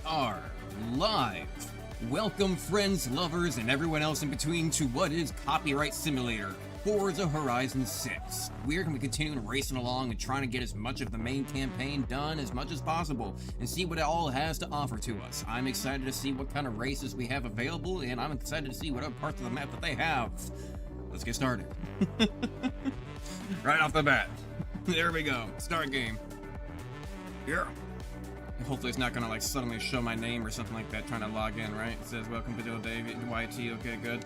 are live. Welcome, friends, lovers, and everyone else in between to what is Copyright Simulator, Forza Horizon 6. We're going to be continuing racing along and trying to get as much of the main campaign done as much as possible and see what it all has to offer to us. I'm excited to see what kind of races we have available, and I'm excited to see what other parts of the map that they have. Let's get started. Right off the bat. There we go. Start game. Yeah. Hopefully it's not gonna like suddenly show my name or something like that trying to log in, right? It says welcome to David YT, okay, good.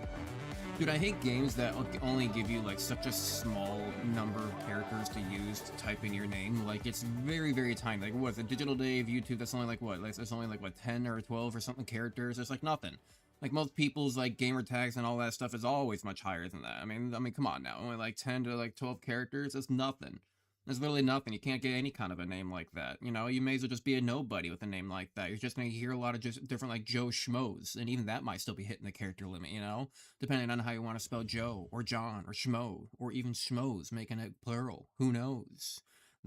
Dude, I hate games that only give you like such a small number of characters to use to type in your name. Like it's very, very tiny. Like what's a Digital Dave YouTube that's only like what? Like it's only like what 10 or 12 or something characters. It's like nothing. Like most people's like gamer tags and all that stuff is always much higher than that. I mean, come on now. Only like 10 to like 12 characters, that's nothing. There's literally nothing. You can't get any kind of a name like that. You know, you may as well just be a nobody with a name like that. You're just going to hear a lot of just different, like, Joe Schmoes. And even that might still be hitting the character limit, you know? Depending on how you want to spell Joe, or John, or Schmo, or even Schmoes, making it plural. Who knows?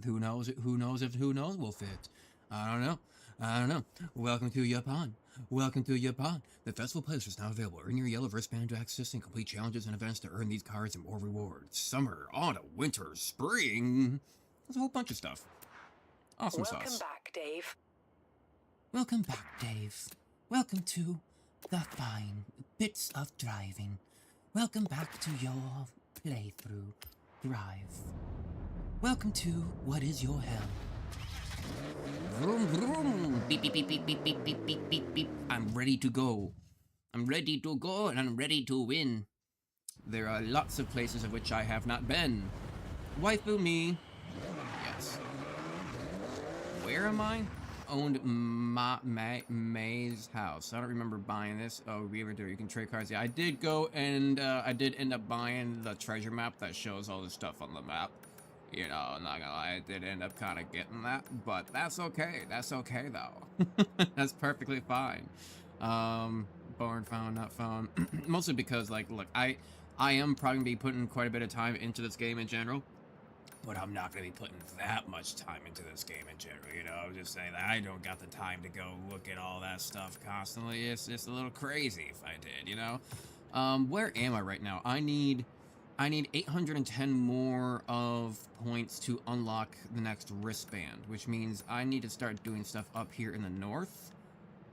Who knows if who knows will fit? I don't know. I don't know. Welcome to Japan. Welcome to Japan. The festival place is now available. Earn your yellow wristband to access and complete challenges and events to earn these cards and more rewards. Summer, autumn, winter, spring. There's a whole bunch of stuff. Awesome sauce. Welcome back, Dave. Welcome back, Dave. Welcome to the fine bits of driving. Welcome back to your playthrough drive. Welcome to what is your hell. Vroom, vroom. Beep, beep, beep, beep, beep, beep, beep, beep, beep, beep. I'm ready to go. I'm ready to go and I'm ready to win. There are lots of places of which I have not been. Waifu me. Yes. Where am I? Owned May's house. I don't remember buying this. Oh, we ever do. You can trade cards. Yeah, I did go and I did end up buying the treasure map that shows all the stuff on the map. You know, I'm not gonna lie, I did end up kind of getting that, but that's okay. That's okay, though. That's perfectly fine. Barn found, not found. Mostly because, like, look, I am probably gonna be putting quite a bit of time into this game in general, but I'm not gonna be putting that much time into this game in general, you know? I'm just saying that I don't got the time to go look at all that stuff constantly. It's just a little crazy if I did, you know? Where am I right now? I need 810 more of points to unlock the next wristband, which means I need to start doing stuff up here in the north.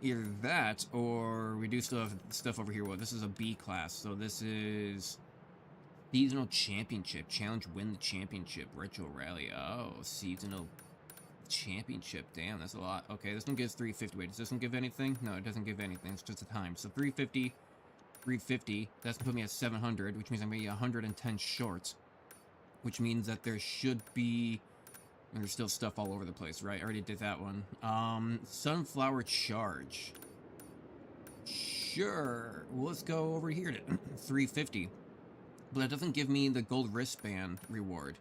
Either that, or we do still have stuff over here. Well, this is a B class, so this is Seasonal Championship. Challenge win the championship. Retro Rally. Oh, Seasonal Championship. Damn, that's a lot. Okay, this one gives 350. Wait, does this one give anything? No, it doesn't give anything. It's just a time. So 350... 350, that's gonna put me at 700, which means I'm gonna be 110 short, which means that there should be, and there's still stuff all over the place, right? I already did that one. Sunflower Charge. Sure, well, let's go over here to 350, but it doesn't give me the gold wristband reward.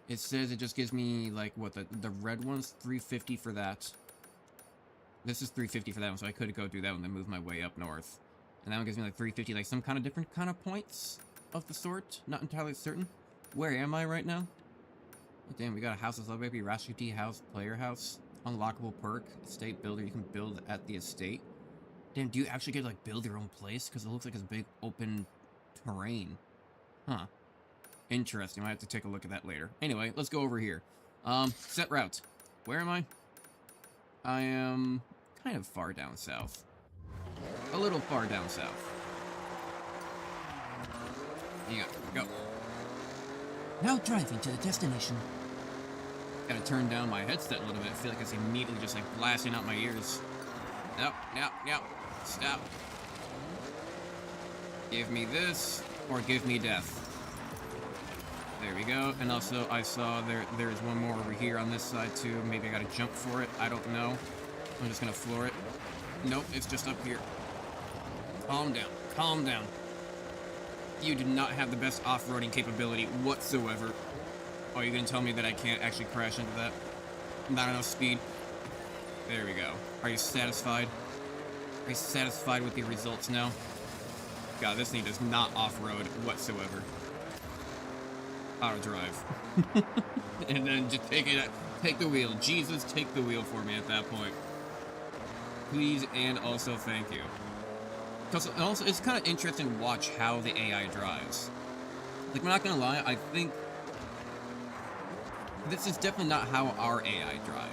It says it just gives me, like, what, the red one's 350 for that. This is 350 for that one, so I could go do that one and then move my way up north. And that one gives me like 350, like some kind of different kind of points of the sort. Not entirely certain. Where am I right now? Oh, damn, we got a house that's baby. Rasputi house, player house. Unlockable perk. Estate builder. You can build at the estate. Damn, do you actually get to like build your own place? Because it looks like it's big open terrain. Huh. Interesting. I might have to take a look at that later. Anyway, let's go over here. Set route. Where am I? I am kind of far down south. A little far down south. Yeah, go. Now driving to the destination. Gotta turn down my headset a little bit. I feel like it's immediately just like blasting out my ears. Nope, nope, nope. Stop. Give me this, or give me death. There we go. And also, I saw there's one more over here on this side too. Maybe I gotta jump for it. I don't know. I'm just gonna floor it. Nope, it's just up here. Calm down. Calm down. You do not have the best off-roading capability whatsoever. Oh, you're gonna tell me that I can't actually crash into that? Not enough speed? There we go. Are you satisfied? Are you satisfied with the results now? God, this thing does not off-road whatsoever. Auto drive. And then just take the wheel. Jesus, take the wheel for me at that point. Please and also thank you. Because also, it's kind of interesting to watch how the AI drives. Like, I'm not gonna lie, I think this is definitely not how our AI drive.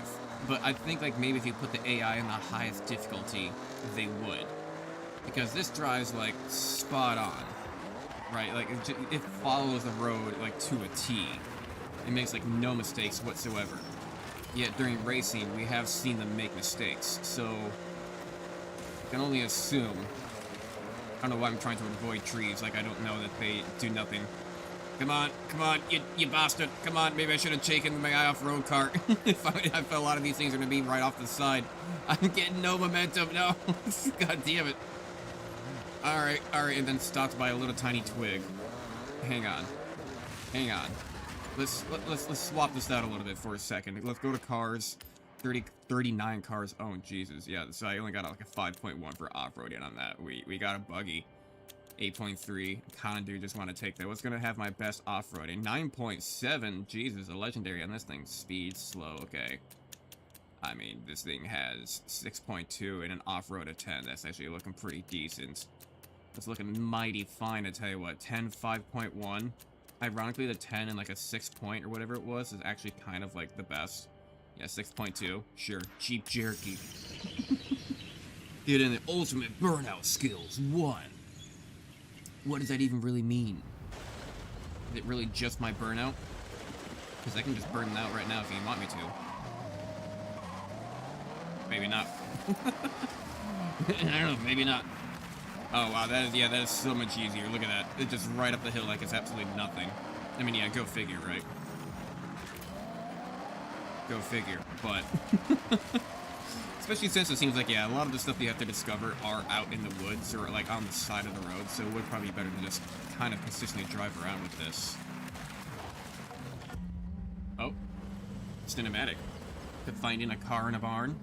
But I think, like, maybe if you put the AI in the highest difficulty, they would. Because this drives, like, spot on. Right? Like, it follows the road, like, to a T. It makes, like, no mistakes whatsoever. Yet, during racing, we have seen them make mistakes. So, I can only assume. I don't know why I'm trying to avoid trees. Like, I don't know that they do nothing. Come on, you bastard. Come on, maybe I should have taken my off-road cart. I felt a lot of these things are going to be right off the side. I'm getting no momentum, no. God damn it. Alright, and then stopped by a little tiny twig. Hang on. Let's swap this out a little bit for a second. Let's go to cars. 39 cars. Oh, Jesus. Yeah, so I only got like a 5.1 for off-roading on that. We got a buggy. 8.3. Kinda do just want to take that. What's gonna have my best off-roading? 9.7. Jesus, a legendary on this thing. Speed, slow, okay. I mean, this thing has 6.2 and an off-road of 10. That's actually looking pretty decent. It's looking mighty fine, I tell you what. 10, 5.1. Ironically, the 10 and like a 6 point or whatever it was is actually kind of like the best. Yeah, 6.2. Sure. Cheap jerky. Get in the ultimate burnout skills. 1. What does that even really mean? Is it really just my burnout? Because I can just burn out right now if you want me to. Maybe not. I don't know, maybe not. Oh wow, that is so much easier. Look at that. It's just right up the hill like it's absolutely nothing. I mean, yeah, go figure, right? Go figure, but... Especially since it seems like, yeah, a lot of the stuff you have to discover are out in the woods or, like, on the side of the road, so it would probably be better to just kind of consistently drive around with this. Oh. Cinematic. To finding a car in a barn.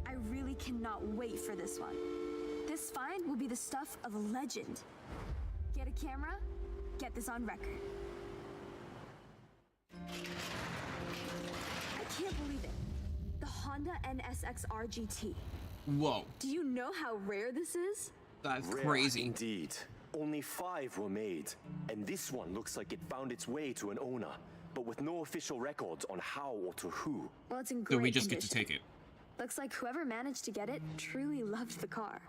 I really cannot wait for this one. This find will be the stuff of a legend. Get a camera, get this on record. I can't believe it. The Honda NSXR GT. Whoa. Do you know how rare this is? That's Rare crazy. Indeed. Only 5 were made, and this one looks like it found its way to an owner, but with no official records on how or to who. Well, it's in great So we just condition. get to take it. Looks like whoever managed to get it truly loved the car.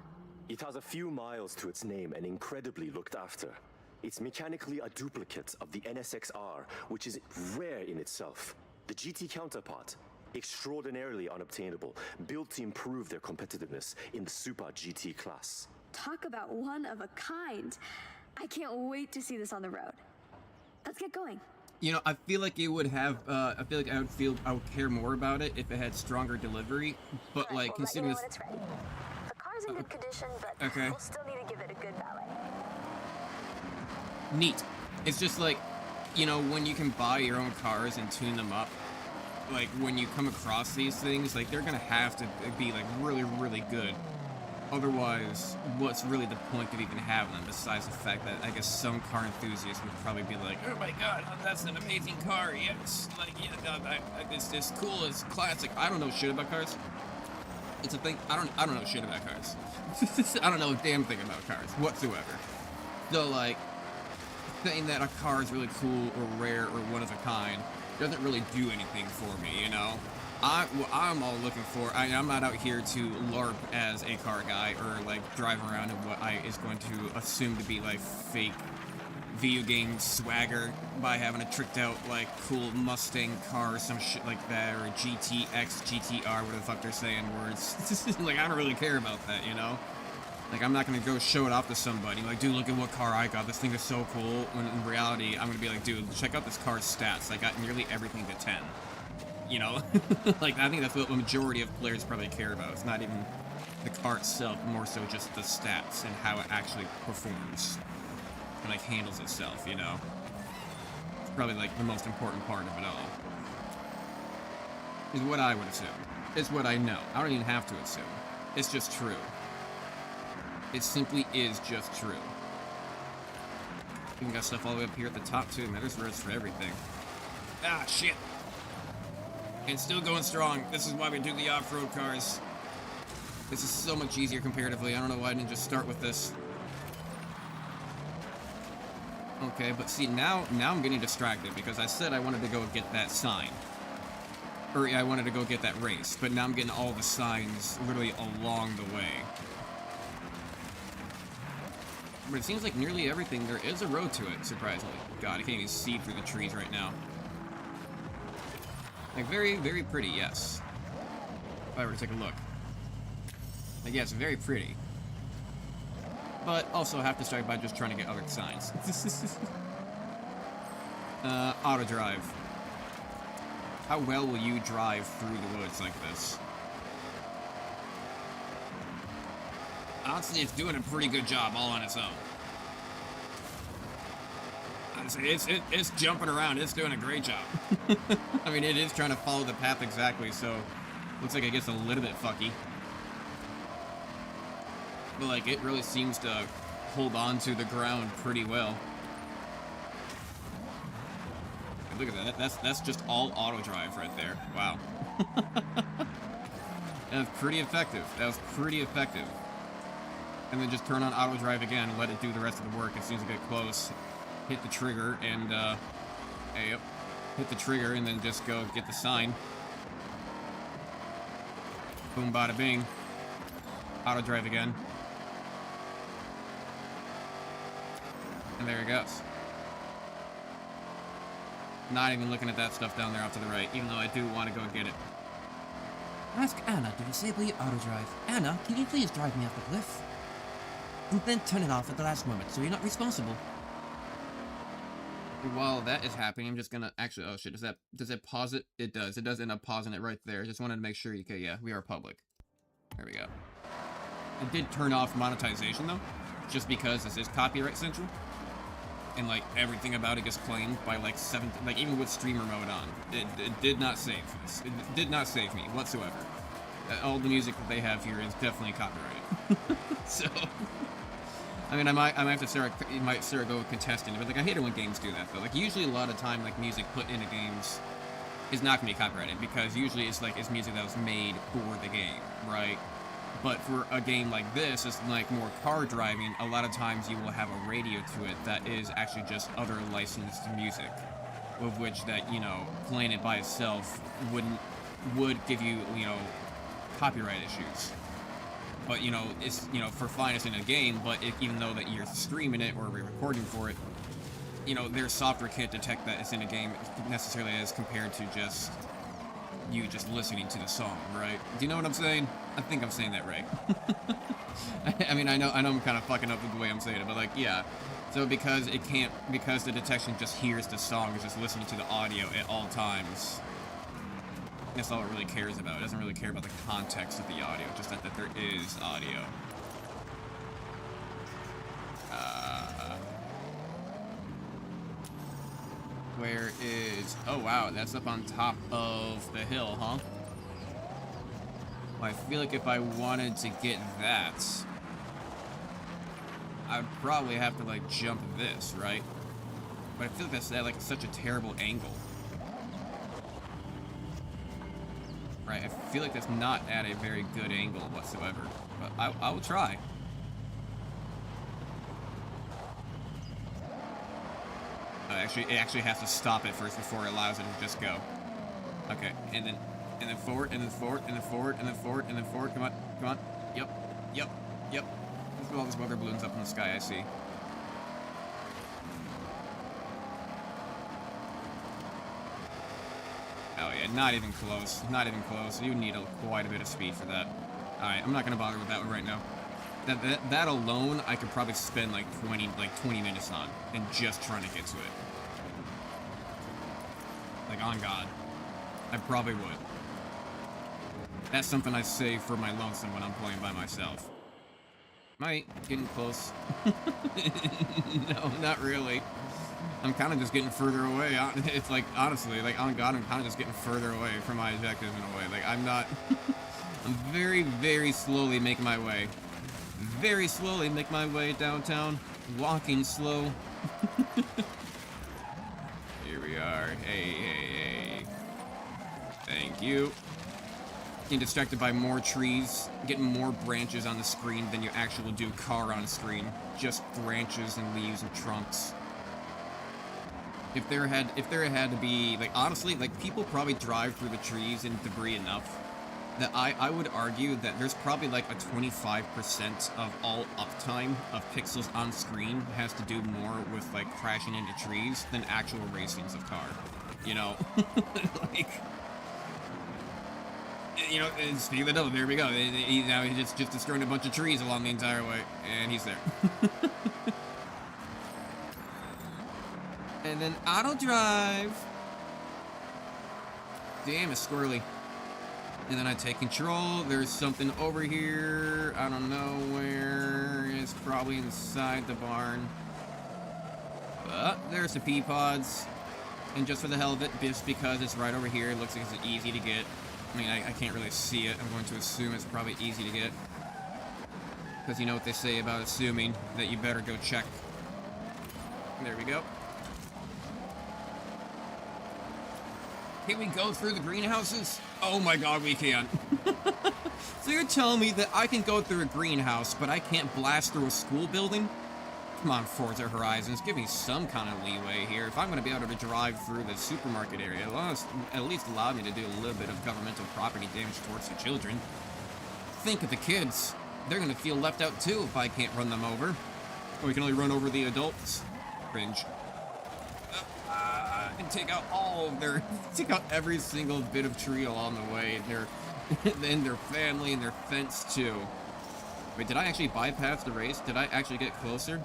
It has a few miles to its name and incredibly looked after. It's mechanically a duplicate of the NSXR, which is rare in itself. The GT counterpart, extraordinarily unobtainable, built to improve their competitiveness in the Super GT class. Talk about one of a kind. I can't wait to see this on the road. Let's get going. You know, I feel like it would have, I feel like I would care more about it if it had stronger delivery, but All right, like, we'll considering let this... you know when it's ready. The car's in good condition, but Okay. we'll still need to give it a good valet. Neat. It's just like, you know, when you can buy your own cars and tune them up, like, when you come across these things, like, they're gonna have to be, like, really, really good. Otherwise, what's really the point of even having them, besides the fact that I guess some car enthusiasts would probably be like, oh my god, that's an amazing car, yes, like, yeah, it's cool, it's classic. I don't know shit about cars. It's a thing, I don't know shit about cars. I don't know a damn thing about cars, whatsoever. So, like, saying that a car is really cool or rare or one of a kind doesn't really do anything for me, you know? What I'm all looking for, I'm not out here to LARP as a car guy or like drive around in what I is going to assume to be like fake video game swagger by having a tricked out like cool Mustang car or some shit like that, or GTX, GTR, whatever the fuck they're saying words. Like, I don't really care about that, you know? Like, I'm not gonna go show it off to somebody, like, dude, look at what car I got, this thing is so cool, when in reality, I'm gonna be like, dude, check out this car's stats, I got nearly everything to 10. You know? Like, I think that's what the majority of players probably care about. It's not even the car itself, more so just the stats and how it actually performs. And, like, handles itself, you know? It's probably, like, the most important part of it all. Is what I would assume. It's what I know. I don't even have to assume. It's just true. It simply is just true. Even got stuff all the way up here at the top, too. Man, there's roads for everything. Ah, shit! And still going strong. This is why we do the off-road cars. This is so much easier comparatively. I don't know why I didn't just start with this. Okay, but see, now I'm getting distracted because I said I wanted to go get that sign. Or yeah, I wanted to go get that race, but now I'm getting all the signs literally along the way. But it seems like nearly everything, there is a road to it, surprisingly. God, I can't even see through the trees right now. Like, very, very pretty, yes. If I were to take a look. Like, yes, very pretty. But also have to start by just trying to get other signs. Auto drive. How well will you drive through the woods like this? Honestly, it's doing a pretty good job all on its own. Honestly, it's jumping around. It's doing a great job. I mean, it is trying to follow the path exactly, so looks like it gets a little bit fucky. But, like, it really seems to hold on to the ground pretty well. Look at that. That's just all auto drive right there. Wow. That was pretty effective. That was pretty effective. And then just turn on auto drive again and let it do the rest of the work as soon as you get close. Hit the trigger and, yep. Hit the trigger and then just go get the sign. Boom, bada bing. Auto drive again. And there it goes. Not even looking at that stuff down there off to the right, even though I do want to go get it. Ask Anna to disable your auto drive. Anna, can you please drive me off the cliff? And then turn it off at the last moment, so you're not responsible. While that is happening, I'm just gonna actually. Oh shit! Does that pause it? It does. It does end up pausing it right there. Just wanted to make sure. Okay, yeah, we are public. There we go. I did turn off monetization though, just because this is copyright central. And like everything about it gets claimed by like like even with streamer mode on, it did not save this. It did not save me whatsoever. All the music that they have here is definitely copyrighted. So, I mean, I might have to start go contesting it, but like I hate it when games do that though. Like usually a lot of time like music put into games is not gonna be copyrighted because usually it's music that was made for the game, right? But for a game like this, it's like more car driving, a lot of times you will have a radio to it that is actually just other licensed music. Of which that, you know, playing it by itself would give you, you know, copyright issues. But, you know, it's, you know, for fine it's in a game, but even though that you're streaming it or recording for it, you know, their software can't detect that it's in a game necessarily as compared to just you just listening to the song, right? Do you know what I'm saying? I think I'm saying that right. I mean, I know I'm kind of fucking up with the way I'm saying it, but like, yeah. So because the detection just hears the song, it's just listening to the audio at all times. That's all it really cares about. It doesn't really care about the context of the audio, just that there is audio. Where is... Oh, wow, that's up on top of the hill, huh? Well, I feel like if I wanted to get that, I'd probably have to, like, jump this, right? But I feel like that's at, like, such a terrible angle. Right, I feel like that's not at a very good angle whatsoever. But I will try. It actually has to stop it first before it allows it to just go. Okay, and then forward, and then forward, and then forward, and then forward, and then forward. Come on. Yep. There's all these weather balloons up in the sky, I see. Oh yeah, not even close. Not even close. You need quite a bit of speed for that. Alright, I'm not gonna bother with that one right now. That alone, I could probably spend like 20 minutes on, and just trying to get to it. Like, on God. I probably would. That's something I save for my lonesome when I'm playing by myself. Might, getting close. No, not really. I'm kind of just getting further away. It's like, honestly, like, on God, I'm kind of just getting further away from my objective in a way. Like, I'm not... I'm very, very slowly making my way. Very slowly make my way downtown. Walking slow. Here we are. Hey. Thank you. getting distracted by more trees, getting more branches on the screen than you actually do car on screen. Just branches and leaves and trunks. If there had to be, like, honestly, like, people probably drive through the trees and debris enough that I would argue that there's probably like a 25% of all uptime of pixels on screen has to do more with like crashing into trees than actual racings of car. You know? Like, you know, and speaking of the devil, there we go. Now he's just destroying a bunch of trees along the entire way, and he's there. And then auto drive. Damn, it's squirrely. And then I take control. There's something over here. I don't know where. It's probably inside the barn. There's the pea pods. And just for the hell of it, just because it's right over here, it looks like it's easy to get. I mean, I can't really see it. I'm going to assume it's probably easy to get. Because you know what they say about assuming, that you better go check. There we go. Can we go through the greenhouses? Oh my god, we can. So you're telling me that I can go through a greenhouse, but I can't blast through a school building? Come on, Forza Horizons, give me some kind of leeway here. If I'm going to be able to drive through the supermarket area, at least allow me to do a little bit of governmental property damage towards the children. Think of the kids. They're going to feel left out too if I can't run them over. Or we can only run over the adults. Cringe. And take out all of their, take out every single bit of tree along the way, and their family and their fence too. Wait, did I actually bypass the race? Did I actually get closer?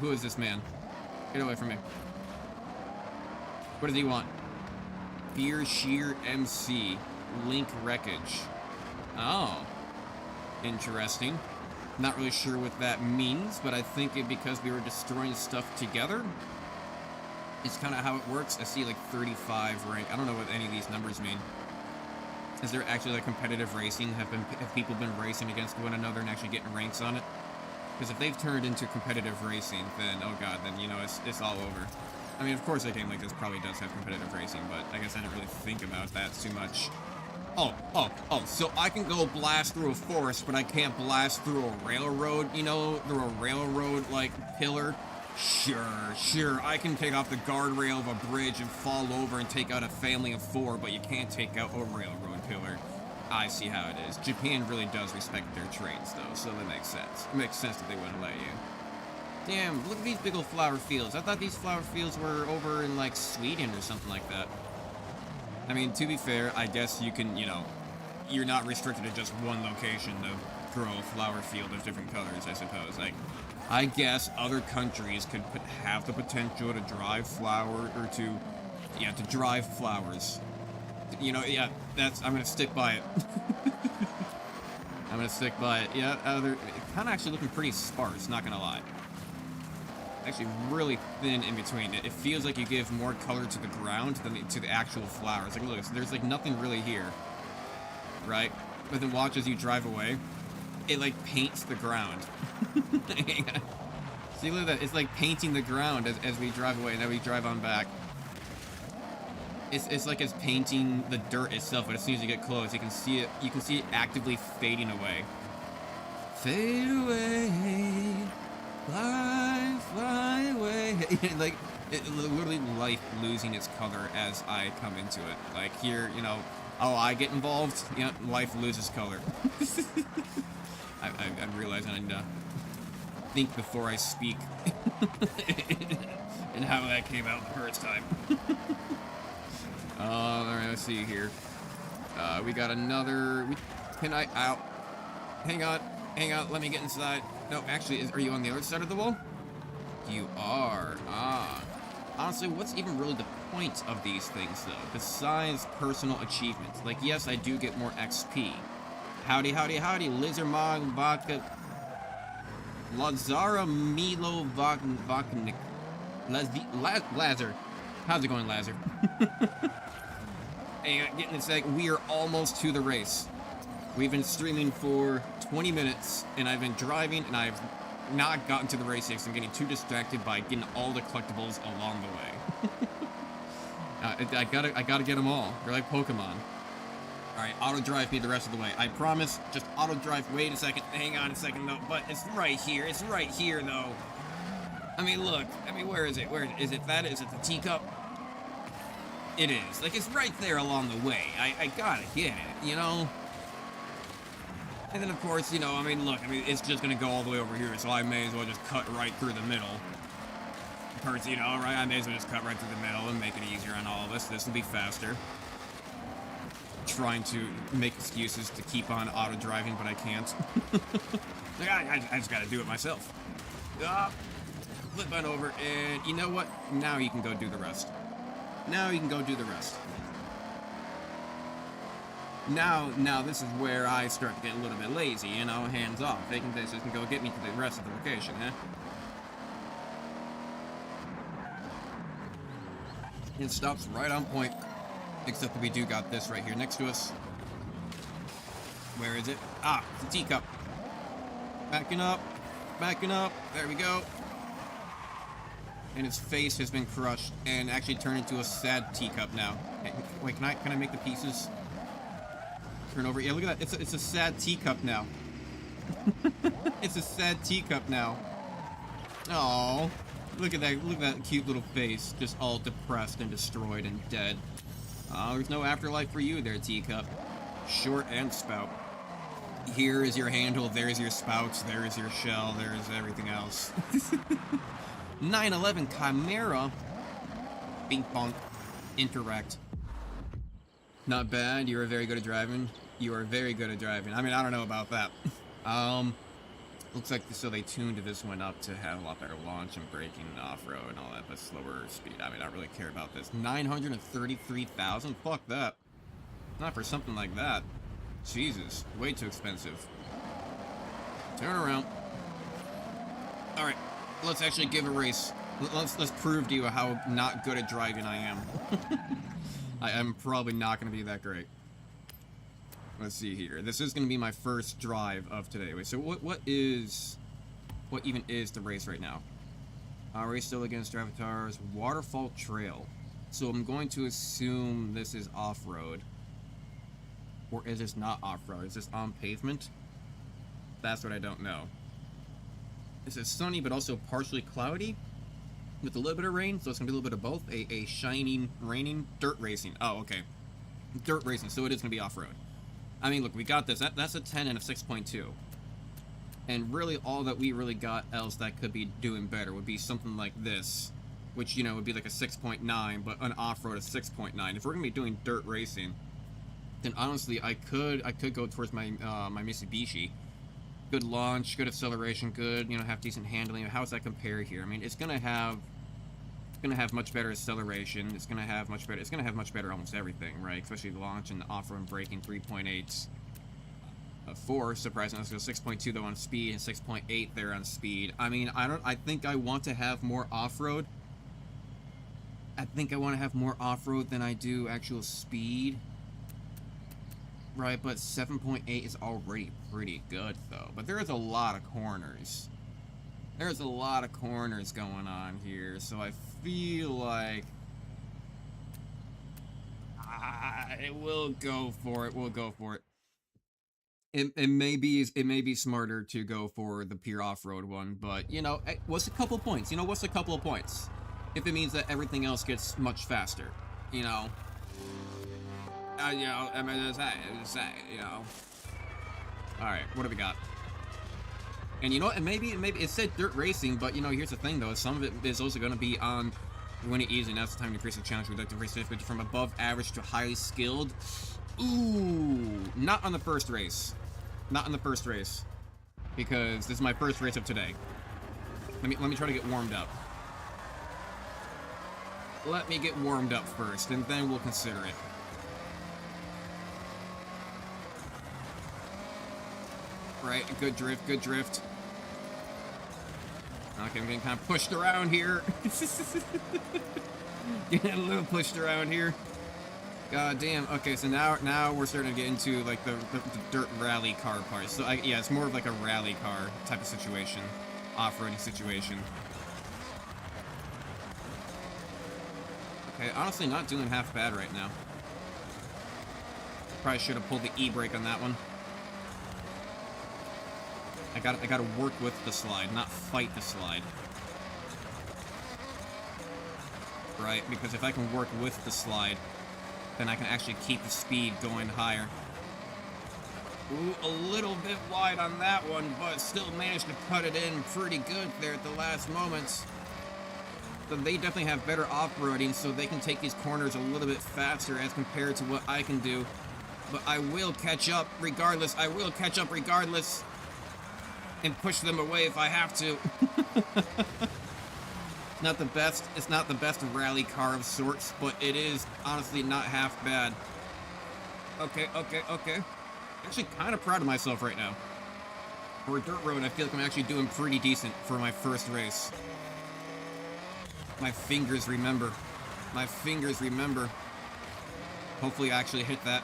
Who is this man? Get away from me. What does he want? Beer Shear MC. Link Wreckage. Oh. Interesting. Not really sure what that means, but I think it because we were destroying stuff together. It's kind of how it works. I see like 35 rank. I don't know what any of these numbers mean. Is there actually like competitive racing? Have people been racing against one another and actually getting ranks on it? Because if they've turned into competitive racing, then oh god, then you know it's all over. I mean, of course, a game like this probably does have competitive racing, but I guess I didn't really think about that too much. Oh, so I can go blast through a forest, but I can't blast through a railroad, you know, through a railroad like pillar. Sure, I can take off the guardrail of a bridge and fall over and take out a family of 4, but you can't take out a railroad pillar. I see how it is. Japan really does respect their trains, though, so that makes sense. It makes sense that they wouldn't let you. Damn, look at these big old flower fields. I thought these flower fields were over in, like, Sweden or something like that. I mean, to be fair, I guess you can, you know, you're not restricted to just one location to grow a flower field of different colors, I suppose. Like, I guess other countries could have the potential to drive to drive flowers. You know, yeah, I'm gonna stick by it. I'm gonna stick by it. Yeah, it's kind of actually looking pretty sparse, not gonna lie. Actually really thin in between. It feels like you give more color to the ground than to the actual flowers. Like, look, so there's like nothing really here, right? But then watch as you drive away. It like paints the ground. See, look at that. It's like painting the ground as we drive away, and then we drive on back. It's like it's painting the dirt itself, but as soon as you get close, you can see it. You can see it actively fading away. Fade away, fly away. Like literally, life losing its color as I come into it. Like here, you know, oh, I get involved. Yeah, life loses color. I'm realizing I need to think before I speak, and how that came out the first time. Alright, let's see here. We got another. Can I out? Hang on, let me get inside. No, actually, are you on the other side of the wall? You are. Honestly, what's even really the point of these things, though? Besides personal achievements. Like, yes, I do get more XP. Howdy, Lizarmog Vodka. Lazara Milo Voknik. Lazar. How's it going, Lazar? Hey, getting a sec. We are almost to the race. We've been streaming for 20 minutes, and I've been driving, and I've not gotten to the race yet, 'cause I'm getting too distracted by getting all the collectibles along the way. I gotta get them all. They're like Pokemon. Alright, auto drive me the rest of the way. I promise. Just auto drive. Wait a second. Hang on a second, though. But it's right here. It's right here, though. I mean, look. I mean, where is it? Where is it? That is it the teacup? It is. Like, it's right there along the way. I gotta get it, you know? And then, of course, you know, I mean, look. I mean, it's just gonna go all the way over here, so I may as well just cut right through the middle. Of course, you know, right? I may as well just cut right through the middle and make it easier on all of us. This will be faster. Trying to make excuses to keep on auto driving, but I can't. Like, I just gotta do it myself. Flip on over, and you know what? Now you can go do the rest. Now you can go do the rest. Now this is where I start to get a little bit lazy, you know, hands off. They can just go get me to the rest of the location, eh? It stops right on point. Except that we do got this right here next to us. Where is it? Ah, it's a teacup. Backing up. Backing up. There we go. And its face has been crushed and actually turned into a sad teacup now. Hey, wait, can I make the pieces turn over? Yeah, look at that. It's a sad teacup now. It's a sad teacup now. Oh, look at that. Look at that cute little face, just all depressed and destroyed and dead. Oh, there's no afterlife for you there, teacup. Short and spout. Here is your handle, there's your spouts, there is your shell, there is everything else. 911 Chimera. Bing bong. Interact. Not bad, you are very good at driving. You are very good at driving. I mean, I don't know about that. Looks like so they tuned this one up to have a lot better launch and braking and off-road and all that, but slower speed. I mean, I don't really care about this. 933,000? Fuck that. Not for something like that. Jesus, way too expensive. Turn around. Alright, let's actually give a race. Let's prove to you how not good at driving I am. I am probably not going to be that great. Let's see here. This is going to be my first drive of today. Wait, so what even is the race right now? Race still against Avatar's Waterfall Trail. So I'm going to assume this is off-road. Or is this not off-road? Is this on pavement? That's what I don't know. This is sunny but also partially cloudy with a little bit of rain, so it's going to be a little bit of both. A shining, raining, dirt racing. Oh, okay. Dirt racing, so it is going to be off-road. I mean, look, we got this. That's a 10 and a 6.2. And really, all that we really got else that could be doing better would be something like this, which, you know, would be like a 6.9, but an off-road of 6.9. If we're going to be doing dirt racing, then honestly, I could go towards my my Mitsubishi. Good launch, good acceleration, good, you know, have decent handling. How does that compare here? I mean, it's going to have much better acceleration. It's gonna have much better almost everything, right? Especially the launch and the off-road braking. 3.8, 4 surprisingly. Let's go 6.2 though on speed and 6.8 there on speed. I mean, I think I want to have more off-road. I think I want to have more off-road than I do actual speed, right? But 7.8 is already pretty good though. But there is a lot of corners. There's a lot of corners going on here, so I feel like we'll go for it. We'll go for it. It may be smarter to go for the pure off-road one, but you know, what's a couple points? You know, what's a couple of points? If it means that everything else gets much faster, you know. You know, I mean, you know. All right, what do we got? And you know what, and maybe it said dirt racing, but you know, here's the thing though, some of it is also going to be on when it easy. Now's the time to increase the challenge. We'd like to race from above average to highly skilled. Ooh, not on the first race. Not on the first race. Because this is my first race of today. Let me try to get warmed up. Let me get warmed up first, and then we'll consider it. Right, good drift, good drift. Okay, I'm getting kind of pushed around here. Getting a little pushed around here. God damn. Okay, so now we're starting to get into like the dirt rally car part. So yeah, it's more of like a rally car type of situation, off-roading situation. Okay, honestly, not doing half bad right now. Probably should have pulled the e-brake on that one. I gotta work with the slide, not fight the slide. Right, because if I can work with the slide, then I can actually keep the speed going higher. Ooh, a little bit wide on that one, but still managed to cut it in pretty good there at the last moments. So they definitely have better off-roading, so they can take these corners a little bit faster as compared to what I can do. But I will catch up regardless. I will catch up regardless. And push them away if I have to. Not the best. It's not the best rally car of sorts, but it is honestly not half bad. Okay. Actually, kind of proud of myself right now. For a dirt road, I feel like I'm actually doing pretty decent for my first race. My fingers remember. My fingers remember. Hopefully, I actually hit that.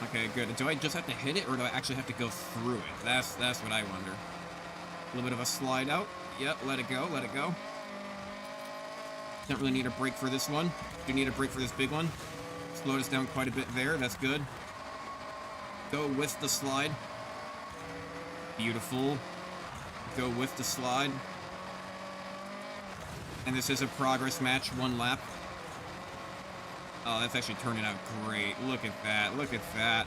Okay, good. Do I just have to hit it, or do I actually have to go through it? That's what I wonder. A little bit of a slide out. Yep, let it go, let it go. Don't really need a brake for this one. Do need a brake for this big one. Slowed us down quite a bit there. That's good. Go with the slide. Beautiful. Go with the slide. And this is a progress match, 1 lap. Oh, that's actually turning out great. Look at that. Look at that.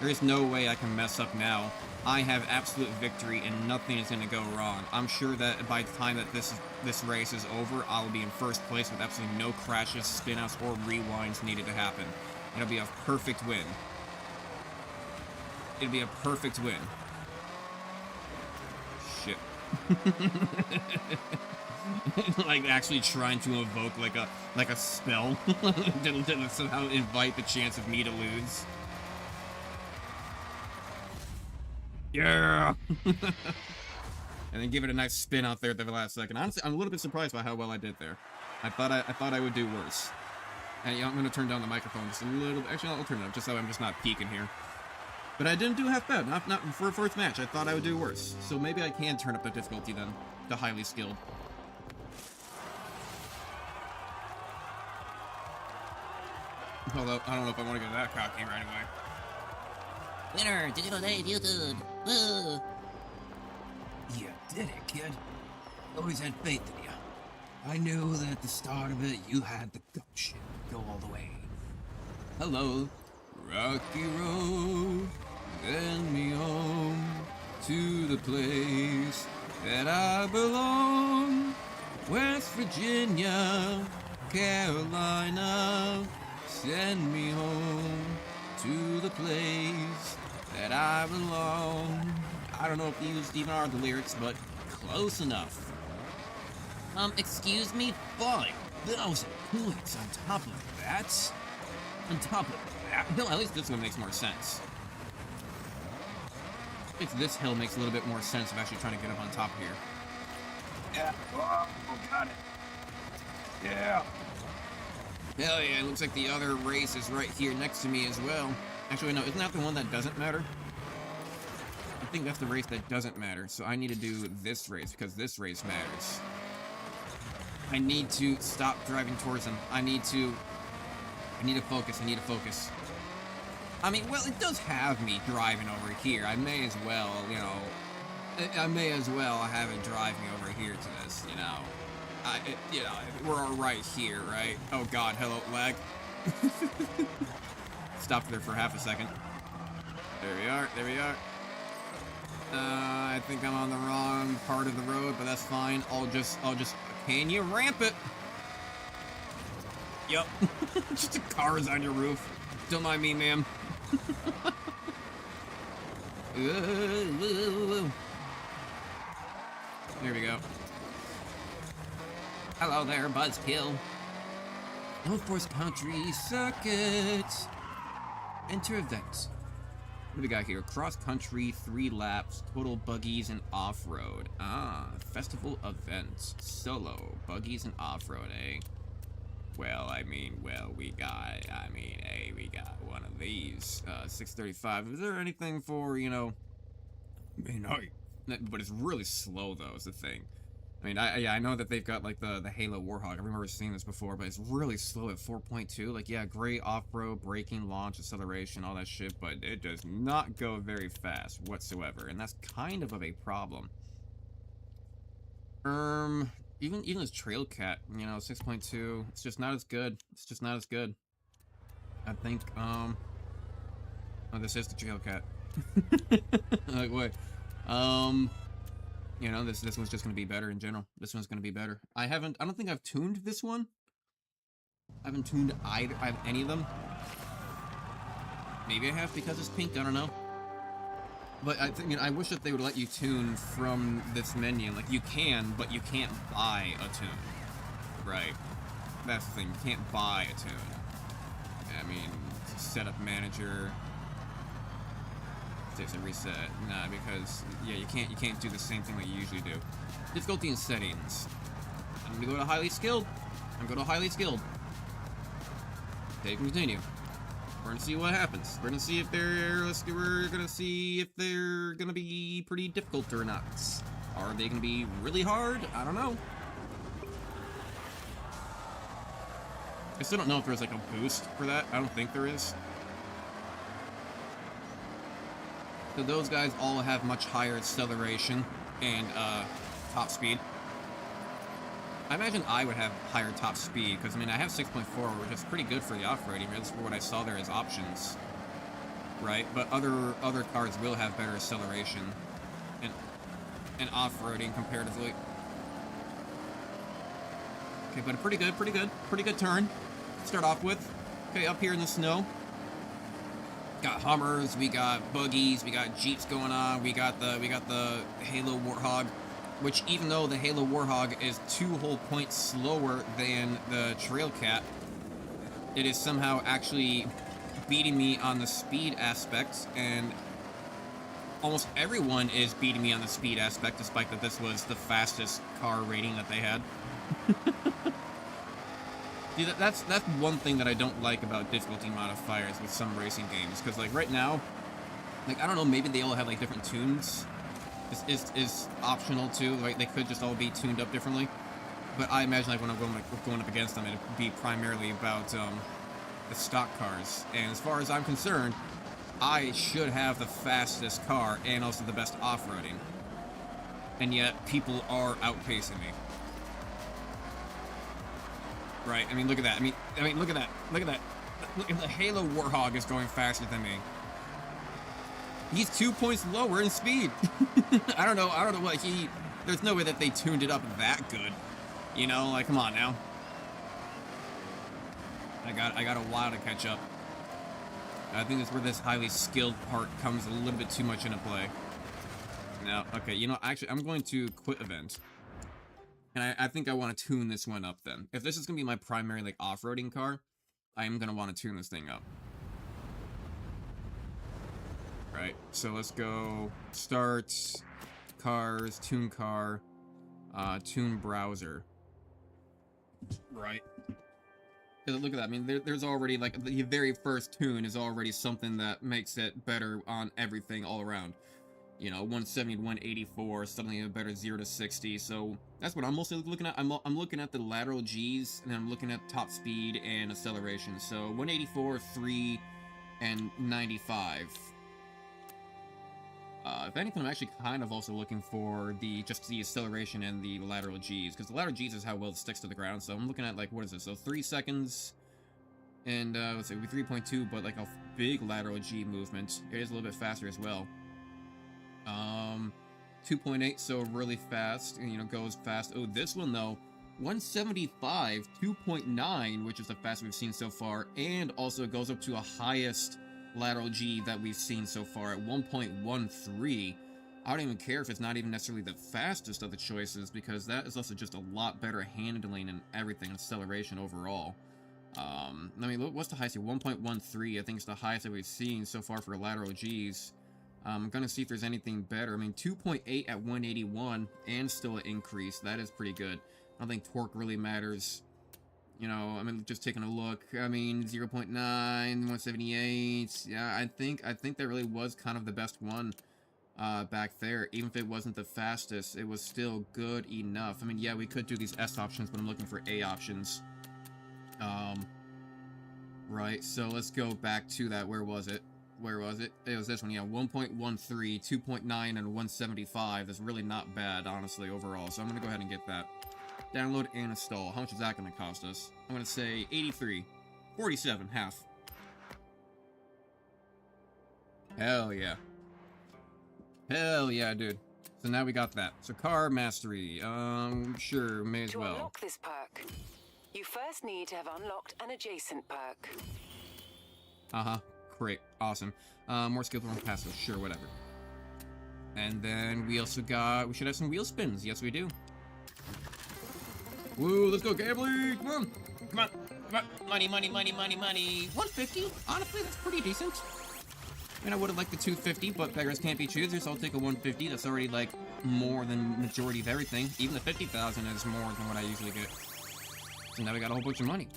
There is no way I can mess up now. I have absolute victory and nothing is going to go wrong. I'm sure that by the time that this race is over, I'll be in first place with absolutely no crashes, spin-outs, or rewinds needed to happen. It'll be a perfect win. It'll be a perfect win. Shit. Like actually trying to evoke like a spell to somehow invite the chance of me to lose. Yeah. And then give it a nice spin out there at the last second. Honestly, I'm a little bit surprised by how well I did there. I thought I would do worse. And yeah, I'm gonna turn down the microphone just a little bit. Actually, I'll turn it up just so I'm just not peeking here. But I didn't do half bad. Not for a first match. I thought I would do worse. So maybe I can turn up the difficulty then to highly skilled. Although, I don't know if I want to get that cocky right away. Winner! Digital Dave YouTube! Woo! You did it, kid. Always had faith in you. I knew that at the start of it, you had the gumption to go all the way. Hello. Rocky Road, send me home to the place that I belong. West Virginia, Carolina, send me home to the place that I belong. I don't know if these even are the lyrics, but close enough. Excuse me, boy. 1,000 points on top of that. On top of that. No, at least this one makes more sense. I think this hill makes a little bit more sense of actually trying to get up on top here. Yeah. Oh, got it. Yeah. Hell yeah, it looks like the other race is right here next to me as well. Actually, no, isn't that the one that doesn't matter? I think that's the race that doesn't matter, so I need to do this race, because this race matters. I need to stop driving towards him. I need to focus, I mean, well, it does have me driving over here. I may as well, you know, I may as well have it driving over here to this, you know. You know, we're all right here, right? Oh god, hello, lag. Stopped there for half a second. There we are, there we are. I think I'm on the wrong part of the road, but that's fine. I'll just, can you ramp it? Yup. Just a car's on your roof. Don't mind me, ma'am. There we go. Hello there, Buzzkill. No Force Country Circuit. Enter events. What do we got here? Cross country, 3 laps, total buggies and off-road. Ah, festival events. Solo, buggies and off-road, eh? Well, we got one of these. 635. Is there anything for, you know, midnight? But it's really slow, though, is the thing. I mean, yeah, I know that they've got, like, the Halo Warhog. I remember seeing this before, but it's really slow at 4.2. Like, yeah, great off-road, braking, launch, acceleration, all that shit, but it does not go very fast whatsoever, and that's kind of a problem. Even this Trail Cat, you know, 6.2, it's just not as good. It's just not as good. I think, oh, this is the Trail Cat. Like, wait. You know, this one's just gonna be better in general. This one's gonna be better. I don't think I've tuned this one. I haven't tuned any of them. Maybe I have because it's pink, I don't know. But I think, I wish that they would let you tune from this menu. Like, you can, but you can't buy a tune. Right. That's the thing, you can't buy a tune. I mean, setup manager. Save and reset. Nah, because yeah, you can't do the same thing that you usually do. Difficulty and settings. I'm gonna go to highly skilled. They continue. We're gonna see what happens. We're gonna see if they're gonna be pretty difficult or not. Are they gonna be really hard? I don't know. I still don't know if there's like a boost for that. I don't think there is. So those guys all have much higher acceleration and top speed. I imagine I would have higher top speed, because I mean I have 6.4, which is pretty good for the off-roading. That's for what I saw there as options, right? But other cars will have better acceleration and off-roading comparatively. Okay, but a pretty good turn to start off with. Okay, up here in the snow. Got Hummers, we got buggies, we got Jeeps going on, we got the Halo Warthog, which even though the Halo Warthog is 2 whole points slower than the Trail Cat, it is somehow actually beating me on the speed aspect, and almost everyone is beating me on the speed aspect, despite that this was the fastest car rating that they had. See, that's one thing that I don't like about difficulty modifiers with some racing games, because like right now, like I don't know, maybe they all have like different tunes. Is optional too, right? They could just all be tuned up differently. But I imagine like when I'm going up against them, it'd be primarily about the stock cars. And as far as I'm concerned, I should have the fastest car and also the best off-roading. And yet people are outpacing me. Right, I mean, look at that. I mean, look at that. Look at that. Look, the Halo Warthog is going faster than me. He's 2 points lower in speed. I don't know what there's no way that they tuned it up that good. You know, like, come on now. I got a while to catch up. I think that's where this highly skilled part comes a little bit too much into play. Now, okay, you know, actually, I'm going to quit event. And I think I want to tune this one up then. If this is going to be my primary, like, off-roading car, I am going to want to tune this thing up. Right, so let's go start, cars, tune car, tune browser. Right. Look at that, I mean, there's already, like, the very first tune is already something that makes it better on everything all around. You know, 170 to 184, suddenly a better 0 to 60, so that's what I'm mostly looking at. I'm looking at the lateral G's, and then I'm looking at top speed and acceleration. So 184, 3, and 95. If anything, I'm actually kind of also looking for just the acceleration and the lateral G's, because the lateral G's is how well it sticks to the ground, so I'm looking at, like, what is this? So 3 seconds, and, let's say 3.2, but, like, a big lateral G movement. It is a little bit faster as well. 2.8, so really fast, and, you know, goes fast. Oh, this one, though, 175, 2.9, which is the fastest we've seen so far, and also goes up to a highest lateral G that we've seen so far at 1.13. I don't even care if it's not even necessarily the fastest of the choices, because that is also just a lot better handling and everything, acceleration overall. I mean, what's the highest here? 1.13, I think it's the highest that we've seen so far for lateral Gs. I'm gonna see if there's anything better. I mean, 2.8 at 181, and still an increase. That is pretty good. I don't think torque really matters. You know, I mean, just taking a look. I mean, 0.9, 178. Yeah, I think that really was kind of the best one. back there. Even if it wasn't the fastest, it was still good enough. I mean, yeah, we could do these S options, but I'm looking for A options. Right, so let's go back to that. Where was it? Where was it? It was this one, yeah. 1.13, 2.9, and 175. That's really not bad, honestly, overall. So I'm going to go ahead and get that. Download and install. How much is that going to cost us? I'm going to say 83. 47, half. Hell yeah. Hell yeah, dude. So now we got that. So car mastery. Sure, may as well. To unlock this perk, you first need to have unlocked an adjacent perk. Uh-huh. Great. Awesome. More skill from passive. Sure, whatever. And then we also got... We should have some wheel spins. Yes, we do. Woo, let's go gambling! Come on! Come on! Come on! Money, money, money, money, money! 150? Honestly, that's pretty decent. I mean, I would have liked the 250, but beggars can't be choosers, so I'll take a 150. That's already, like, more than majority of everything. Even the 50,000 is more than what I usually get. So now we got a whole bunch of money.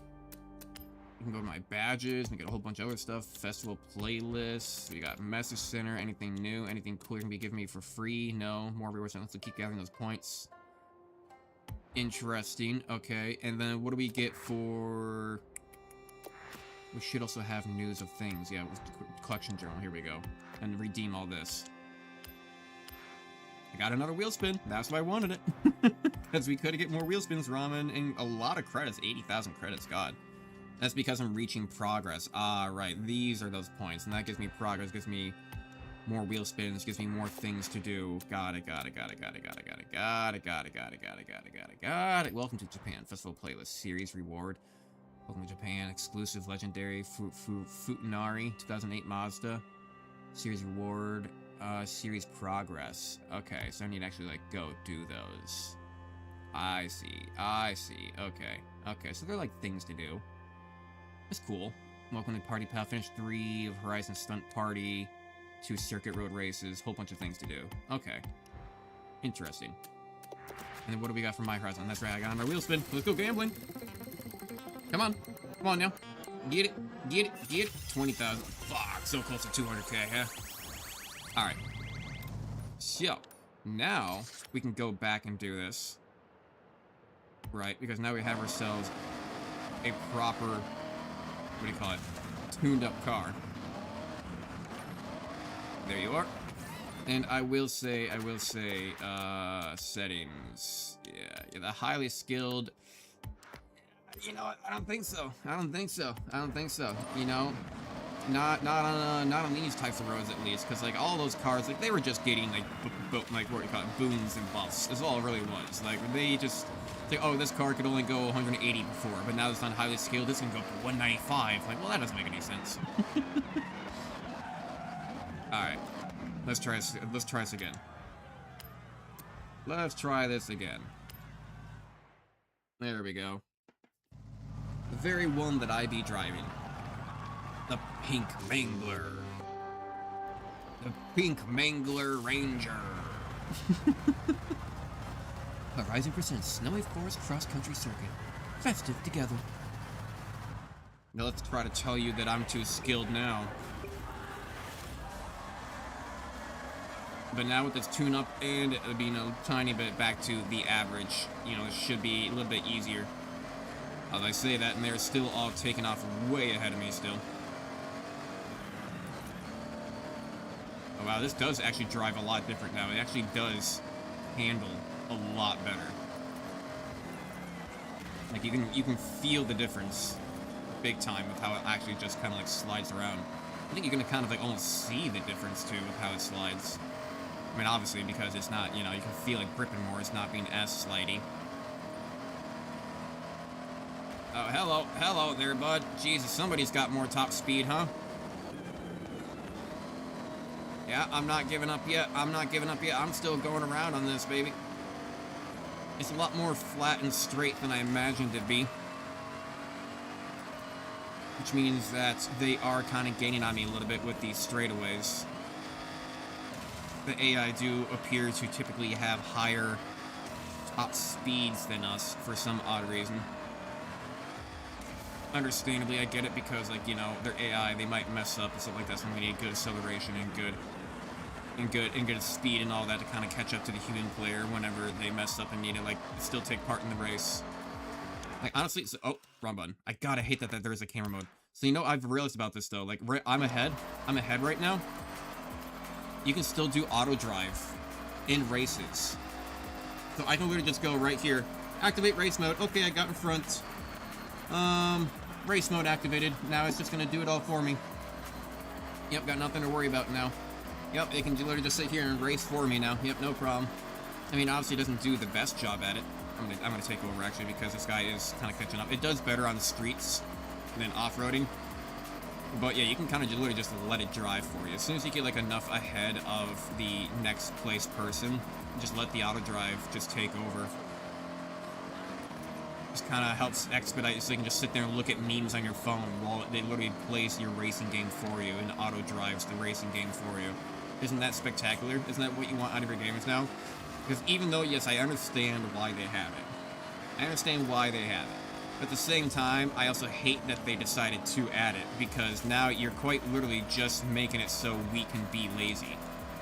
You can go to my badges, we get a whole bunch of other stuff. Festival playlists, we got message center, anything new, anything cool you can be giving me for free? No, more rewards, so let's keep gathering those points. Interesting, okay. And then what do we get for... We should also have news of things. Yeah, collection journal, here we go. And redeem all this. I got another wheel spin, that's why I wanted it. Because we could get more wheel spins, ramen, and a lot of credits, 80,000 credits, god. That's because I'm reaching progress. Ah, right. These are those points. And that gives me progress, gives me more wheel spins, gives me more things to do. Got it, got it, got it, got it, got it, got it, got it, got it, got it, got it, got it, got it, got it. Welcome to Japan. Festival playlist. Series reward. Welcome to Japan. Exclusive legendary Futanari 2008 Mazda. Series reward. Series progress. Okay, so I need to actually, like, go do those. I see. I see. Okay. Okay, so they're like things to do. That's cool. Welcome to Party Pal. Finish 3 of Horizon Stunt Party. 2 circuit road races. Whole bunch of things to do. Okay. Interesting. And then what do we got for my Horizon? That's right, I got on my wheel spin. Let's go gambling. Come on. Come on now. Get it. Get it. Get it. 20,000. Fuck. So close to 200k, huh? Alright. So, now we can go back and do this. Right, because now we have ourselves a proper, what do you call it, tuned up car. There you are. And I will say, settings. Yeah, the highly skilled, you know, I don't think so. I don't think so, you know. Not on these types of roads at least, because like all those cars, like they were just getting like like what do you call it, boons and buffs. That's all it really was. Like they just say, oh, this car could only go 180 before, but now it's not highly skilled. This can go up to 195. Like, well, that doesn't make any sense. All right, let's try this again. Let's try this again. There we go. The very one that I be driving. The Pink Mangler. The Pink Mangler Ranger. Horizon presents Snowy Forest Cross Country Circuit. Festive together. Now let's try to tell you that I'm too skilled now. But now with this tune-up and it being a tiny bit back to the average, you know, it should be a little bit easier. As I say that, and they're still all taking off way ahead of me still. Oh wow, this does actually drive a lot different now. It actually does handle a lot better. Like you can feel the difference big time with how it actually just kind of like slides around. I think you're gonna kind of like almost see the difference too with how it slides. I mean, obviously because it's not, you know, you can feel it gripping more. It's not being as slidey. Oh, hello there, bud. Jesus, somebody's got more top speed, huh? Yeah, I'm not giving up yet. I'm still going around on this, baby. It's a lot more flat and straight than I imagined it'd be. Which means that they are kind of gaining on me a little bit with these straightaways. The AI do appear to typically have higher top speeds than us for some odd reason. Understandably, I get it because, like, you know, their AI, they might mess up and stuff like that, so we need good acceleration and good and good speed and all that to kind of catch up to the human player whenever they mess up and need to like still take part in the race. Like honestly, so, oh, wrong button. I gotta hate that there is a camera mode. So you know I've realized about this though. Like I'm ahead right now. You can still do auto drive in races. So I can literally just go right here, activate race mode. Okay, I got in front. Race mode activated. Now it's just gonna do it all for me. Yep, got nothing to worry about now. Yep, it can literally just sit here and race for me now. Yep, no problem. I mean, obviously it doesn't do the best job at it. I'm gonna take over actually because this guy is kind of catching up. It does better on the streets than off-roading. But yeah, you can kind of literally just let it drive for you. As soon as you get like enough ahead of the next place person, just let the auto drive just take over. Just kind of helps expedite so you can just sit there and look at memes on your phone while they literally plays your racing game for you and auto drives the racing game for you. Isn't that spectacular? Isn't that what you want out of your games now? Because even though, yes, I understand why they have it. I understand why they have it. But at the same time, I also hate that they decided to add it, because now you're quite literally just making it so we can be lazy.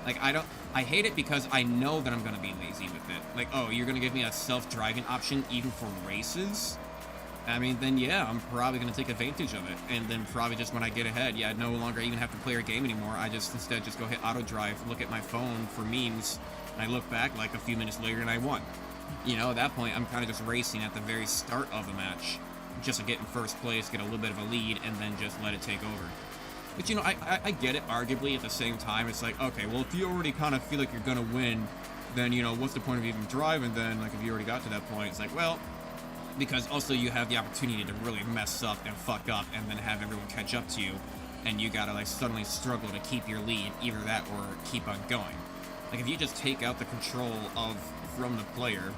Like, I hate it because I know that I'm gonna be lazy with it. Like, oh, you're gonna give me a self-driving option even for races? I mean, then yeah, I'm probably gonna take advantage of it. And then probably just when I get ahead, yeah, I no longer even have to play a game anymore. I just instead just go hit auto drive, look at my phone for memes, and I look back like a few minutes later and I won. You know, at that point, I'm kind of just racing at the very start of the match, just to get in first place, get a little bit of a lead, and then just let it take over. But, you know, I get it, arguably, at the same time. It's like, okay, well, if you already kind of feel like you're gonna win, then, you know, what's the point of even driving then? Like, if you already got to that point, it's like, well, because also you have the opportunity to really mess up and fuck up and then have everyone catch up to you, and you gotta, like, suddenly struggle to keep your lead, either that or keep on going. Like, if you just take out the control from the player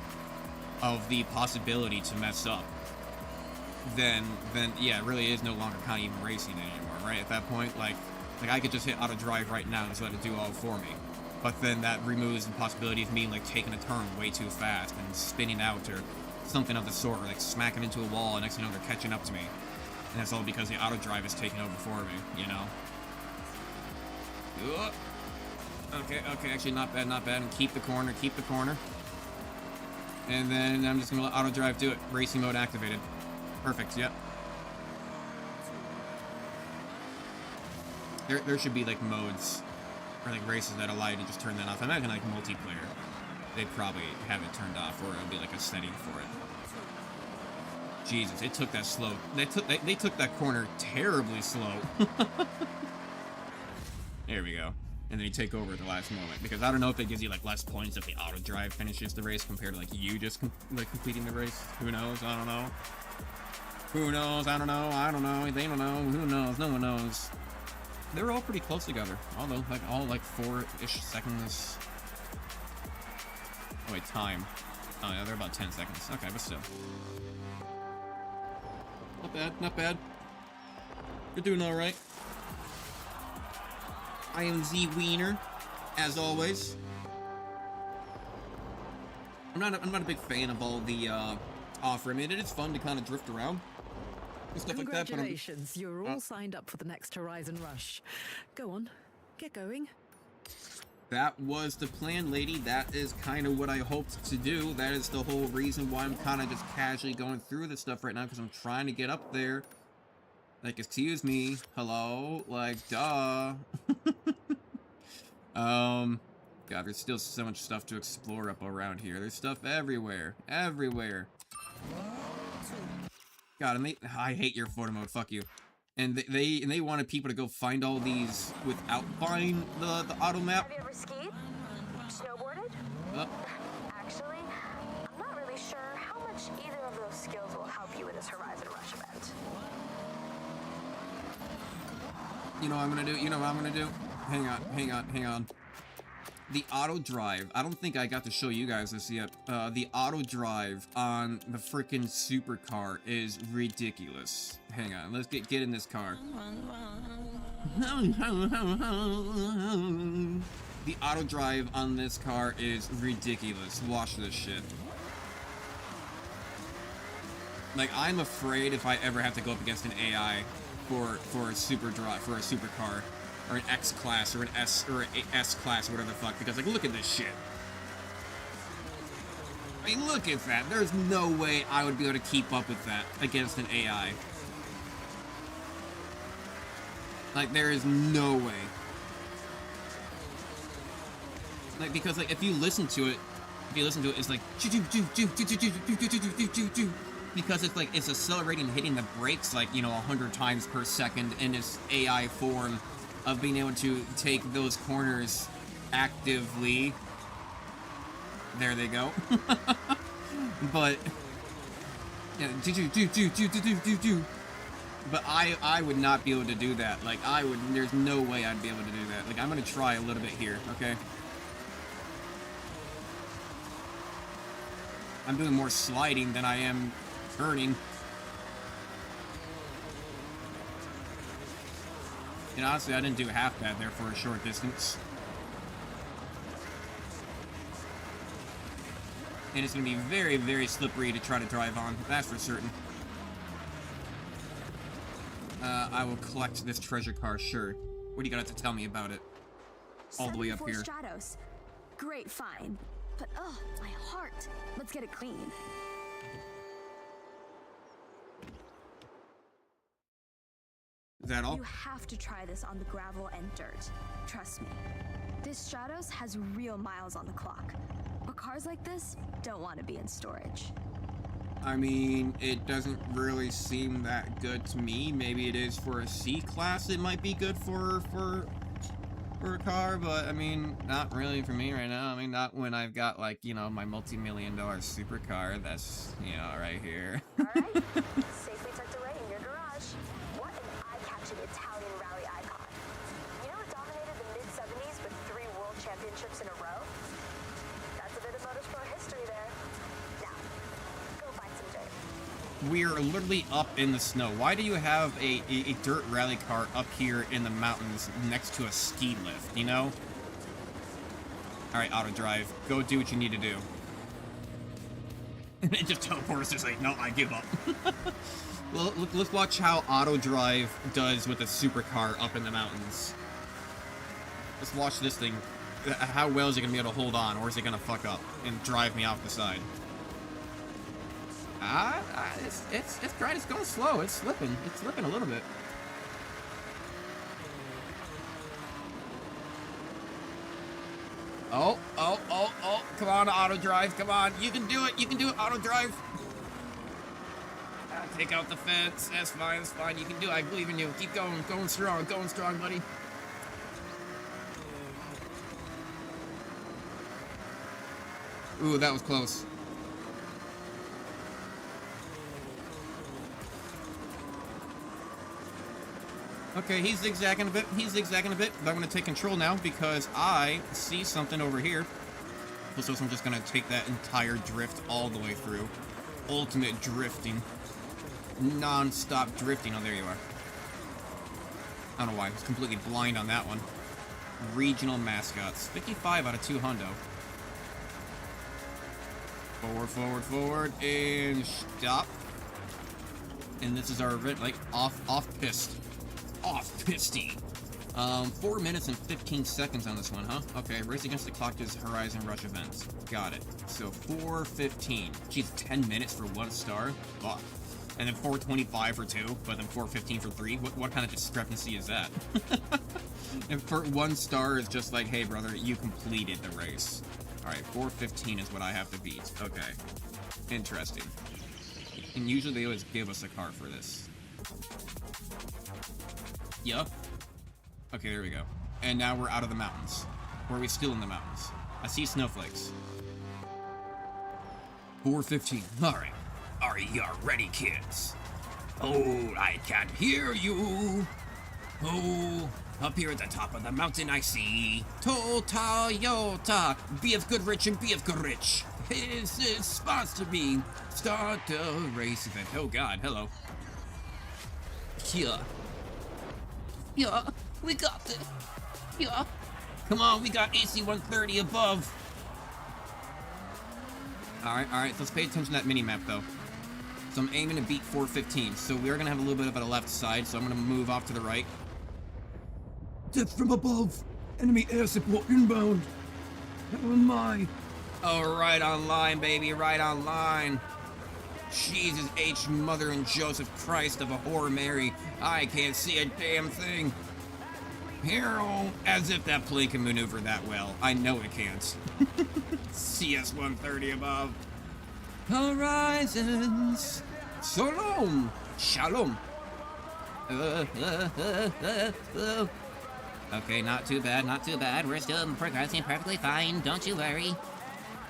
of the possibility to mess up, then yeah, it really is no longer kind of even racing anymore, right? At that point, like I could just hit auto drive right now and just let it do all for me. But then that removes the possibility of me like taking a turn way too fast and spinning out or something of the sort, or like smacking into a wall and next thing you know they're catching up to me. And that's all because the auto drive is taking over for me, you know? Okay, actually not bad, and keep the corner. And then I'm just gonna let auto drive do it. Racing mode activated. Perfect, yep. There should be like modes or like races that allow you to just turn that off. I imagine like multiplayer, they'd probably have it turned off, or it'll be like a setting for it. Jesus, it took that slow. They took that corner terribly slow. There we go. And then you take over at the last moment, because I don't know if it gives you like less points if the auto drive finishes the race compared to like you just like completing the race. Who knows? I don't know. Who knows? I don't know. They don't know. Who knows? No one knows. They're all pretty close together, although like all like 4-ish seconds. Oh wait, time. Oh yeah, they're about 10 seconds. Okay, but still. Not bad. You're doing all right. I am Z Wiener, as always. I'm not a big fan of all the off-road. I mean, it is fun to kind of drift around and stuff like that. Congratulations, you're all signed up for the next Horizon Rush. Go on, get going. That was the plan, lady. That is kind of what I hoped to do. That is the whole reason why I'm kind of just casually going through this stuff right now, because I'm trying to get up there. Like, excuse me, hello, like, duh. God, there's still so much stuff to explore up around here. There's stuff everywhere. God, and I hate your photo mode, fuck you. And they wanted people to go find all these without buying the auto map. Have you ever skied? Snowboarded? Actually, I'm not really sure how much either of those skills will help you in this Horizon Rush event. You know what I'm gonna do? Hang on. The auto drive, I don't think I got to show you guys this yet. The auto drive on the freaking supercar is ridiculous. Hang on, let's get in this car. The auto drive on this car is ridiculous. Watch this shit. Like, I'm afraid if I ever have to go up against an AI for a supercar, or an X class or an S or an S class or whatever the fuck, because like look at this shit. I mean, look at that. There's no way I would be able to keep up with that against an AI. Like, there is no way. Like, because like if you listen to it, it's like because it's like it's accelerating, hitting the brakes like, you know, 100 times per second in its AI form of being able to take those corners actively. There they go. But yeah, but I would not be able to do that. Like there's no way I'd be able to do that. Like I'm gonna try a little bit here, okay? I'm doing more sliding than I am turning. And honestly, I didn't do half bad there for a short distance. And it's going to be very, very slippery to try to drive on. That's for certain. I will collect this treasure car, sure. What do you got to tell me about it? All the way up here. Stratos. Great find. But, my heart. Let's get it clean. Is that all? You have to try this on the gravel and dirt. Trust me. This Stratos has real miles on the clock. But cars like this don't want to be in storage. I mean, it doesn't really seem that good to me. Maybe it is for a C class. It might be good for a car, but I mean, not really for me right now. I mean, not when I've got like, you know, my multi-million-dollar supercar that's, you know, right here. All right, safely tucked away in your garage. What an eye-catching Italian rally icon. You know it dominated the mid-70s with 3 world championships in a row? That's a bit of motorsport history there. Now, go find some dirt. We're literally up in the snow. Why do you have a dirt rally car up here in the mountains next to a ski lift, you know? Alright, auto drive. Go do what you need to do. And it just teleports to say, no, I give up. Well, let's watch how auto drive does with a supercar up in the mountains. Let's watch this thing. How well is it going to be able to hold on, or is it going to fuck up and drive me off the side? It's right. It's going slow. It's slipping. It's slipping a little bit. Oh! Come on, auto drive. Come on. You can do it. You can do it, auto drive. Take out the fence. That's fine. That's fine. You can do it. I believe in you. Keep going. Going strong. Going strong, buddy. Ooh, that was close. Okay, he's zigzagging a bit. He's zigzagging a bit. But I'm going to take control now because I see something over here. So I'm just going to take that entire drift all the way through. Ultimate drifting. Non-stop drifting. Oh, there you are. I don't know why. I was completely blind on that one. Regional mascots. 55 out of 2 hundo. Forward, forward, forward, and stop. And this is our event, like, off-pist. Off-pisty. 4 minutes and 15 seconds on this one, huh? Okay, race against the clock is Horizon Rush events. Got it. So 4:15. Geez, 10 minutes for 1 star? Fuck. And then 4:25 for 2, but then 4:15 for 3? What kind of discrepancy is that? And for 1 star is just like, hey, brother, you completed the race. Alright, 4:15 is what I have to beat. Okay. Interesting. And usually they always give us a car for this. Yup. Okay, there we go. And now we're out of the mountains. Or are we still in the mountains? I see snowflakes. 4:15. Alright. Are you ready, kids? Oh, I can hear you. Oh, up here at the top of the mountain I see Toyota. Be of good rich and be of good rich. His sponsor me. Start a race event. Oh god, hello. Yeah. Yeah, we got this. Yeah. Come on, we got AC 130 above. Alright, so let's pay attention to that mini-map though. So I'm aiming to beat 4:15. So we're gonna have a little bit of a left side, so I'm gonna move off to the right. Death from above! Enemy air support inbound! Oh my! Oh, right on line, baby, right on line. Jesus H. Mother and Joseph Christ of a whore Mary. I can't see a damn thing. Hero, as if that plane can maneuver that well. I know it can't. CS-130 above. Horizons. Shalom. Shalom. Okay, not too bad, not too bad. We're still progressing perfectly fine. Don't you worry.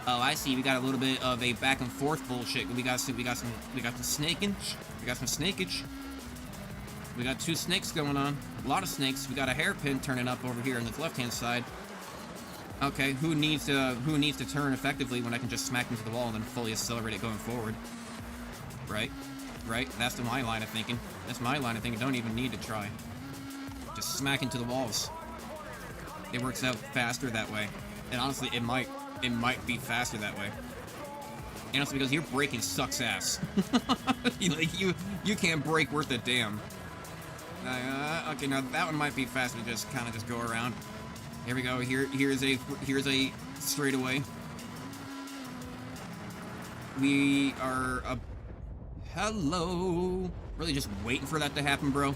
Oh, I see. We got a little bit of a back and forth bullshit. We got some snakeage. We got some snakeage. We got two snakes going on. A lot of snakes. We got a hairpin turning up over here on the left-hand side. Okay, who needs to turn effectively when I can just smack into the wall and then fully accelerate it going forward? Right? Right? That's my line of thinking. That's my line of thinking. Don't even need to try. Just smack into the walls. It works out faster that way. And honestly, it might be faster that way. And also because your braking sucks ass. Like, you can't brake worth a damn. Okay, now that one might be faster to just kind of just go around. Here we go. Here's a straightaway. We are hello. Really just waiting for that to happen, bro.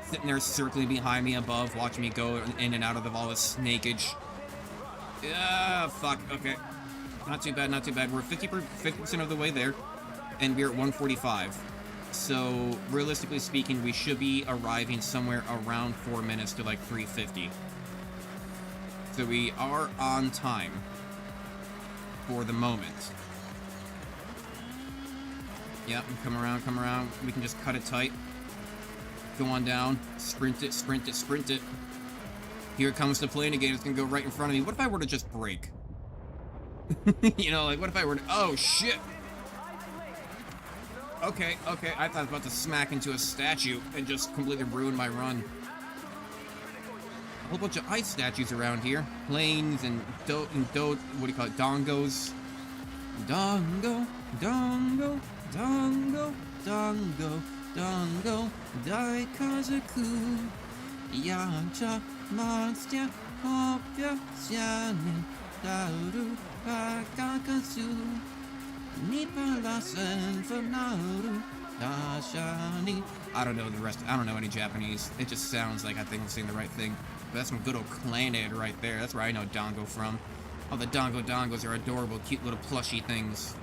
Sitting there circling behind me above, watching me go in and out of all this snakeage. Yeah, fuck. Okay. Not too bad, not too bad. We're 50% of the way there, and we're at 145. So, realistically speaking, we should be arriving somewhere around 4 minutes to like 350. So we are on time for the moment. Yep, come around. We can just cut it tight. Go on down. Sprint it, sprint it, sprint it. Here comes the plane again. It's gonna go right in front of me. What if I were to just brake? You know, like, what if I were to... Oh, shit! Okay. I thought I was about to smack into a statue and just completely ruin my run. A whole bunch of ice statues around here. Planes and what do you call it? Dongos. Dongo. Daikazaku. Yancha monster. Hopya Sianin. Daru Akakasu. Nipalasan for Nauru. Dashani. I don't know the rest. I don't know any Japanese. It just sounds like I think I'm saying the right thing. But that's some good old Clannad right there. That's where I know Dongo from. Oh, the Dongos are adorable, cute little plushy things.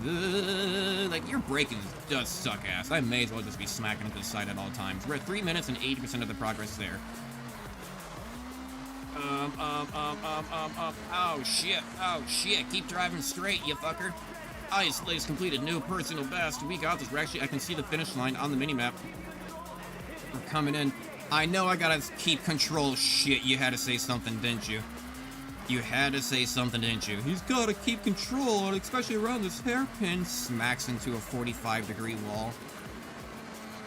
Like, your braking does suck ass. I may as well just be smacking into the side at all times. We're at 3 minutes and 80% of the progress there. Oh, shit. Keep driving straight, you fucker. Ice Lace completed. New personal best. We got this. We're actually, I can see the finish line on the minimap. We're coming in. I know I gotta keep control. Shit, you had to say something, didn't you? You had to say something, didn't you? He's gotta keep control, especially around this hairpin. Smacks into a 45-degree wall.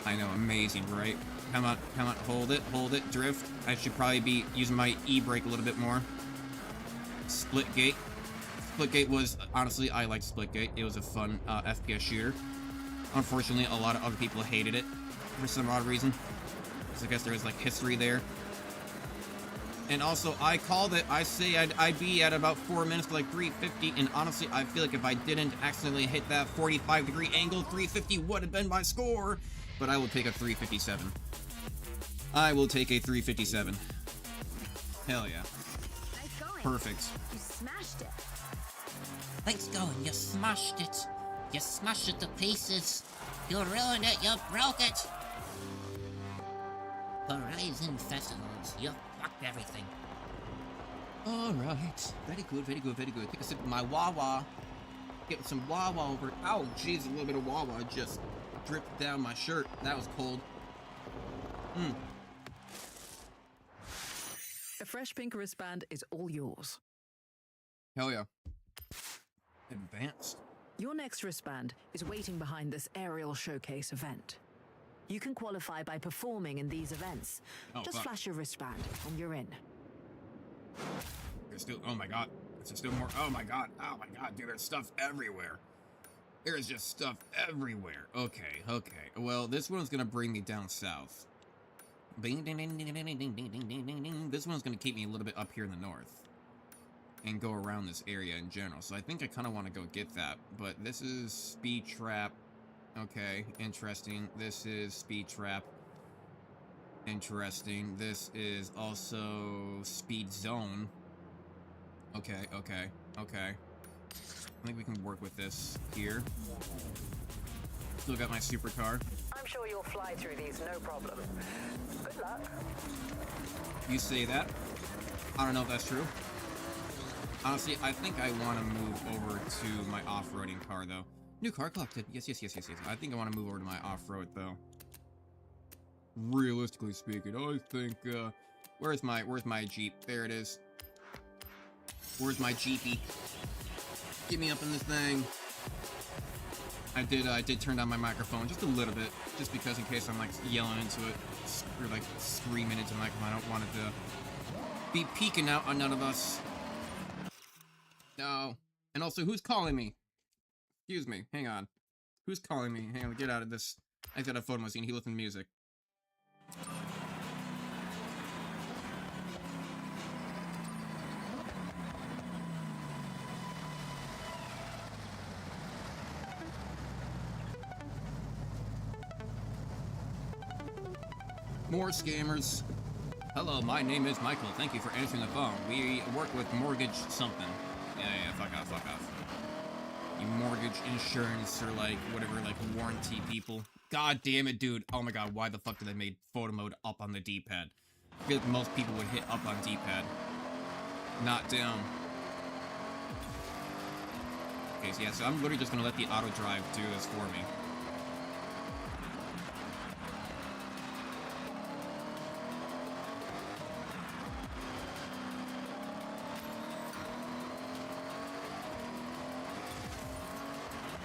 I know, amazing, right? Come on, hold it, drift. I should probably be using my e-brake a little bit more. Splitgate. Splitgate was, honestly, I liked Splitgate. It was a fun FPS shooter. Unfortunately, a lot of other people hated it for some odd reason. So I guess there was, like, history there. And also, I called it. I say I'd be at about 4 minutes to, like, 350. And honestly, I feel like if I didn't accidentally hit that 45-degree angle, 350 would have been my score. But I will take a 357. I will take a 357. Hell yeah. Nice going. Perfect. You smashed it. Thanks going, you smashed it. You smashed it to pieces. You ruined it, you broke it. Horizon Festivals, you fucked everything. Alright. Very good. Take a sip of my Wawa. Get some Wawa over. Ow, jeez, a little bit of Wawa just dripped down my shirt. That was cold. A fresh pink wristband is all yours. Hell yeah. Advanced. Your next wristband is waiting behind this aerial showcase event. You can qualify by performing in these events. Just fuck. flash your wristband and you're in. There's still, oh my god. There's still more, oh my god, dude, there's stuff everywhere. There's just stuff everywhere. Okay. Well, this one's gonna bring me down south. Ding, ding, ding, ding, ding, ding, ding, ding, ding, ding, ding. This one's going to keep me a little bit up here in the north. And go around this area in general. So I think I kind of want to go get that. But this is Speed Trap. Okay, interesting. This is Speed Trap. Interesting. This is also Speed Zone. Okay, okay, okay. I think we can work with this here. Still got my supercar. I'm sure you'll fly through these, no problem. Good luck. You say that? I don't know if that's true. Honestly, I think I want to move over to my off-roading car, though. New car collected. Yes, yes, yes, yes, yes. I think I want to move over to my off-road, though. Realistically speaking, I think, where's my Jeep? There it is. Where's my Jeepy? Get me up in this thing. I did turn down my microphone just a little bit, just because in case I'm, like, yelling into it, or, like, screaming into the microphone. I don't want it to be peeking out on none of us. No. And also, who's calling me? Excuse me. Hang on. Who's calling me? Hang on, get out of this. I got a phone machine. He listens to music. More scammers. Hello, my name is Michael. Thank you for answering the phone. We work with mortgage something. Yeah, fuck off, fuck off. You mortgage insurance or like whatever, like warranty people. God damn it, dude. Oh my god, why the fuck did they make photo mode up on the D-pad? I feel like most people would hit up on D-pad. Not down. Okay, so yeah, so I'm literally just gonna let the auto drive do this for me.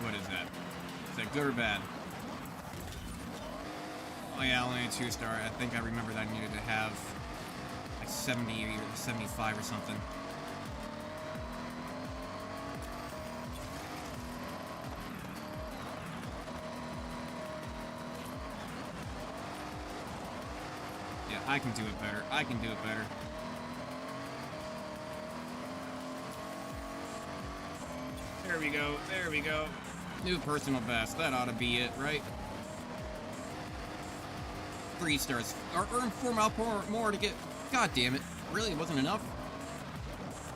What is that? Is that good or bad? Oh yeah, only a 2-star. I think I remember that I needed to have like 70 or 75 or something. Yeah, I can do it better. I can do it better. There we go. There we go. New personal best. That ought to be it, right? 3 stars. Or earn 4 miles more to get... God damn it. Really? It wasn't enough?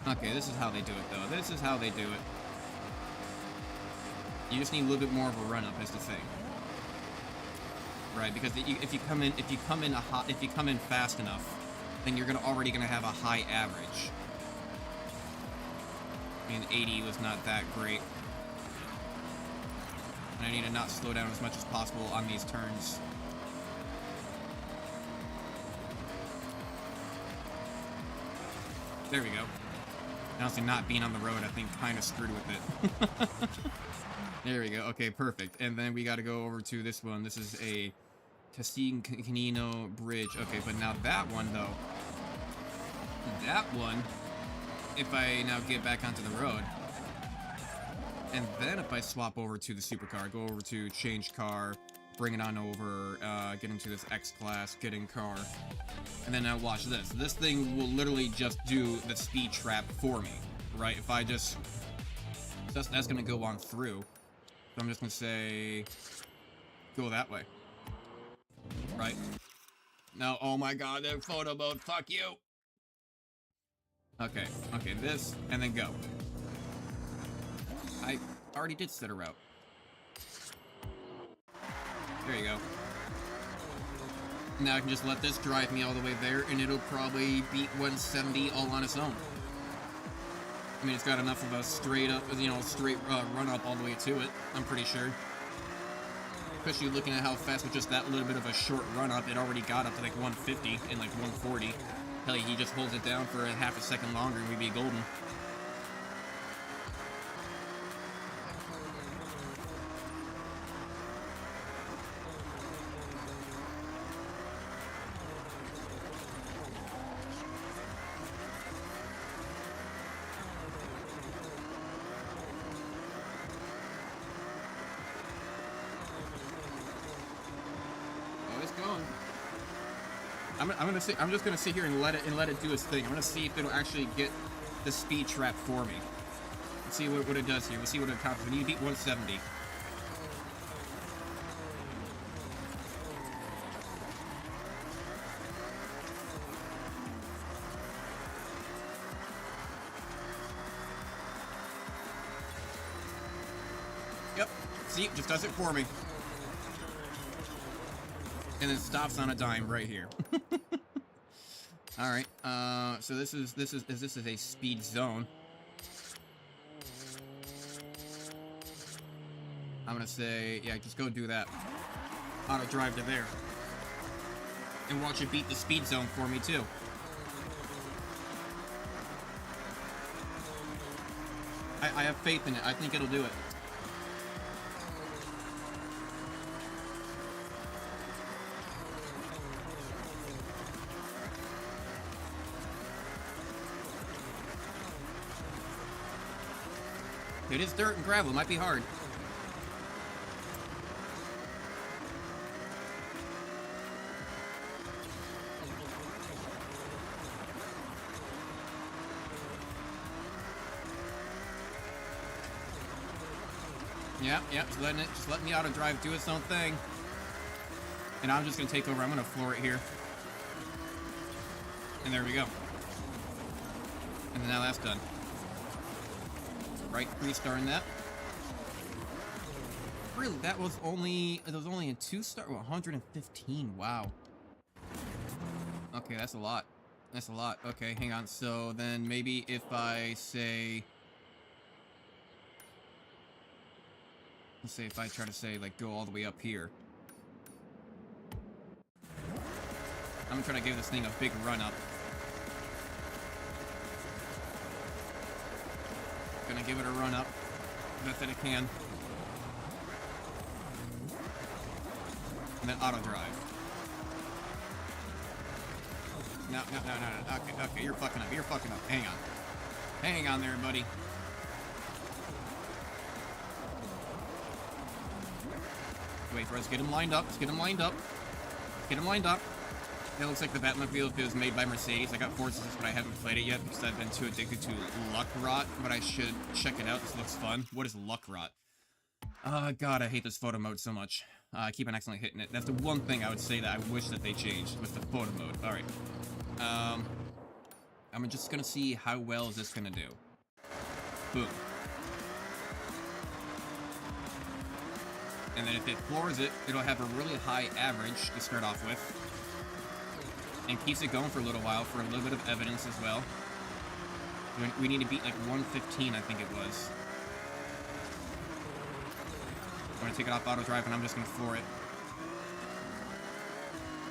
Okay, this is how they do it, though. This is how they do it. You just need a little bit more of a run-up, is the thing. Right, because if you come in fast enough, then you're already gonna have a high average. I mean, 80 was not that great. And I need to not slow down as much as possible on these turns. There we go. Honestly, not being on the road, I think, kind of screwed with it. There we go. Okay, perfect. And then we got to go over to this one. This is a Casino Bridge. Okay, but now that one, though. That one, if I now get back onto the road, and then if I swap over to the supercar, go over to change car, bring it on over, get into this X-Class, get in car, and then now watch this. This thing will literally just do the speed trap for me, right? If I just... That's going to go on through. So I'm just going to say, go that way. Right? Now, oh my god, that photo mode, fuck you! Okay, okay, this, and then go. I already did set a route. There you go. Now I can just let this drive me all the way there, and it'll probably beat 170 all on its own. I mean, it's got enough of a straight up, straight run up all the way to it, I'm pretty sure. Especially looking at how fast with just that little bit of a short run up, it already got up to like 150 and like 140. Hell, he just holds it down for a half a second longer and we'd be golden. I'm just gonna sit here and let it do its thing. I'm gonna see if it'll actually get the speed trap for me. Let's see what it does here. Let's see what it accomplishes. We need to beat 170. Yep. See, it just does it for me. And then stops on a dime right here. All right. So this is a speed zone. I'm gonna say, yeah, just go do that. Auto drive to there. And watch it beat the speed zone for me too. I have faith in it. I think it'll do it. It is dirt and gravel. It might be hard. Yep, just letting the auto drive do its own thing. And I'm just gonna take over. I'm gonna floor it here. And there we go. And then now that's done. Right, restarting that. Really, it was only a 2-star, 115. Wow. Okay, that's a lot. That's a lot. Okay, hang on. So then maybe if I say, let's say if I try to say like go all the way up here. I'm gonna try to give this thing a big run up. Gonna give it a run up, best that it can. And then auto drive. No. Okay, you're fucking up. You're fucking up. Hang on. Hang on there, buddy. Wait for us. Get him lined up. Let's get him lined up. Get him lined up. It looks like the Batmobile, if it was made by Mercedes. I got Forza, but I haven't played it yet because I've been too addicted to Luck Rot. But I should check it out. This looks fun. What is Luck Rot? God, I hate this photo mode so much. I keep on accidentally hitting it. That's the one thing I would say that I wish that they changed, was the photo mode. Alright. I'm just gonna see how well is this gonna do. Boom. And then if it floors it, it'll have a really high average to start off with. And keeps it going for a little while for a little bit of evidence as well. We need to beat like 115, I think it was. I'm gonna take it off auto drive and I'm just gonna floor it.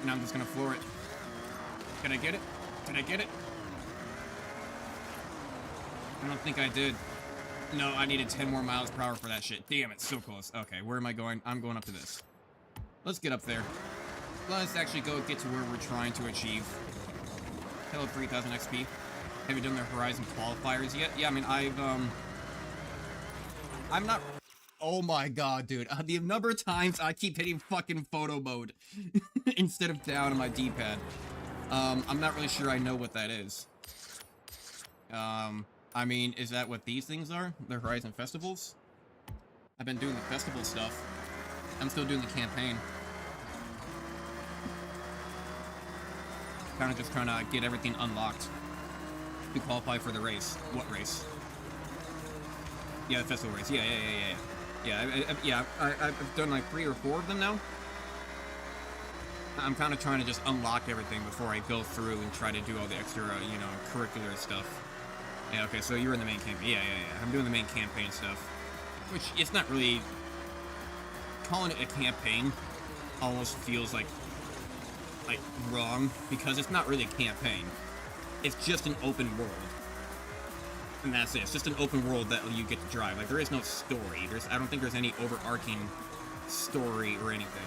And I'm just gonna floor it. Did I get it? Did I get it? I don't think I did. No, I needed 10 more miles per hour for that shit. Damn it, so close. Okay, where am I going? I'm going up to this. Let's get up there. Let's actually go get to where we're trying to achieve. Hello, 3000 XP. Have you done the Horizon qualifiers yet? Yeah, I mean, I'm not... Oh my god, dude. The number of times I keep hitting fucking photo mode instead of down on my D-pad. I'm not really sure I know what that is. I mean, is that what these things are? The Horizon festivals? I've been doing the festival stuff. I'm still doing the campaign. Kind of just trying to get everything unlocked to qualify for the race. What race? Yeah, the festival race. Yeah. I've done like 3 or 4 of them now. I'm kind of trying to just unlock everything before I go through and try to do all the extra, you know, curricular stuff. Yeah, okay, so you're in the main campaign. Yeah. I'm doing the main campaign stuff. Which, it's not really... Calling it a campaign almost feels like wrong, because it's not really a campaign. It's just an open world. And that's it. It's just an open world that you get to drive. Like, there is no story. I don't think there's any overarching story or anything.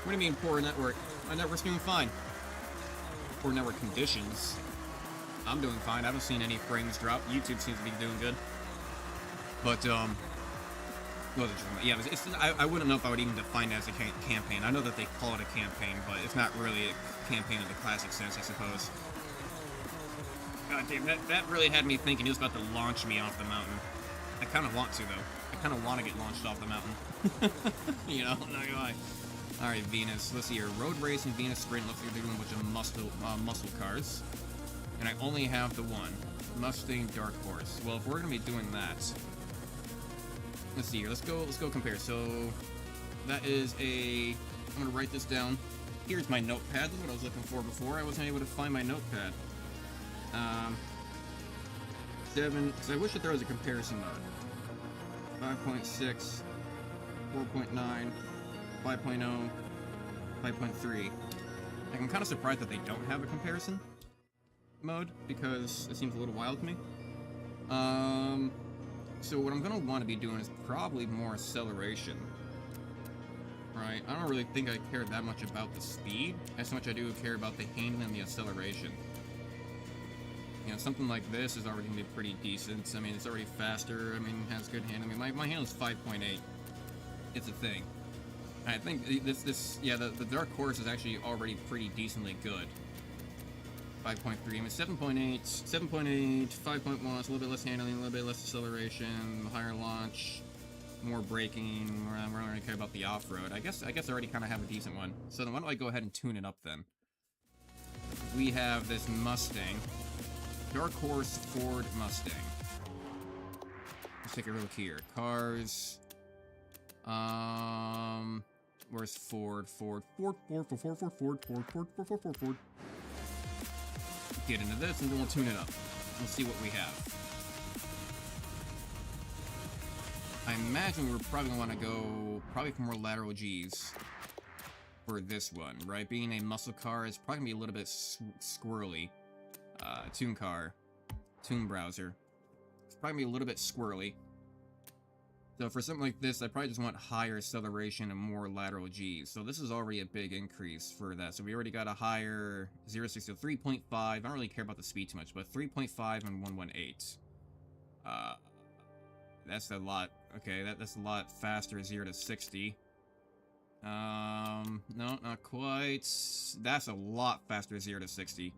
What do you mean, poor network? My network's doing fine. Poor network conditions. I'm doing fine. I haven't seen any frames drop. YouTube seems to be doing good. But, Well, yeah, I wouldn't know if I would even define it as a campaign. I know that they call it a campaign, but it's not really a campaign in the classic sense, I suppose. God damn, that really had me thinking he was about to launch me off the mountain. I kind of want to, though. I kind of want to get launched off the mountain. You know, not gonna lie. Alright, Venus. Let's see here. Road Race and Venus Sprint. Looks like they're doing a bunch of muscle cars. And I only have the one. Mustang Dark Horse. Well, if we're going to be doing that... Let's see here. Let's go compare. So, that is a... I'm going to write this down. Here's my notepad. This is what I was looking for before. I wasn't able to find my notepad. 7... So I wish that there was a comparison mode. 5.6... 4.9... 5.0, 5.3. I'm kind of surprised that they don't have a comparison mode, because it seems a little wild to me. So what I'm going to want to be doing is probably more acceleration. Right? I don't really think I care that much about the speed, as much as I do care about the handling and the acceleration. You know, something like this is already going to be pretty decent. I mean, it's already faster. I mean, it has good handling. My handle is 5.8. It's a thing. I think the Dark Horse is actually already pretty decently good. 5.3, I mean 7.8, 5.1, it's a little bit less handling, a little bit less acceleration, higher launch, more braking, I don't really care about the off-road. I guess I already kind of have a decent one. So then why don't I go ahead and tune it up then? We have this Mustang, Dark Horse Ford Mustang. Let's take a look here. Cars... where's Ford? Ford. Get into this and then we'll tune it up. We'll see what we have. I imagine we're probably going to want to go for more lateral G's for this one, right? Being a muscle car is probably going to be a little bit squirrely. Tune car. Tune browser. It's probably going to be a little bit squirrely. So for something like this, I probably just want higher acceleration and more lateral G's. So this is already a big increase for that. So we already got a higher 0-60, so 3.5. I don't really care about the speed too much, but 3.5 and 118. That's a lot. Okay, that's a lot faster, 0-60. No, not quite. That's a lot faster, 0-60.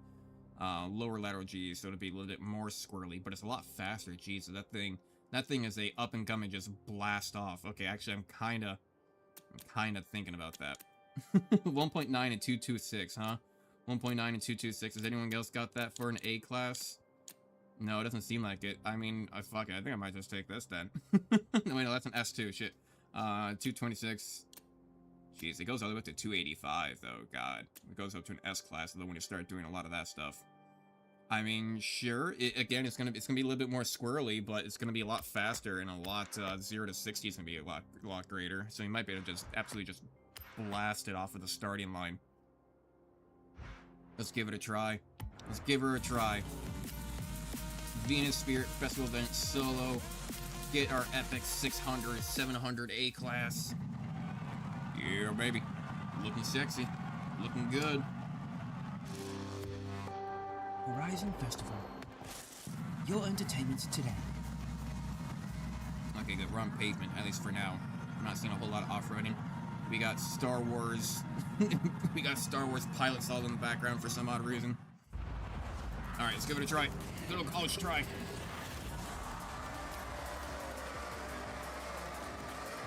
Lower lateral G's, so it'll be a little bit more squirrely, but it's a lot faster. Geez, so that thing is a up and coming, just blast off. Okay, actually, I'm kind of thinking about that. 1.9 and 226, huh? 1.9 and 226. Has anyone else got that for an A class? No, it doesn't seem like it. I mean, fuck it. I think I might just take this then. No, wait, no, that's an S2. Shit. 226. Jeez, it goes all the way up to 285, though. God, it goes up to an S class, though, when you start doing a lot of that stuff. I mean, sure. Again, it's gonna be a little bit more squirrely, but it's gonna be a lot faster and a lot 0-60 is gonna be a lot greater. So you might be able to just absolutely just blast it off of the starting line. Let's give it a try. Let's give her a try. Venus Spirit Festival event solo. Get our epic 600, 700 A class. Yeah, baby. Looking sexy. Looking good. Horizon Festival. Your entertainment today. Okay, good. We're on pavement, at least for now. I'm not seeing a whole lot of off-roading. We got Star Wars. We got Star Wars pilots all in the background for some odd reason. Alright, let's give it a try. Good old college try.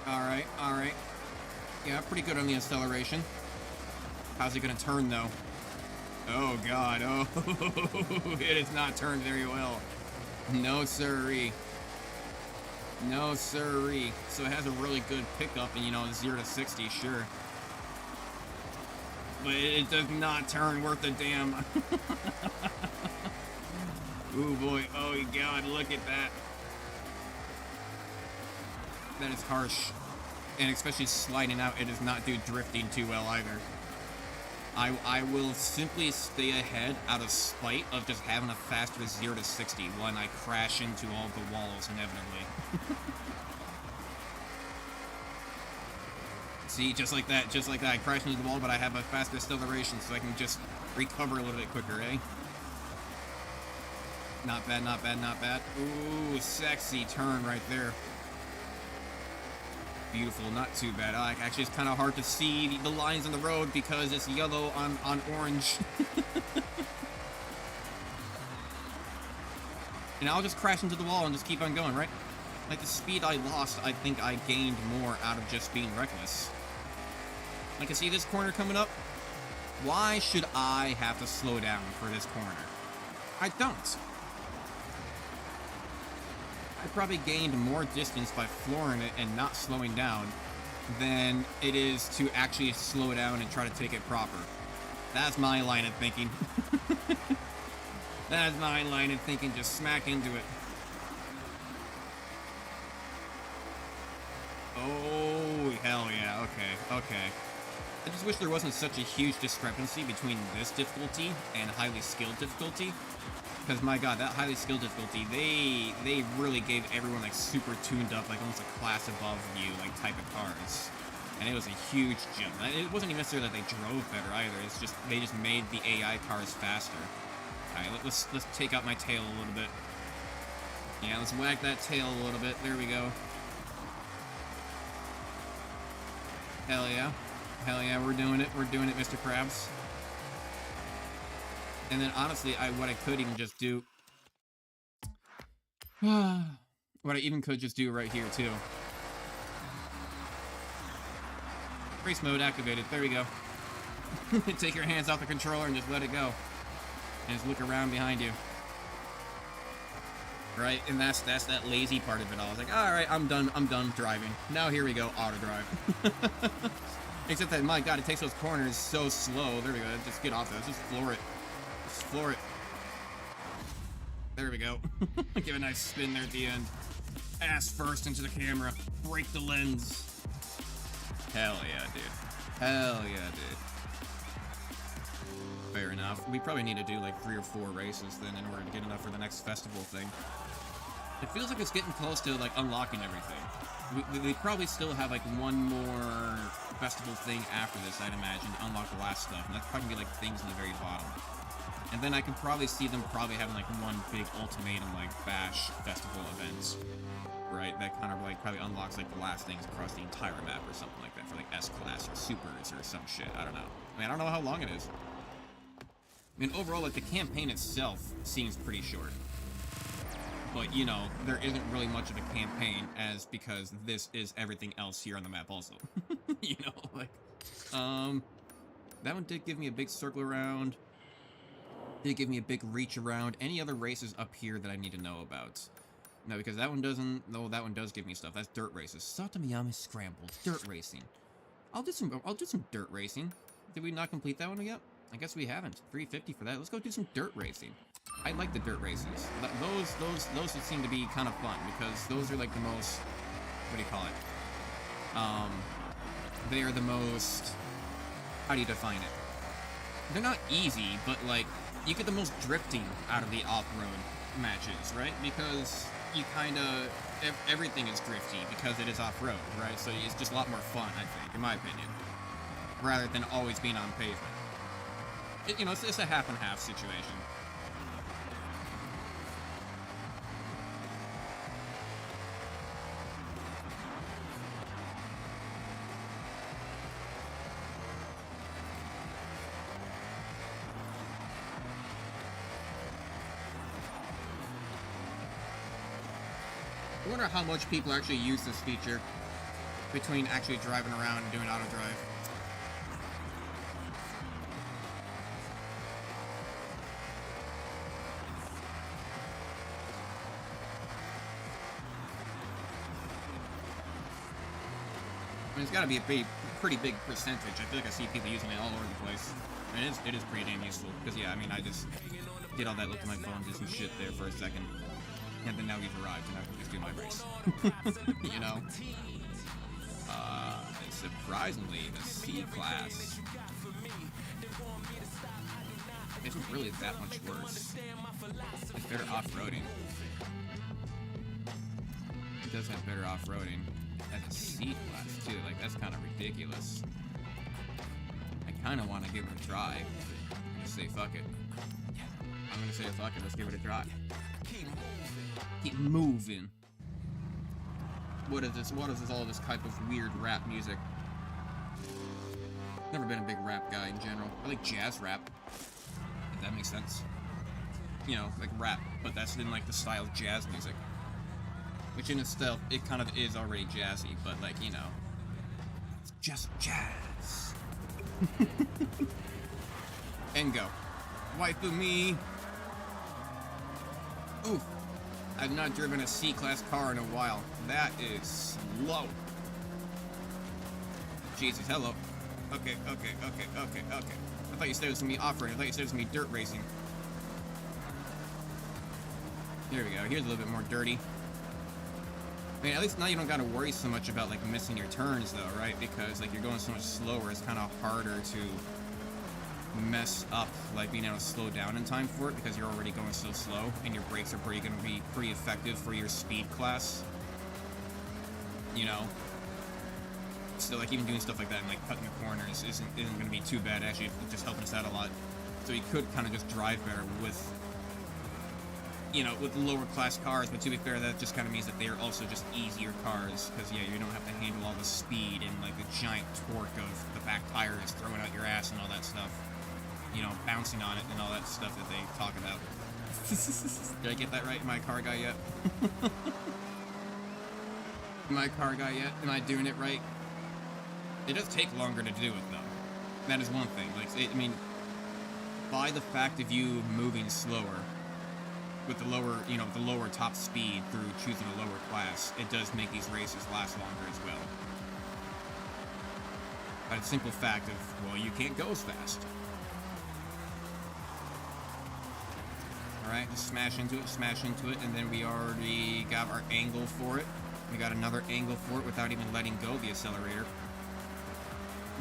Alright, alright. Yeah, pretty good on the acceleration. How's it gonna turn, though? Oh, God. Oh, it has not turned very well. No, sirree. No, sirree. So it has a really good pickup, and, 0-60, sure. But it does not turn worth a damn. Ooh, boy. Oh, God, look at that. That is harsh. And especially sliding out, it does not do drifting too well, either. I will simply stay ahead out of spite of just having a faster 0-60 when I crash into all the walls inevitably. See, just like that, I crash into the wall, but I have a faster acceleration, so I can just recover a little bit quicker, eh? Not bad, not bad, not bad. Ooh, sexy turn right there. beautiful. Not too bad. Like, actually, it's kind of hard to see the lines on the road because it's yellow on orange. And I'll just crash into the wall and just keep on going, right? Like, the speed I lost, I think I gained more out of just being reckless. Like, I see this corner coming up. Why should I have to slow down for this corner? I don't. I probably gained more distance by flooring it and not slowing down than it is to actually slow down and try to take it proper. That's my line of thinking. That's my line of thinking, just smack into it. Oh, hell yeah, okay. I just wish there wasn't such a huge discrepancy between this difficulty and highly skilled difficulty. Because, my god, that highly skilled difficulty, they really gave everyone, like, super tuned up, like, almost a class above you, like, type of cars. And it was a huge jump. It wasn't even necessarily that they drove better either, it's just, they just made the AI cars faster. Alright, let's take out my tail a little bit. Yeah, let's whack that tail a little bit. There we go. Hell yeah. Hell yeah, we're doing it. We're doing it, Mr. Krabs. And then, honestly, what I could even just do... what I even could just do right here, too. Race mode activated. There we go. Take your hands off the controller and just let it go. And just look around behind you. Right? And that's that lazy part of it all. I was like, alright, I'm done driving. Now here we go, auto drive. Except that, my god, it takes those corners so slow. There we go, just get off those. Just floor it. Just floor it. There we go. Give a nice spin there at the end. Ass first into the camera. Break the lens. Hell yeah, dude. Hell yeah, dude. Fair enough. We probably need to do like 3 or 4 races then in order to get enough for the next festival thing. It feels like it's getting close to like unlocking everything. We probably still have like one more festival thing after this, I'd imagine, to unlock the last stuff. And that's probably gonna be like things in the very bottom. And then I can probably see them probably having like one big ultimatum like bash festival event. Right? That kind of like probably unlocks like the last things across the entire map or something like that for like S-Class or Supers or some shit. I don't know. I mean, I don't know how long it is. I mean, overall, like, the campaign itself seems pretty short. But, you know, there isn't really much of a campaign because this is everything else here on the map also. You know, like, that one did give me a big circle around. Did give me a big reach around. Any other races up here that I need to know about? No, because that one doesn't. No, that one does give me stuff. That's dirt races. Satomiyama Scramble. Dirt racing. I'll do some dirt racing. Did we not complete that one yet? I guess we haven't. 350 for that. Let's go do some dirt racing. I like the dirt races. Those seem to be kind of fun because those are like the most. What do you call it? They are the most. How do you define it? They're not easy, but like you get the most drifting out of the off-road matches, right? Because you kind of everything is drifty because it is off-road, right? So it's just a lot more fun, I think, in my opinion, rather than always being on pavement. You know, it's a half and half situation. I wonder how much people actually use this feature between actually driving around and doing auto drive. I mean, it's got to be a pretty big percentage. I feel like I see people using it all over the place. I mean, it is pretty damn useful. Because, yeah, I mean, I just did all that, looked at my phone, did some shit there for a second. And then now we've arrived, and I can just do my race. You know? Surprisingly, the C-Class isn't really that much worse. It's better off-roading. It does have better off-roading. As a C-Class, too. Like, that's kind of ridiculous. I kind of want to give it a try. I'm gonna say fuck it. I'm gonna say fuck it, let's give it a try. Keep moving. What is this? What is this? All this type of weird rap music? Never been a big rap guy in general. I like jazz rap, if that makes sense. You know, like rap, but that's in like the style of jazz music. Which in itself, it kind of is already jazzy, but like, you know, it's just jazz. And go. Waifu me. Oof. I've not driven a C-Class car in a while. That is slow. Jesus, hello. Okay. I thought you said it was gonna be off-road. I thought you said it was gonna be dirt racing. Here we go. Here's a little bit more dirty. I mean, at least now you don't gotta worry so much about, like, missing your turns, though, right? Because, like, you're going so much slower, it's kind of harder to mess up, like, being able to slow down in time for it, because you're already going so slow, and your brakes are going to be pretty effective for your speed class. You know? So, like, even doing stuff like that and, like, cutting the corners isn't going to be too bad, actually. It's just helping us out a lot. So you could kind of just drive better with, you know, with lower class cars, but to be fair, that just kind of means that they are also just easier cars, because, yeah, you don't have to handle all the speed and, like, the giant torque of the back tires throwing out your ass and all that stuff. You know, bouncing on it and all that stuff that they talk about. Did I get that right? Am I a car guy yet? Am I a car guy yet? Am I doing it right? It does take longer to do it, though. That is one thing. Like, I mean, by the fact of you moving slower, with the lower, you know, the lower top speed through choosing a lower class, it does make these races last longer as well. By the simple fact of, well, you can't go as fast. Alright, just smash into it, and then we already got our angle for it. We got another angle for it without even letting go of the accelerator.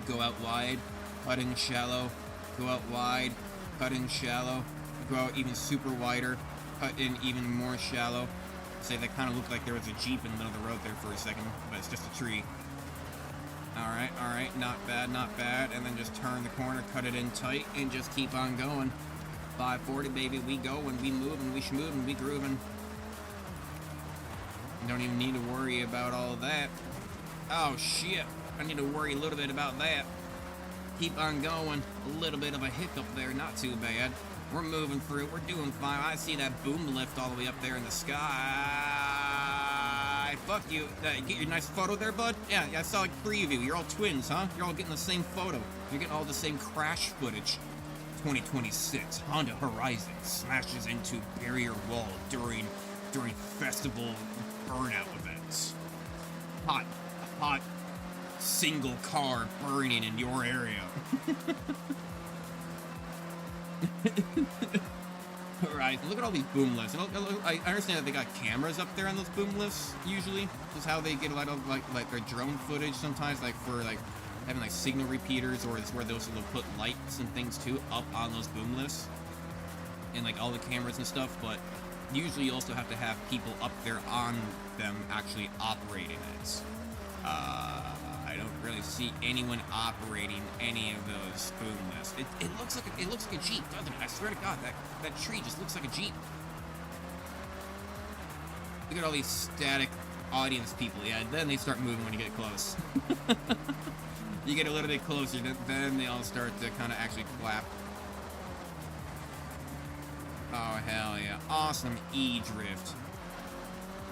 Go out wide, cut in shallow, go out wide, cut in shallow, go out even super wider, cut in even more shallow. Say that kind of looked like there was a Jeep in the middle of the road there for a second, but it's just a tree. Alright, not bad, and then just turn the corner, cut it in tight, and just keep on going. 540, baby, we go, and we move, and we schmove, and we grooving. You don't even need to worry about all of that. Oh, shit. I need to worry a little bit about that. Keep on going. A little bit of a hiccup there, not too bad. We're moving through, we're doing fine. I see that boom lift all the way up there in the sky. Fuck you. Get your nice photo there, bud? Yeah, I saw like 3 of you. You're all twins, huh? You're all getting the same photo. You're getting all the same crash footage. 2026, Honda Horizon smashes into barrier wall during festival burnout events. Hot single car burning in your area. Alright, look at all these boom lifts. I understand that they got cameras up there on those boom lifts, usually. This is how they get a lot of, like their drone footage sometimes, like, for, like, having, like, signal repeaters, or it's where they'll put lights and things, too, up on those boom lifts. And, like, all the cameras and stuff, but usually you also have to have people up there on them actually operating it. I don't really see anyone operating any of those boom lifts. It looks like a Jeep, doesn't it? I swear to God, that tree just looks like a Jeep. Look at all these static audience people. Yeah, then they start moving when you get close. You get a little bit closer, then they all start to kind of actually clap. Oh, hell yeah. Awesome E-Drift.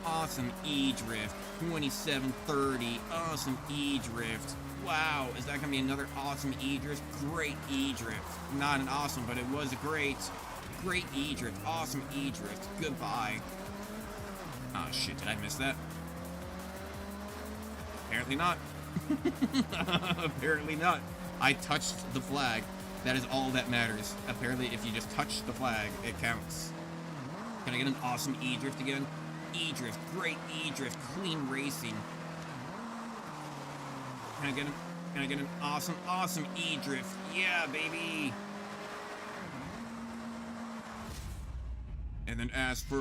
Awesome E-Drift. 2730. Awesome E-Drift. Wow, is that going to be another awesome E-Drift? Great E-Drift. Not an awesome, but it was a great E-Drift. Awesome E-Drift. Goodbye. Oh, shit, did I miss that? Apparently not. Apparently not. I touched the flag. That is all that matters. Apparently, if you just touch the flag, it counts. Can I get an awesome E-Drift again? E-Drift. Great E-Drift. Clean racing. Can I get an awesome E-Drift? Yeah, baby! And then as for...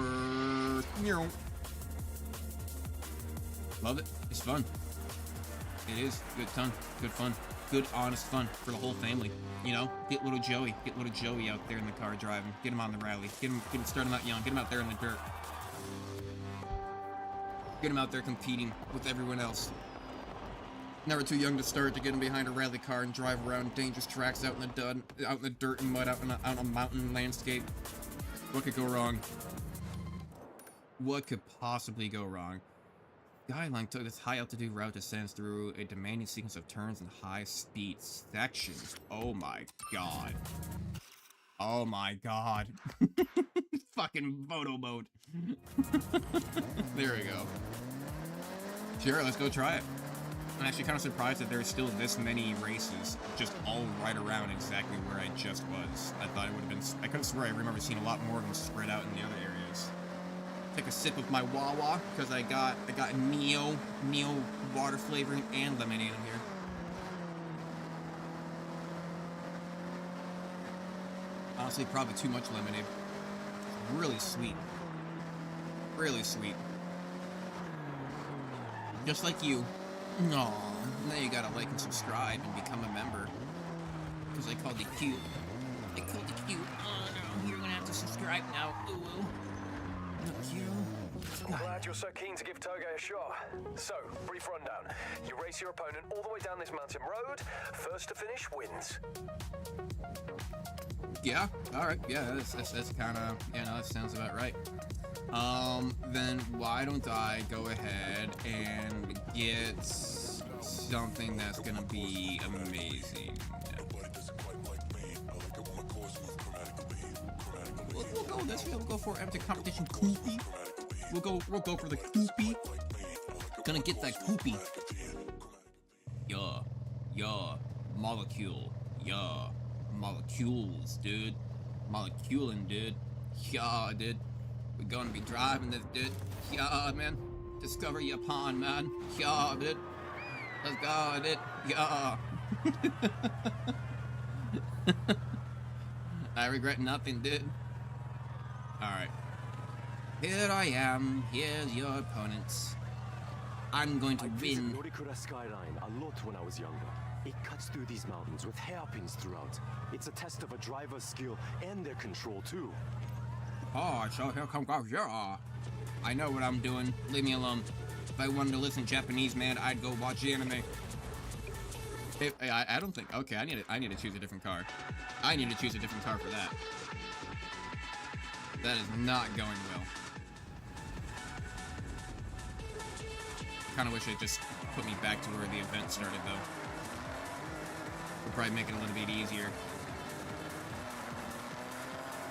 Love it. It's fun. It is. Good fun. Good fun. Good, honest fun for the whole family. You know? Get little Joey out there in the car driving. Get him on the rally. Get him start him out young. Get him out there in the dirt. Get him out there competing with everyone else. Never too young to start, to get him behind a rally car and drive around dangerous tracks out in the dirt and mud, out on a mountain landscape. What could go wrong? What could possibly go wrong? Skyline took this high-altitude route descends through a demanding sequence of turns and high-speed sections. Oh my god. Oh my god. Fucking photo mode. There we go. Sure, let's go try it. I'm actually kind of surprised that there's still this many races, just all right around exactly where I just was. I thought it would have been... I couldn't swear I remember seeing a lot more of them spread out in the other areas. Take a sip of my Wawa, because I got Neo water flavoring and lemonade in here. Honestly, probably too much lemonade. Really sweet. Really sweet. Just like you. Aw, now you gotta like and subscribe and become a member. Because I called you cute. I called you cute. Oh no, you're gonna have to subscribe now. Ooh. Look, you. I'm glad you're so keen to give Toge a shot. So, brief rundown. You race your opponent all the way down this mountain road. First to finish wins. Yeah, alright, yeah, that's kind of, yeah, no, that sounds about right. Then why don't I go ahead and get something that's gonna be amazing. We'll go this way, we'll go for empty competition Koopy. We'll go for the Koopy. Gonna get that Koopy. Yeah, molecule, yeah. Molecules, dude. Moleculing, dude. Yeah, dude. We're gonna be driving this, dude. Yeah, man. Discover your pond, man. Yeah, dude. Let's go, dude. Yeah. I regret nothing, dude. Alright. Here I am. Here's your opponents. I'm going to win. Norikura skyline a lot when I was younger. It cuts through these mountains with hairpins throughout. It's a test of a driver's skill and their control too. Oh, so here come guys. Yeah. I know what I'm doing. Leave me alone. If I wanted to listen Japanese, man, I'd go watch the anime. I don't think. Okay, I need to choose a different car. I need to choose a different car for that. That is not going well. Kind of wish it just put me back to where the event started, though. Would probably make it a little bit easier.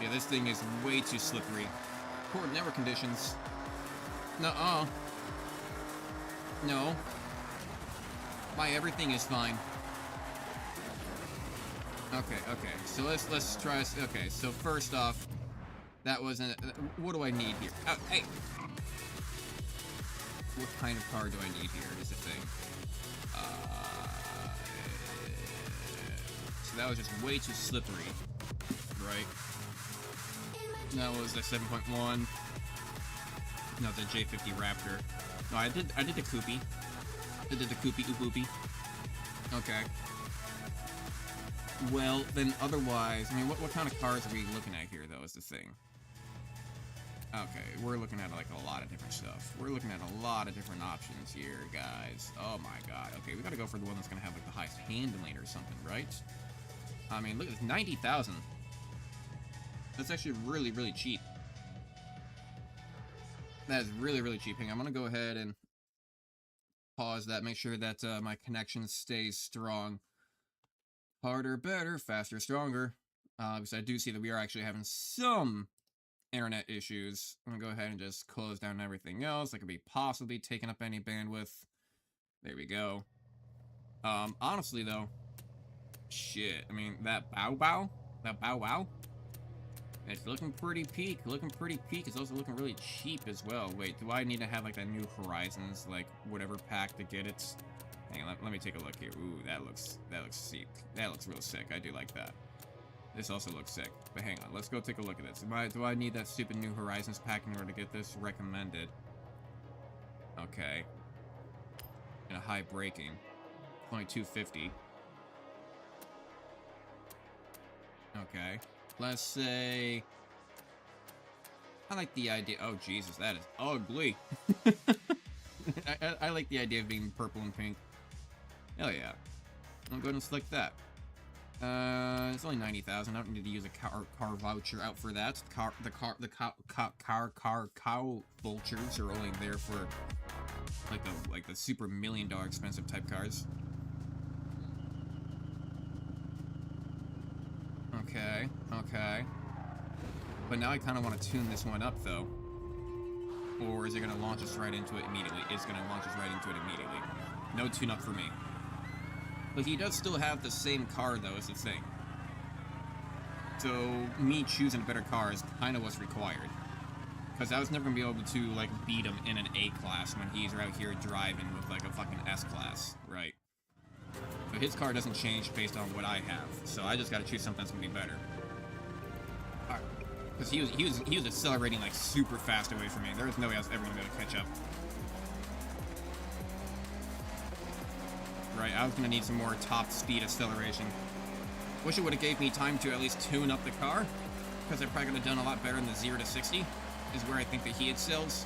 Yeah, this thing is way too slippery. Poor network conditions. Nuh-uh. No. My everything is fine. Okay. So let's try. Okay, so first off, that wasn't. What do I need here? Oh, hey. What kind of car do I need here is the thing. So that was just way too slippery, right? That was the 7.1. No, the J50 Raptor. No, I did the Koopy. I did the Koopy Oop-Oopy. Okay. Well, then otherwise, I mean, what kind of cars are we looking at here, though, is the thing. Okay, we're looking at, like, a lot of different stuff. We're looking at a lot of different options here, guys. Oh, my God. Okay, we gotta go for the one that's gonna have, like, the highest handling or something, right? I mean, look at this, 90,000. That's actually really, really cheap. That is really, really cheap. Hang on, I'm gonna go ahead and pause that, make sure that my connection stays strong. Harder, better, faster, stronger. Because I do see that we are actually having some internet issues. I'm gonna go ahead and just close down everything else that could be possibly taking up any bandwidth. There we go. Honestly though, shit. I mean, that bow wow, it's looking pretty peak. It's also looking really cheap as well. Wait, do I need to have like that New Horizons, like whatever pack to get it? Hang on, let me take a look here. Ooh, that looks sick. That looks real sick. I do like that. This also looks sick. But hang on, let's go take a look at this. Do I need that stupid New Horizons pack in order to get this recommended? Okay. And a high braking. 2250. Okay. Let's say... I like the idea... Oh, Jesus, that is ugly. like the idea of being purple and pink. Hell yeah. I'll go ahead and select that. It's only 90,000. I don't need to use a car voucher out for that. Cow vultures are only there for like the super $1 million expensive type cars. Okay, okay. But now I kind of want to tune this one up though. Or is it going to launch us right into it immediately? It's going to launch us right into it immediately. No tune up for me. But he does still have the same car though, is the thing. So me choosing a better car is kind of what's required. Because I was never going to be able to like beat him in an A-class when he's out here driving with like a fucking S-class, right? So his car doesn't change based on what I have. So I just got to choose something that's going to be better. Alright. Because he was accelerating like super fast away from me. There was no way I was ever going to be able to catch up. Right, I was going to need some more top speed acceleration. Wish it would have gave me time to at least tune up the car, because I probably could have done a lot better in the 0 to 60, is where I think that he excels.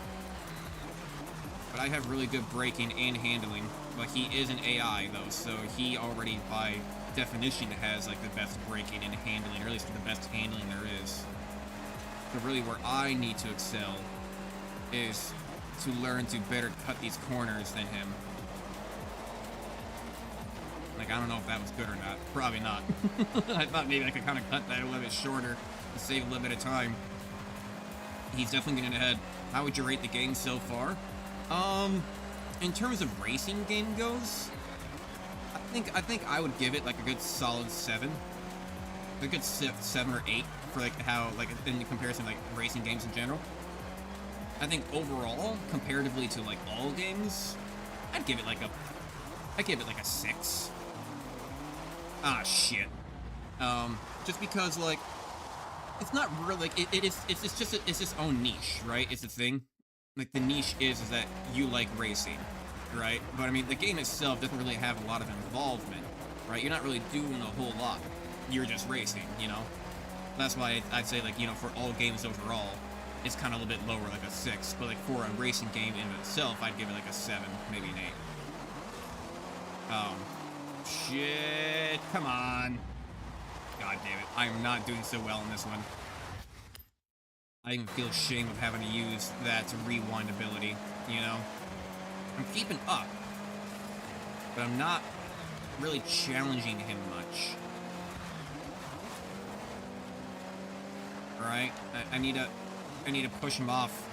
But I have really good braking and handling. Like, he is an AI, though, so he already, by definition, has, like, the best braking and handling, or at least the best handling there is. So really, where I need to excel is to learn to better cut these corners than him. Like, I don't know if that was good or not. Probably not. I thought maybe I could kind of cut that a little bit shorter to save a little bit of time. He's definitely getting ahead. How would you rate the game so far? In terms of racing game goes, I think I would give it like a good solid 7. A good 7 or 8 for like how, like, in comparison to like racing games in general. I think overall, comparatively to like all games, I'd give it like a 6. Ah, shit. Just because, like, it's not really, like, it's just its own niche, right? It's a thing. Like, the niche is that you like racing, right? But, I mean, the game itself doesn't really have a lot of involvement, right? You're not really doing a whole lot. You're just racing, you know? That's why I'd say, like, you know, for all games overall, it's kind of a little bit lower, like a 6. But, like, for a racing game in itself, I'd give it, like, a 7, maybe an 8. Shit, come on. God damn it, I am not doing so well in this one. I even feel ashamed of having to use that rewind ability, you know? I'm keeping up, but I'm not really challenging him much. Alright, I need to push him off.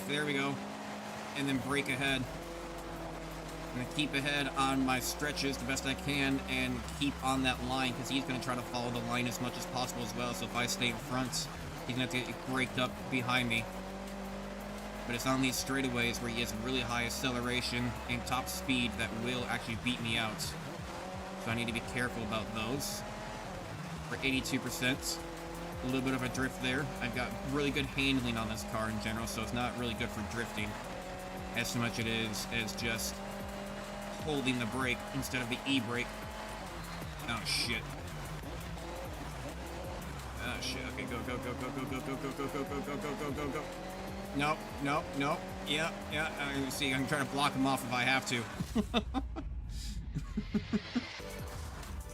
There we go. And then break ahead. I'm gonna keep ahead on my stretches the best I can and keep on that line because he's gonna try to follow the line as much as possible as well. So if I stay in front, he's gonna have to get braked up behind me. But it's on these straightaways where he has really high acceleration and top speed that will actually beat me out. So I need to be careful about those. For 82%, a little bit of a drift there. I've got really good handling on this car in general, so it's not really good for drifting as much it is as just holding the brake instead of the e-brake. Oh shit. Oh shit. Okay, go. No. Yeah. See, I can try to block him off if I have to.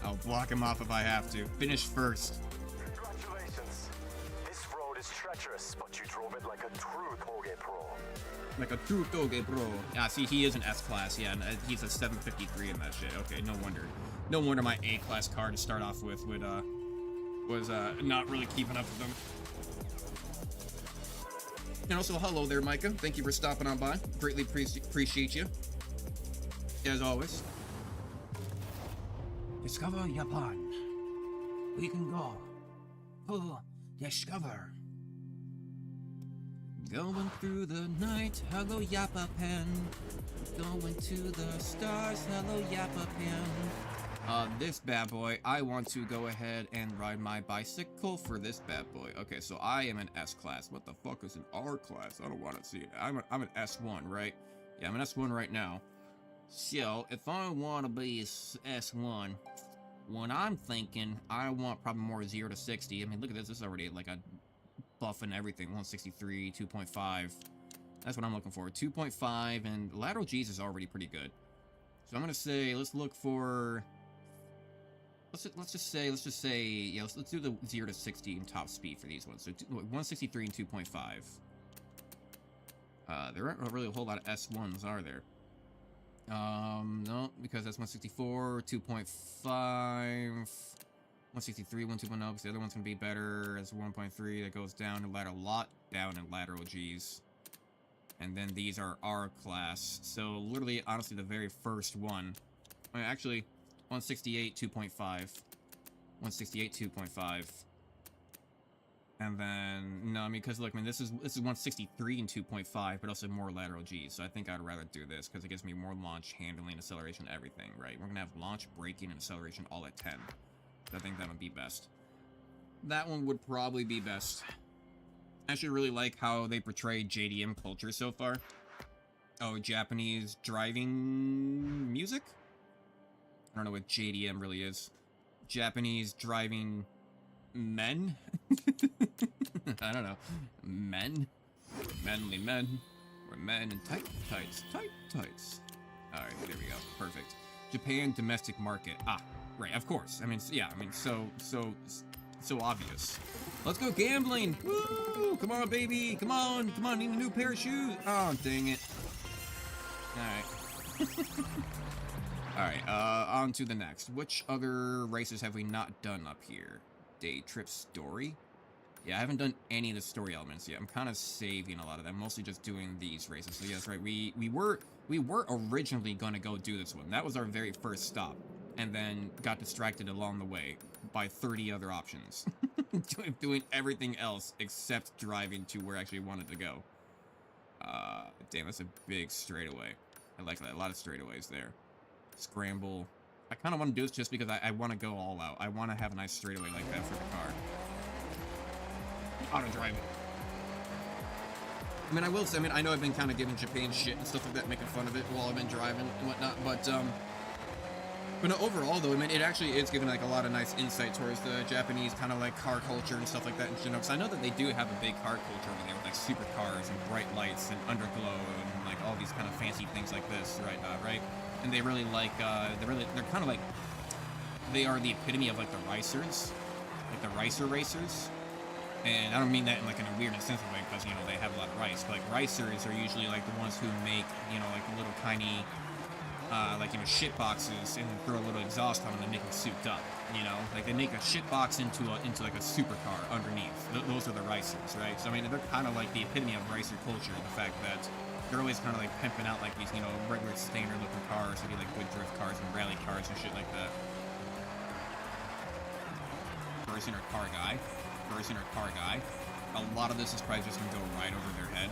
I'll block him off if I have to. Finish first. Congratulations. This road is treacherous, but you drove it like a true Toge Pro. Like a true Toge Pro. Yeah, see, he is an S-Class, yeah, and he's a 753 in that shit. Okay, no wonder. No wonder my A-Class car to start off with was not really keeping up with them. And also, hello there, Micah. Thank you for stopping on by. Greatly appreciate you. As always. Discover Japan. We can go to discover. Going through the night, hello Japan. Going to the stars, hello Japan. This bad boy, I want to go ahead and ride my bicycle for this bad boy. Okay, so I am an S-Class. What the fuck is an R-Class? I don't want to see it. I'm an S1, right? Yeah, I'm an S1 right now. So, if I want to be S1, when I'm thinking, I want probably more 0 to 60. I mean, look at this. This is already like a buff and everything. 163, 2.5. That's what I'm looking for. 2.5, and lateral G's is already pretty good. So I'm gonna say, let's look for... Let's just say, yeah, let's do the 0 to 60 in top speed for these ones. So 163 and 2.5. There aren't really a whole lot of S1s, are there? No, because that's 164, 2.5, 163, 1.2.0, because the other one's gonna be better as 1.3. That goes down in lateral, a lot down in lateral G's. And then these are R class. So literally, honestly, the very first one. I mean, actually, 168, 2.5. 168, 2.5. And then, no, I mean, because look, I mean, this is 163 and 2.5, but also more lateral G. So I think I'd rather do this because it gives me more launch, handling, acceleration, everything, right? We're gonna have launch, braking, and acceleration all at 10. So I think that would be best. That one would probably be best. I actually really like how they portray JDM culture so far. Oh, Japanese driving music? I don't know what JDM really is. Japanese driving men? I don't know. Men? Manly men. We're men in tight tights. Tight tights. Alright, there we go. Perfect. Japan domestic market. Ah, right, of course. I mean, yeah, I mean, so obvious. Let's go gambling! Woo! Come on, baby! Come on! Come on, need a new pair of shoes! Oh, dang it. Alright. Alright, on to the next. Which other races have we not done up here? Day trip story? Yeah, I haven't done any of the story elements yet. I'm kind of saving a lot of them, mostly just doing these races. So yeah, that's right. We were originally gonna go do this one. That was our very first stop, and then got distracted along the way by 30 other options. Doing everything else except driving to where I actually wanted to go. Damn, that's a big straightaway. I like that. A lot of straightaways there. Scramble. I kind of want to do this just because I want to go all out. I want to have a nice straightaway like that for the car. Auto driving. I mean, I will say, I mean, I know I've been kind of giving Japan shit and stuff like that, making fun of it while I've been driving and whatnot, but no, overall, though, I mean, it actually is giving, like, a lot of nice insight towards the Japanese kind of, like, car culture and stuff like that, and you know, because I know that they do have a big car culture over there with, like, supercars and bright lights and underglow and, like, all these kind of fancy things like this, right, right? And they really like, they're kind of like, they are the epitome of, like, the racers, like, the ricer racers. And I don't mean that in, like, in a weird and sensitive way, because, you know, they have a lot of rice, but, like, ricers are usually, like, the ones who make, you know, like, little tiny, like, you know, shit boxes and throw a little exhaust on them and make them souped up, you know? Like, they make a shit box into like, a supercar underneath. Those are the ricers, right? So, I mean, they're kind of, like, the epitome of ricer culture, the fact that they're always kind of, like, pimping out, like, these, you know, regular standard-looking cars, to be, like, good drift cars and rally cars and shit like that. Person or car guy. A lot of this is probably just gonna go right over their head.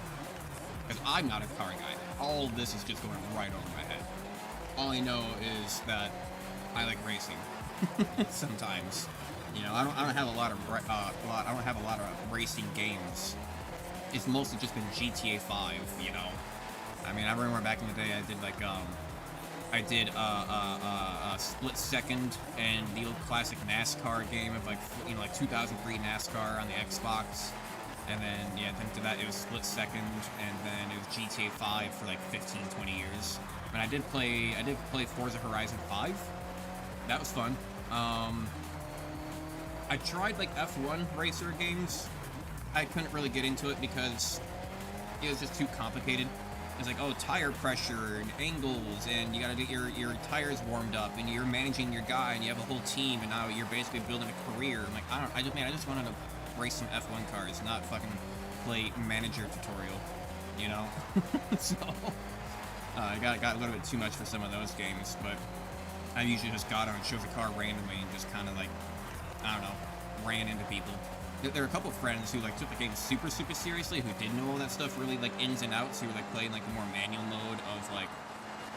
Because I'm not a car guy. All of this is just going right over my head. All I know is that I like racing. Sometimes. You know, I don't have a lot of racing games. It's mostly just been GTA 5, you know. I mean, I remember back in the day I did like Split Second and the old classic NASCAR game of, like, you know, like 2003 NASCAR on the Xbox, and then yeah, then to that it was Split Second, and then it was GTA 5 for like 15-20 years. But I did play Forza Horizon 5. That was fun. I tried like F1 racer games. I couldn't really get into it because it was just too complicated. It's like, oh, tire pressure and angles, and you gotta get your tires warmed up, and you're managing your guy, and you have a whole team, and now you're basically building a career. I'm like, I just wanted to race some F1 cars, not fucking play manager tutorial, you know? So, I got a little bit too much for some of those games, but I usually just got on and chose a car randomly and just kind of like, I don't know, ran into people. There are a couple of friends who like took the game super seriously, who didn't know all that stuff really like ins and outs, who were like playing like the more manual mode of like,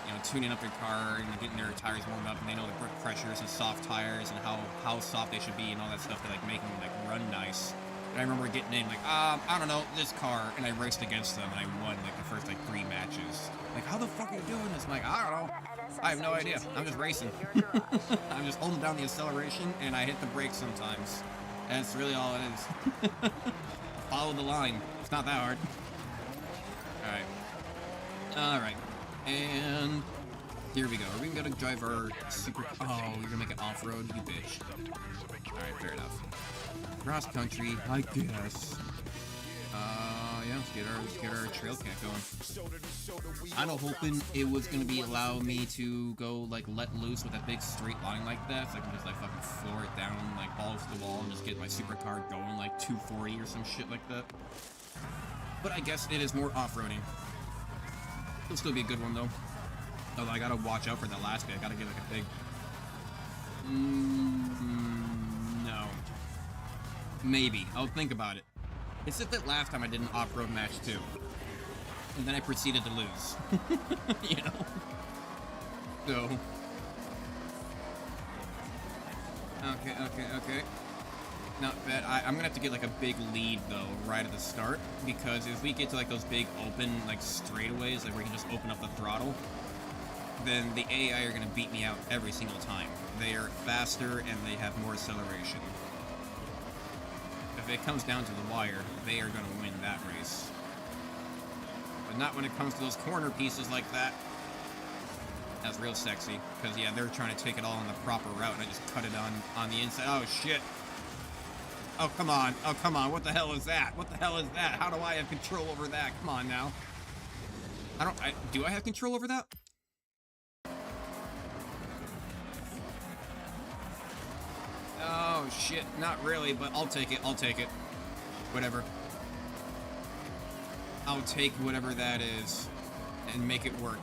you know, tuning up their car and getting their tires warmed up, and they know the brake pressures and soft tires and how soft they should be and all that stuff to like make them like run nice. And I remember getting in like, I don't know, this car, and I raced against them and I won like the first like 3 matches. Like, how the fuck are you doing this? I'm like, I don't know. I have no idea. I'm just racing. I'm just holding down the acceleration and I hit the brakes sometimes. That's really all it is. Follow the line. It's not that hard. Alright. And here we go. Are we gonna drive our super... Oh, you're gonna make it off-road? You bitch. Alright, fair enough. Cross country, I guess. Yeah, let's get our trail cat going. I'm hoping it was gonna be allow me to go, like, let loose with a big straight line like that, so I can just, like, fucking floor it down, like, balls to the wall and just get my supercar going, like, 240 or some shit like that. But I guess it is more off-roading. It'll still be a good one, though. Although I gotta watch out for that last bit. I gotta get, like, a big... no. Maybe. I'll think about it. It's just that last time I did an off-road match, too. And then I proceeded to lose. You know? So... Okay. Not bad. I'm gonna have to get, like, a big lead, though, right at the start. Because if we get to, like, those big open, like, straightaways, like, where you can just open up the throttle, then the AI are gonna beat me out every single time. They are faster, and they have more acceleration. If it comes down to the wire, they are gonna win that race. But not when it comes to those corner pieces like that. That's real sexy. Because, yeah, they're trying to take it all on the proper route, and I just cut it on the inside. Oh, shit. Oh, come on. Oh, come on. What the hell is that? What the hell is that? How do I have control over that? Come on, now. Do I have control over that? Oh, shit. Not really, but I'll take it. I'll take it. Whatever. I'll take whatever that is and make it work.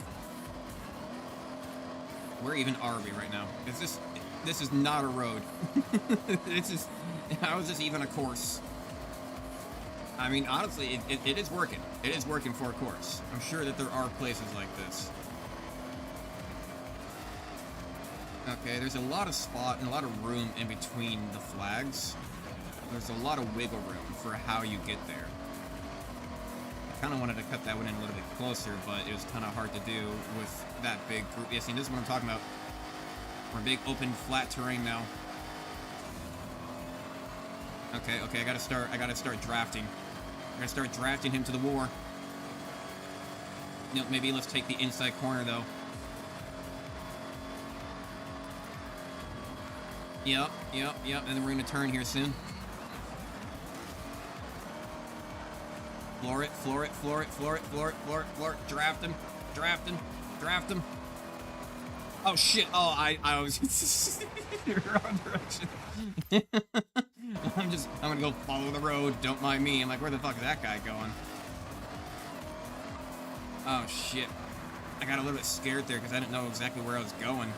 Where even are we right now? This is not a road. How is this even a course? I mean, honestly, it is working. It is working for a course. I'm sure that there are places like this. Okay, there's a lot of spot and a lot of room in between the flags. There's a lot of wiggle room for how you get there. I kind of wanted to cut that one in a little bit closer, but it was kind of hard to do with that big group. Yeah, see, this is what I'm talking about. We're big, open, flat terrain now. Okay, I gotta start drafting. I gotta start drafting him to the war. You know, maybe let's take the inside corner, though. Yep, and then we're gonna turn here soon. Floor it. Draft him. Oh, shit. Oh, I was... wrong direction. I'm gonna go follow the road. Don't mind me. I'm like, where the fuck is that guy going? Oh, shit. I got a little bit scared there because I didn't know exactly where I was going.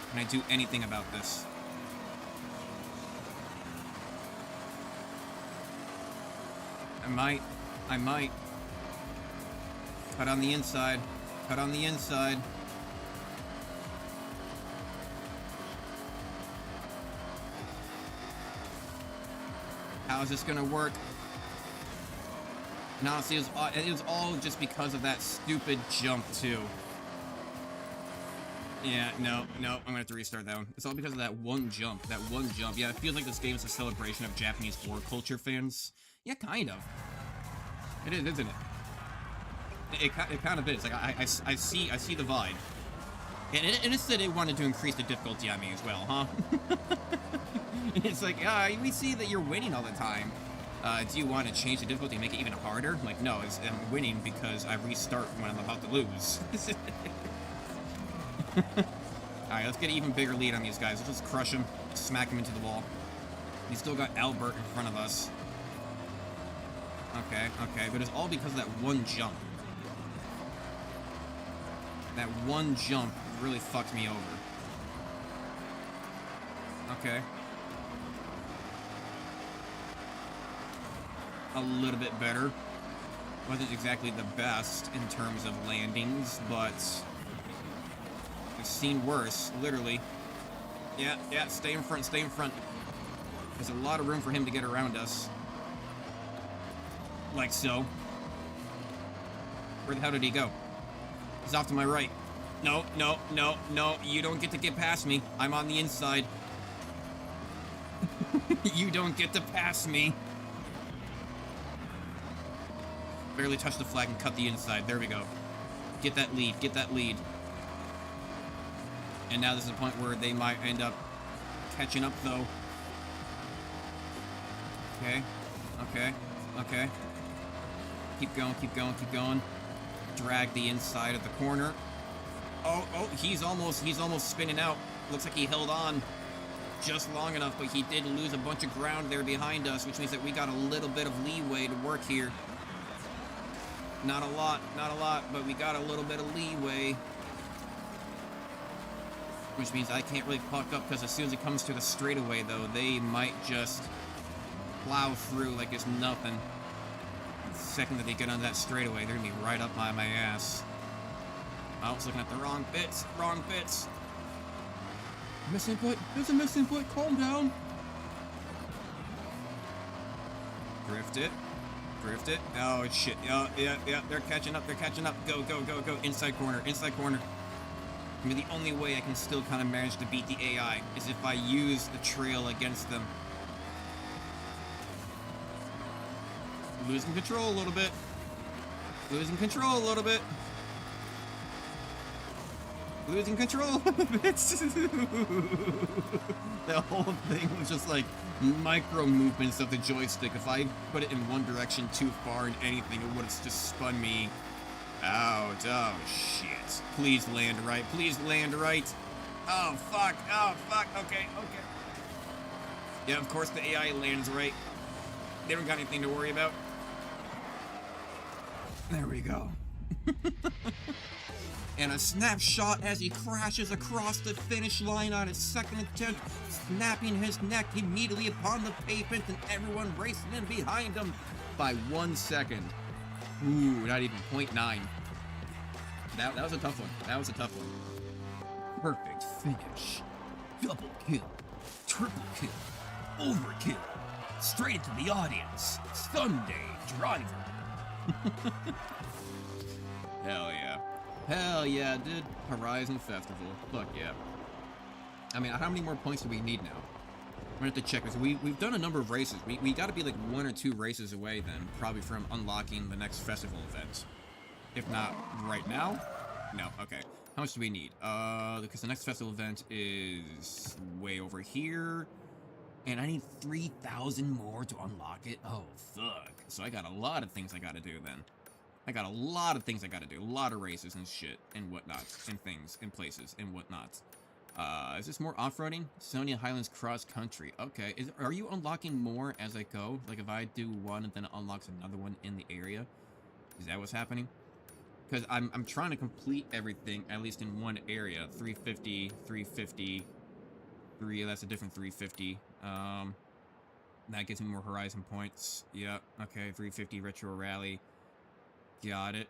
Can I do anything about this? I might. Cut on the inside. How is this gonna work? And honestly, it was all just because of that stupid jump, too. Yeah, no, I'm gonna have to restart that one. It's all because of that one jump. Yeah, it feels like this game is a celebration of Japanese horror culture fans. Yeah, kind of. It is, isn't it? It kind of is. Like, I see the vibe. And it is that they wanted to increase the difficulty on me as well, huh? It's like, we see that you're winning all the time. Do you want to change the difficulty and make it even harder? Like, no, I'm winning because I restart when I'm about to lose. Alright, let's get an even bigger lead on these guys. Let's just crush them, smack them into the wall. We still got Albert in front of us. Okay, but it's all because of that one jump. That one jump really fucked me over. Okay. A little bit better. Wasn't exactly the best in terms of landings, but I've seen worse, literally. Yeah, stay in front. There's a lot of room for him to get around us. Like so. Where the hell did he go? He's off to my right. No, you don't get to get past me. I'm on the inside. You don't get to pass me. Barely touch the flag and cut the inside. There we go. Get that lead. Get that lead. And now this is a point where they might end up catching up, though. Okay. Okay. Okay. Keep going. Keep going. Keep going. Drag the inside of the corner. Oh, he's almost spinning out. Looks like he held on just long enough, but he did lose a bunch of ground there behind us, which means that we got a little bit of leeway to work here. Not a lot, but we got a little bit of leeway. Which means I can't really fuck up, because as soon as it comes to the straightaway, though, they might just plow through like it's nothing. The second that they get on that straightaway, they're gonna be right up my ass. I was looking at the wrong bits. Wrong bits. Misinput. There's a misinput. Calm down. Drift it. Drift it. Oh, shit. Yeah. They're catching up. They're catching up. Go. Inside corner. Inside corner. I mean, the only way I can still kind of manage to beat the AI is if I use the trail against them. Losing control a little bit. Losing control a little bit. Losing control a little bit. The whole thing was just like micro movements of the joystick. If I put it in one direction too far in anything, it would have just spun me out. Oh, shit. Please land right. Please land right. Oh, fuck. Oh, fuck. Okay. Yeah, of course the AI lands right. They don't got anything to worry about. There we go. And a snapshot as he crashes across the finish line on his second attempt, snapping his neck immediately upon the pavement, and everyone racing in behind him by 1 second. Ooh, not even 0.9. That was a tough one. That was a tough one. Perfect finish. Double kill. Triple kill. Overkill. Straight into the audience. Sunday driver. Hell yeah. Hell yeah, dude. Horizon Festival. Fuck yeah. I mean, how many more points do we need now? We're gonna have to check this. We've done a number of races. We gotta be like 1 or 2 races away then, probably from unlocking the next festival event. If not right now? No, okay. How much do we need? Because the next festival event is way over here. And I need 3,000 more to unlock it. Oh, fuck. So I got a lot of things I gotta do then. I got a lot of things I gotta do. A lot of races and shit and whatnot. And things and places and whatnot. Is this more off-roading? Sonia Highlands Cross Country. Okay. Are you unlocking more as I go? Like if I do one and then it unlocks another one in the area? Is that what's happening? Because I'm trying to complete everything, at least in one area. 350, 350, 3, that's a different 350. That gives me more Horizon points. Yeah, okay, 350 Retro Rally. Got it.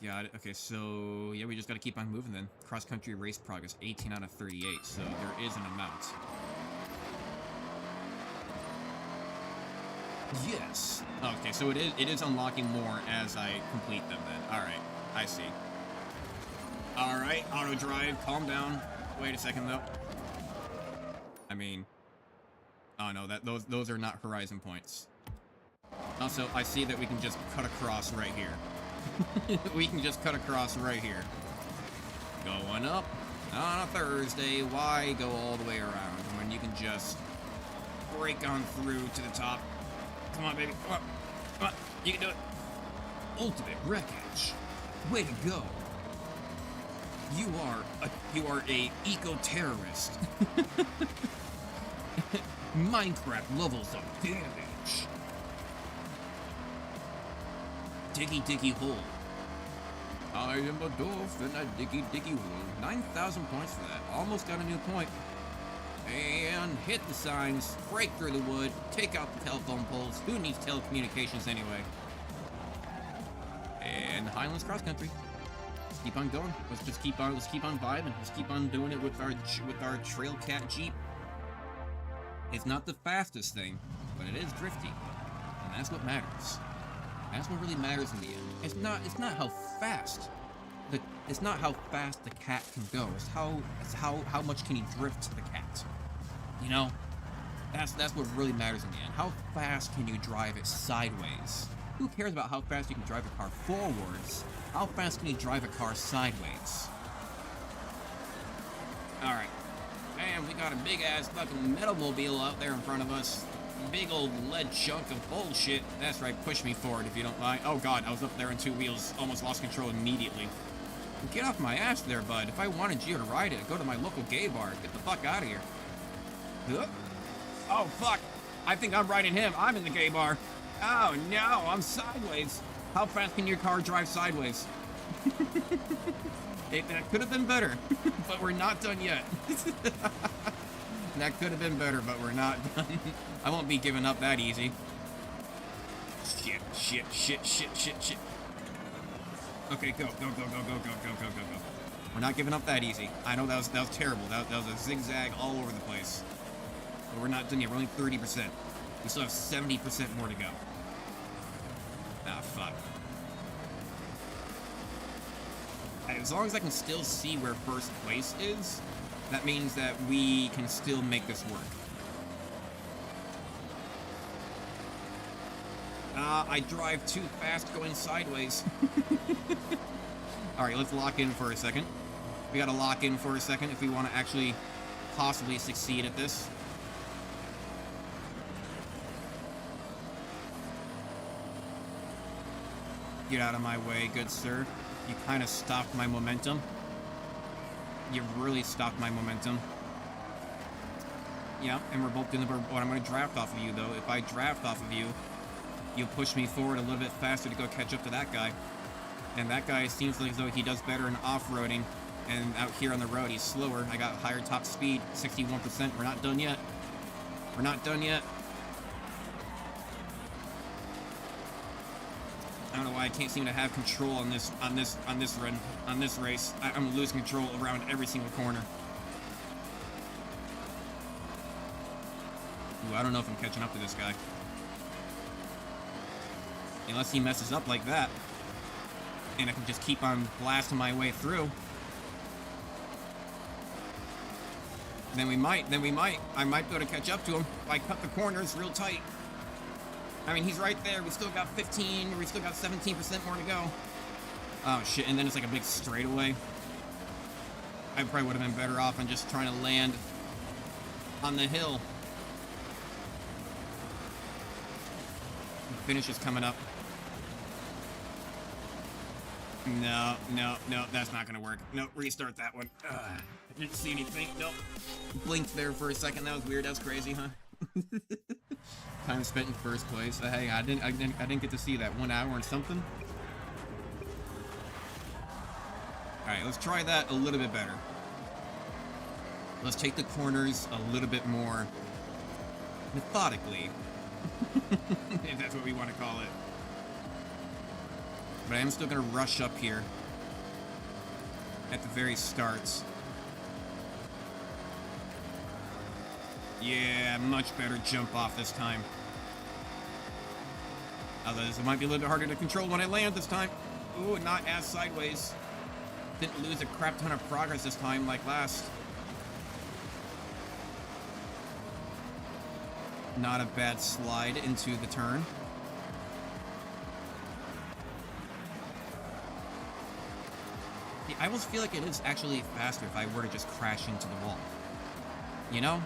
Got it. Okay, so, yeah, we just gotta keep on moving then. Cross-country race progress, 18 out of 38, so there is an amount. Yes. Okay, so it is unlocking more as I complete them then. Alright, I see. Alright, auto drive, calm down. Wait a second though. I mean, oh no, those are not Horizon points. Also, I see that we can just cut across right here. We can just cut across right here. Going up on a Thursday, why go all the way around when you can just break on through to the top? Come on, baby, come on, come on, you can do it. Ultimate wreckage, way to go. You are a eco-terrorist. Minecraft levels of damage. Diggy hole. I am a dolphin, a diggy hole. 9,000 points for that. Almost got a new point. And hit the signs, break through the wood, take out the telephone poles. Who needs telecommunications anyway? And Highlands Cross Country. Let's keep on going. Let's keep on vibing. Let's keep on doing it with our Trailcat Jeep. It's not the fastest thing, but it is drifty, and that's what matters. That's what really matters in the end. It's not how fast the cat can go. It's how much can he drift the cat. You know? That's what really matters in the end. How fast can you drive it sideways? Who cares about how fast you can drive a car forwards? How fast can you drive a car sideways? Alright. Man, we got a big-ass fucking metal-mobile out there in front of us. Big old lead chunk of bullshit. That's right, push me forward if you don't mind. Oh god, I was up there on two wheels, almost lost control immediately. Get off my ass there, bud. If I wanted you to ride it, go to my local gay bar. Get the fuck out of here. Oh, fuck. I think I'm riding him. I'm in the gay bar. Oh, no. I'm sideways. How fast can your car drive sideways? That could have been better, but we're not done yet. That could have been better, but we're not done. I won't be giving up that easy. Shit. Okay, go. We're not giving up that easy. I know that was terrible. That was a zigzag all over the place. But we're not done yet. We're only 30%. We still have 70% more to go. Ah, fuck. As long as I can still see where first place is, that means that we can still make this work. I drive too fast going sideways. Alright, let's lock in for a second. We gotta lock in for a second if we want to actually possibly succeed at this. Get out of my way, good sir. You kind of stopped my momentum. You really stopped my momentum. Yeah, and we're both doing the... But I'm going to draft off of you, though. If I draft off of you, you'll push me forward a little bit faster to go catch up to that guy. And that guy seems like as though he does better in off-roading. And out here on the road, he's slower. I got higher top speed, 61%. We're not done yet. We're not done yet. I don't know why I can't seem to have control on this race. I'm losing control around every single corner. Ooh, I don't know if I'm catching up to this guy. Unless he messes up like that. And I can just keep on blasting my way through. Then we might. I might be able to catch up to him if I cut the corners real tight. I mean, he's right there. We still got 15, we still got 17% more to go. Oh, shit, and then it's like a big straightaway. I probably would have been better off on just trying to land on the hill. The finish is coming up. No, that's not gonna work. No, restart that one. I didn't see anything. Nope. Blinked there for a second. That was weird. That was crazy, huh? Time spent in first place. Hey, I didn't get to see that 1 hour and something. Alright, let's try that a little bit better. Let's take the corners a little bit more methodically. If that's what we want to call it. But I am still going to rush up here at the very starts. Yeah, much better jump off this time. Although it might be a little bit harder to control when I land this time. Ooh, not as sideways. Didn't lose a crap ton of progress this time like last. Not a bad slide into the turn. I almost feel like it is actually faster if I were to just crash into the wall. You know?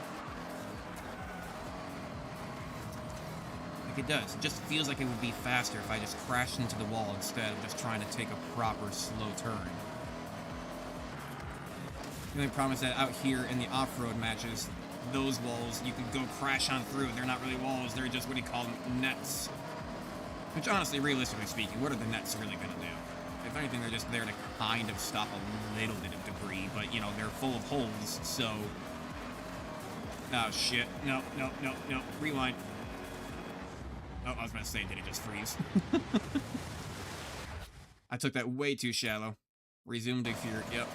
Like it does. It just feels like it would be faster if I just crashed into the wall instead of just trying to take a proper slow turn. The only problem is that out here in the off-road matches, those walls you can go crash on through. They're not really walls, they're just what do you call them? Nets. Which honestly, realistically speaking, what are the nets really gonna do? If anything, they're just there to kind of stop a little bit of debris, but you know, they're full of holes, so... Oh shit. No. Rewind. Oh, I was about to say, did it just freeze? I took that way too shallow. Resume dig here, yep.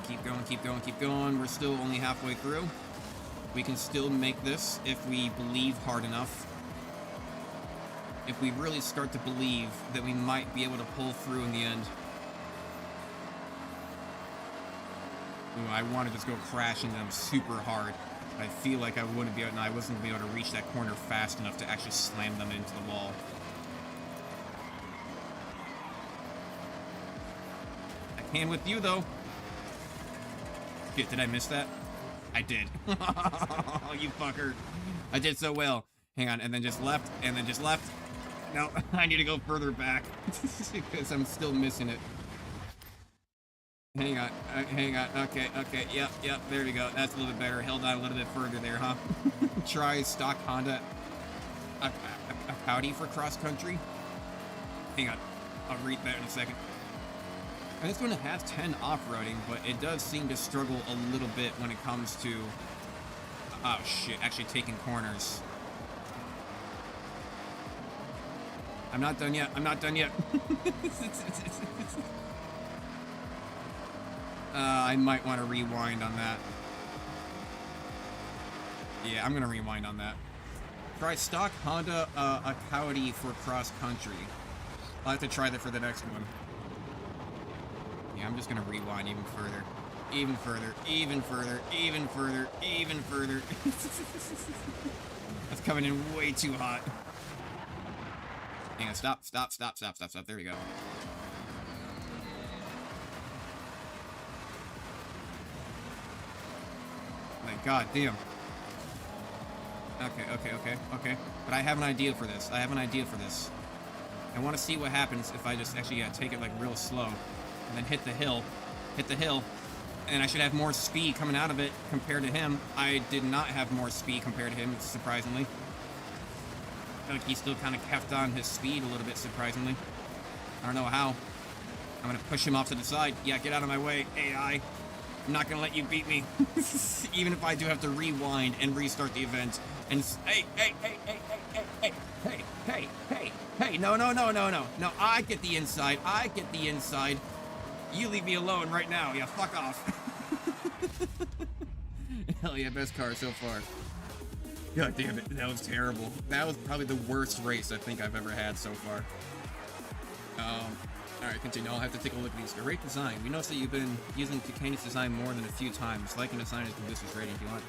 Keep going. We're still only halfway through. We can still make this if we believe hard enough. If we really start to believe that we might be able to pull through in the end. Ooh, I want to just go crashing them super hard. I feel like I wouldn't be able, I wasn't gonna be able to reach that corner fast enough to actually slam them into the wall. I can with you though. Shit, did I miss that? I did. You fucker. I did so well. Hang on, and then just left, and then just left. No, I need to go further back because I'm still missing it. Hang on, okay, yep, there we go. That's a little bit better. Held on a little bit further there, huh? Try stock Honda a Audi for cross country. Hang on, I'll read that in a second. And this one has 10 off-roading, but it does seem to struggle a little bit when it comes to, oh shit, actually taking corners. I'm not done yet, I might want to rewind on that. Yeah, I'm gonna rewind on that. Try stock Honda Audi for cross country. I'll have to try that for the next one. Yeah, I'm just gonna rewind even further. Even further. That's coming in way too hot. Hang on, stop. There we go. Like, god damn. Okay. But I have an idea for this. I want to see what happens if I just actually take it like real slow. And then hit the hill. And I should have more speed coming out of it compared to him. I did not have more speed compared to him, surprisingly. I feel like he still kind of kept on his speed a little bit, surprisingly. I don't know how. I'm going to push him off to the side. Yeah, get out of my way, AI. I'm not going to let you beat me. Even if I do have to rewind and restart the event. And hey. No. No, I get the inside. You leave me alone right now. Yeah, fuck off. Hell yeah, best car so far. God damn it, that was terrible. That was probably the worst race I think I've ever had so far. Alright, continue. I'll have to take a look at these. Great design. We noticed that you've been using Ducani's design more than a few times. Liking design is Melissa's rating. Do you want?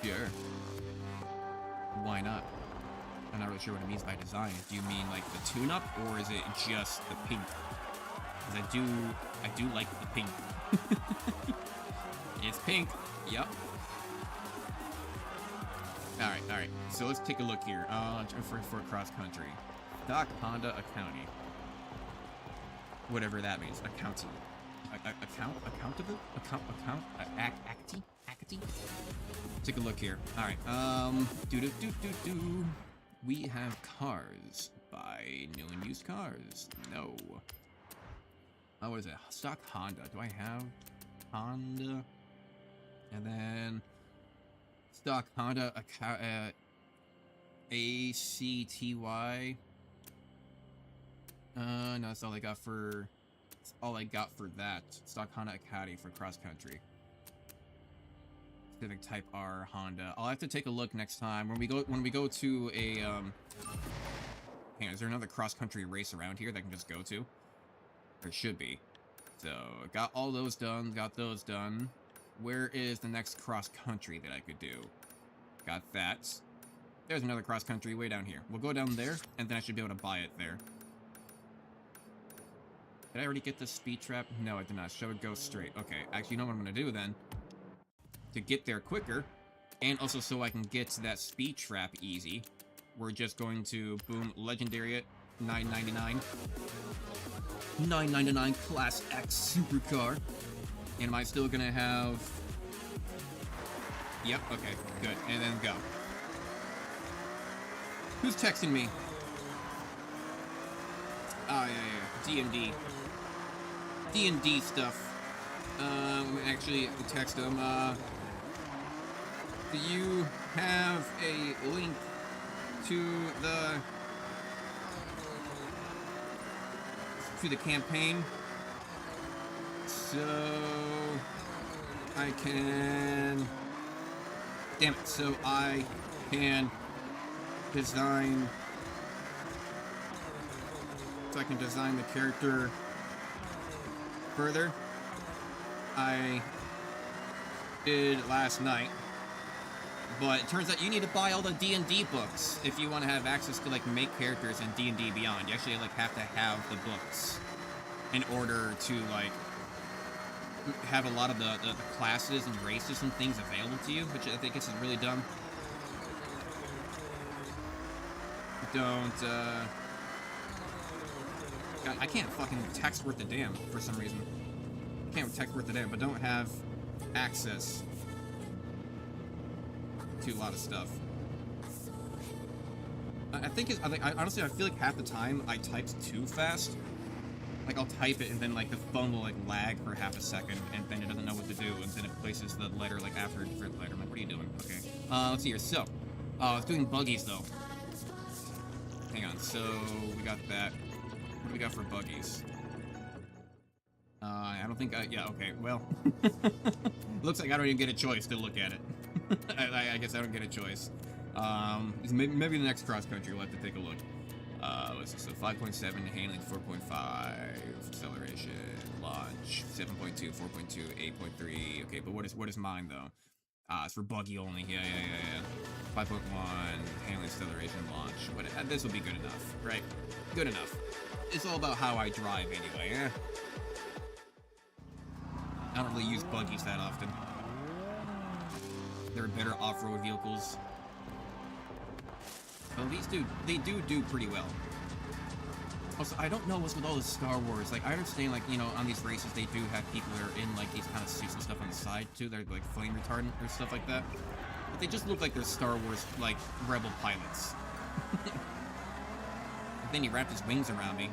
Sure. Why not? I'm not really sure what it means by design. Do you mean like the tune-up, or is it just the pink? Because I do like the pink. It's pink. Yep. Alright. So let's take a look here. For cross country. Stock Honda Accounting. Whatever that means. Accounting. Accountable? Acty? Take a look here. Alright. We have cars. Buy new and used cars. No. Oh, what is it? Stock Honda. Do I have Honda? And then stock Honda ACTY. No, that's all I got for. That's all I got for that. Stock Honda Academy for cross country. Civic Type R Honda. I'll have to take a look next time when we go to a Hang on, is there another cross country race around here that I can just go to? There should be. So got all those done. Got those done. Where is the next cross country that I could do? Got that. There's another cross country way down here. We'll go down there, and then I should be able to buy it there. Did I already get the speed trap? No, I did not. Show it go straight. Okay, actually, you know what I'm going to do then? To get there quicker, and also so I can get to that speed trap easy, we're just going to, boom, legendary it, $9.99. $9.99 Class X Supercar. And am I still going to have... Yep, okay, good. And then go. Who's texting me? Oh, yeah. D&D. D&D stuff. Actually, text them. Do you have a link to the campaign? So I can... Damn it. So I can design... So I can design the character further. I did last night. But it turns out you need to buy all the D&D books if you want to have access to, like, make characters in D&D Beyond. You actually, like, have to have the books in order to, like, have a lot of the classes and races and things available to you, which I think is really dumb. Don't, God, I can't fucking text worth a damn for some reason. Can't text worth a damn, but don't have access to a lot of stuff. I think honestly, I feel like half the time I typed too fast. Like, I'll type it and then, like, the phone will, like, lag for half a second and then it doesn't know what to do and then it places the letter, like, after a different letter. I'm like, what are you doing? Okay. Let's see here. So, I was doing buggies, though. Hang on. So, we got that. What do we got for buggies? I don't think yeah, okay, well. Looks like I don't even get a choice to look at it. I guess I don't get a choice. Maybe the next cross-country we'll have to take a look. Let's see, so 5.7, handling 4.5, acceleration, launch, 7.2, 4.2, 8.3. Okay, but what is mine, though? It's for buggy only. Yeah. 5.1, handling, acceleration, launch. This will be good enough, right? Good enough. It's all about how I drive anyway, eh? I don't really use buggies that often. There are better off-road vehicles. Well, these they do pretty well. Also, I don't know what's with all this Star Wars. Like, I understand, like, you know, on these races, they do have people that are in, like, these kind of suits and stuff on the side, too. They're, like, flame retardant or stuff like that. But they just look like they're Star Wars, like, rebel pilots. And then he wrapped his wings around me.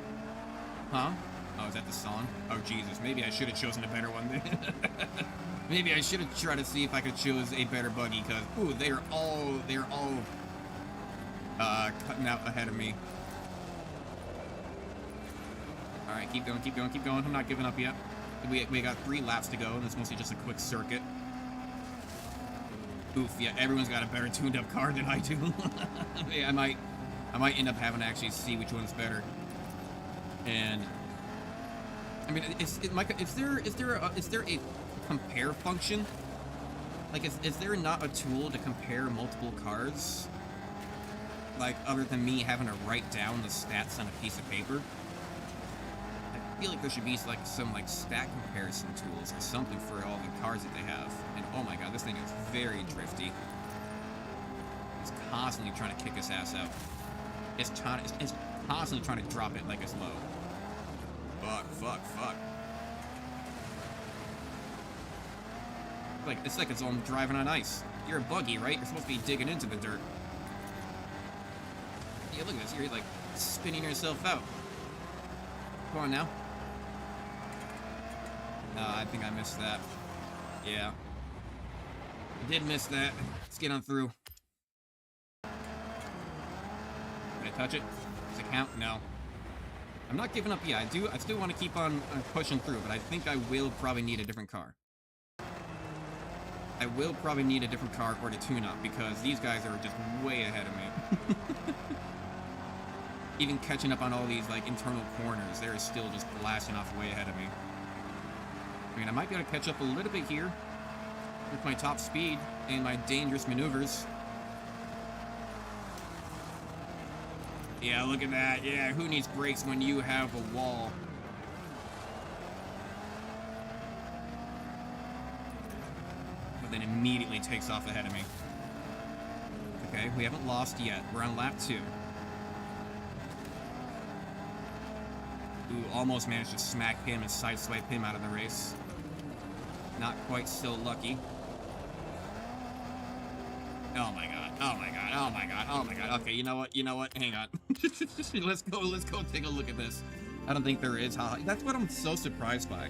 Huh? Oh, is that the song? Oh, Jesus. Maybe I should have chosen a better one. Maybe I should have tried to see if I could choose a better buggy, because, ooh, they're all cutting out ahead of me. Alright, keep going. I'm not giving up yet. We got 3 laps to go, and it's mostly just a quick circuit. Oof, yeah, everyone's got a better tuned-up car than I do. I might end up having to actually see which one's better. And I mean, is there a compare function? Like, is there not a tool to compare multiple cars? Like, other than me having to write down the stats on a piece of paper? I feel like there should be, like, some, like, stat comparison tools or something for all the cars that they have. And, oh my god, this thing is very drifty. It's constantly trying to kick his ass out. It's constantly trying to drop it like it's low. Fuck. It's like it's all driving on ice. You're a buggy, right? You're supposed to be digging into the dirt. Yeah, look at this. You're, like, spinning yourself out. Come on now. I think I missed that. Yeah. I did miss that. Let's get on through. Did I touch it? Does it count? No. I'm not giving up yet. I still want to keep on pushing through, but I think I will probably need a different car. I will probably need a different car or to tune up, because these guys are just way ahead of me. Even catching up on all these, like, internal corners, they're still just blasting off way ahead of me. I mean, I might be able to catch up a little bit here with my top speed and my dangerous maneuvers. Yeah, look at that. Yeah, who needs brakes when you have a wall? But then immediately takes off ahead of me. Okay, we haven't lost yet. We're on lap 2. Ooh, almost managed to smack him and sideswipe him out of the race. Not quite so lucky. Oh my god. Okay, you know what? Hang on. Let's go take a look at this. I don't think there is. That's what I'm so surprised by.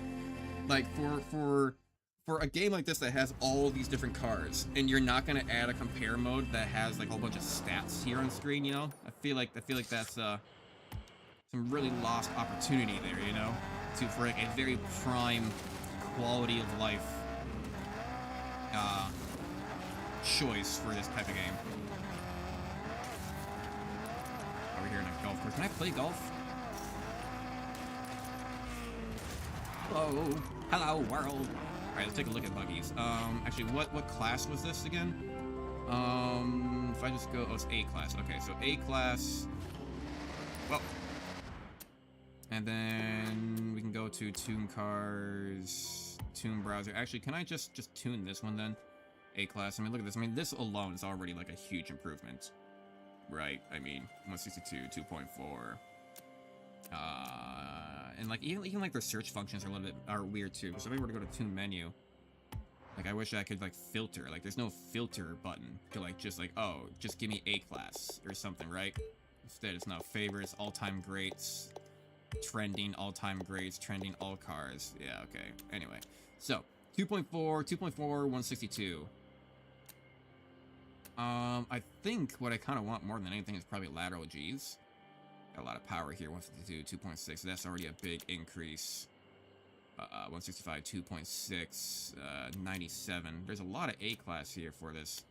Like, for a game like this that has all these different cars, and you're not gonna add a compare mode that has, like, a whole bunch of stats here on screen, you know? I feel like that's some really lost opportunity there, you know? For, like, a very prime quality of life choice for this type of game. Over here in a golf course. Can I play golf? Hello world. Alright, let's take a look at buggies. Actually, what class was this again? If I just go... Oh, it's A class. Okay, so A class... Well... And then we can go to Tune Cars, Tune Browser. Actually, can I just tune this one then? A class. I mean, look at this. I mean, this alone is already like a huge improvement. Right? I mean, 162, 2.4. And like even like their search functions are a little bit weird too. So if I were to go to Tune Menu, like I wish I could like filter. Like there's no filter button to like just give me A class or something, right? Instead, it's now favorites, all-time greats, trending, all-time greats, trending all cars. Yeah, okay. Anyway, so 2.4, 162. I think what I kind of want more than anything is probably lateral G's. Got a lot of power here. 152, 2.6. That's already a big increase. 165, 2.6, 97. There's a lot of A class here for this.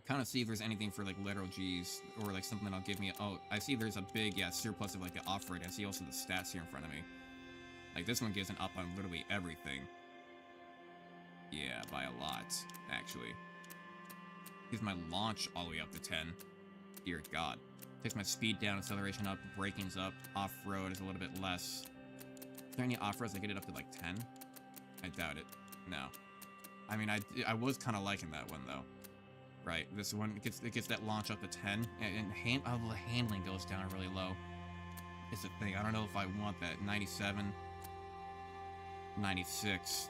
Kind of see if there's anything for like lateral G's or like something that'll give me. Oh, I see there's a big surplus of like the off-road. I see also the stats here in front of me. Like this one gives an up on literally everything. Yeah, by a lot actually. Gives my launch all the way up to 10. Dear God. Takes my speed down, acceleration up, braking's up, off-road is a little bit less. Is there any off-roads that get it up to like 10? I doubt it. No. I mean, I was kind of liking that one though. Right, this one it gets that launch up to 10, and the handling goes down really low. It's a thing. I don't know if I want that. 97, 96.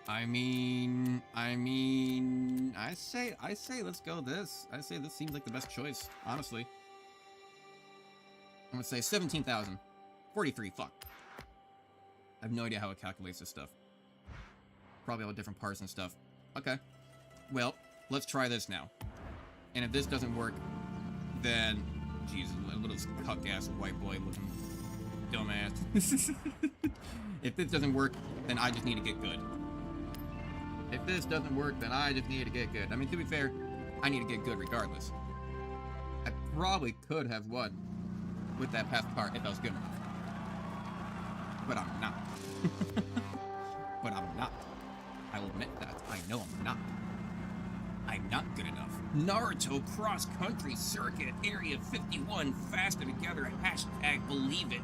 I mean, I say let's go this. I say this seems like the best choice, honestly. I'm gonna say 17,000. 43, fuck. I have no idea how it calculates this stuff. Probably all different parts and stuff. Okay. Well, let's try this now. And if this doesn't work, then... Jesus, a little cuck-ass white boy looking dumbass. If this doesn't work, then I just need to get good. If this doesn't work, then I just need to get good. I mean, to be fair, I need to get good regardless. I probably could have won with that past car if I was good enough. But I'm not. But I'm not. I'll admit that. I know I'm not. I'm not good enough. Naruto Cross Country Circuit Area 51 faster together hashtag believe it.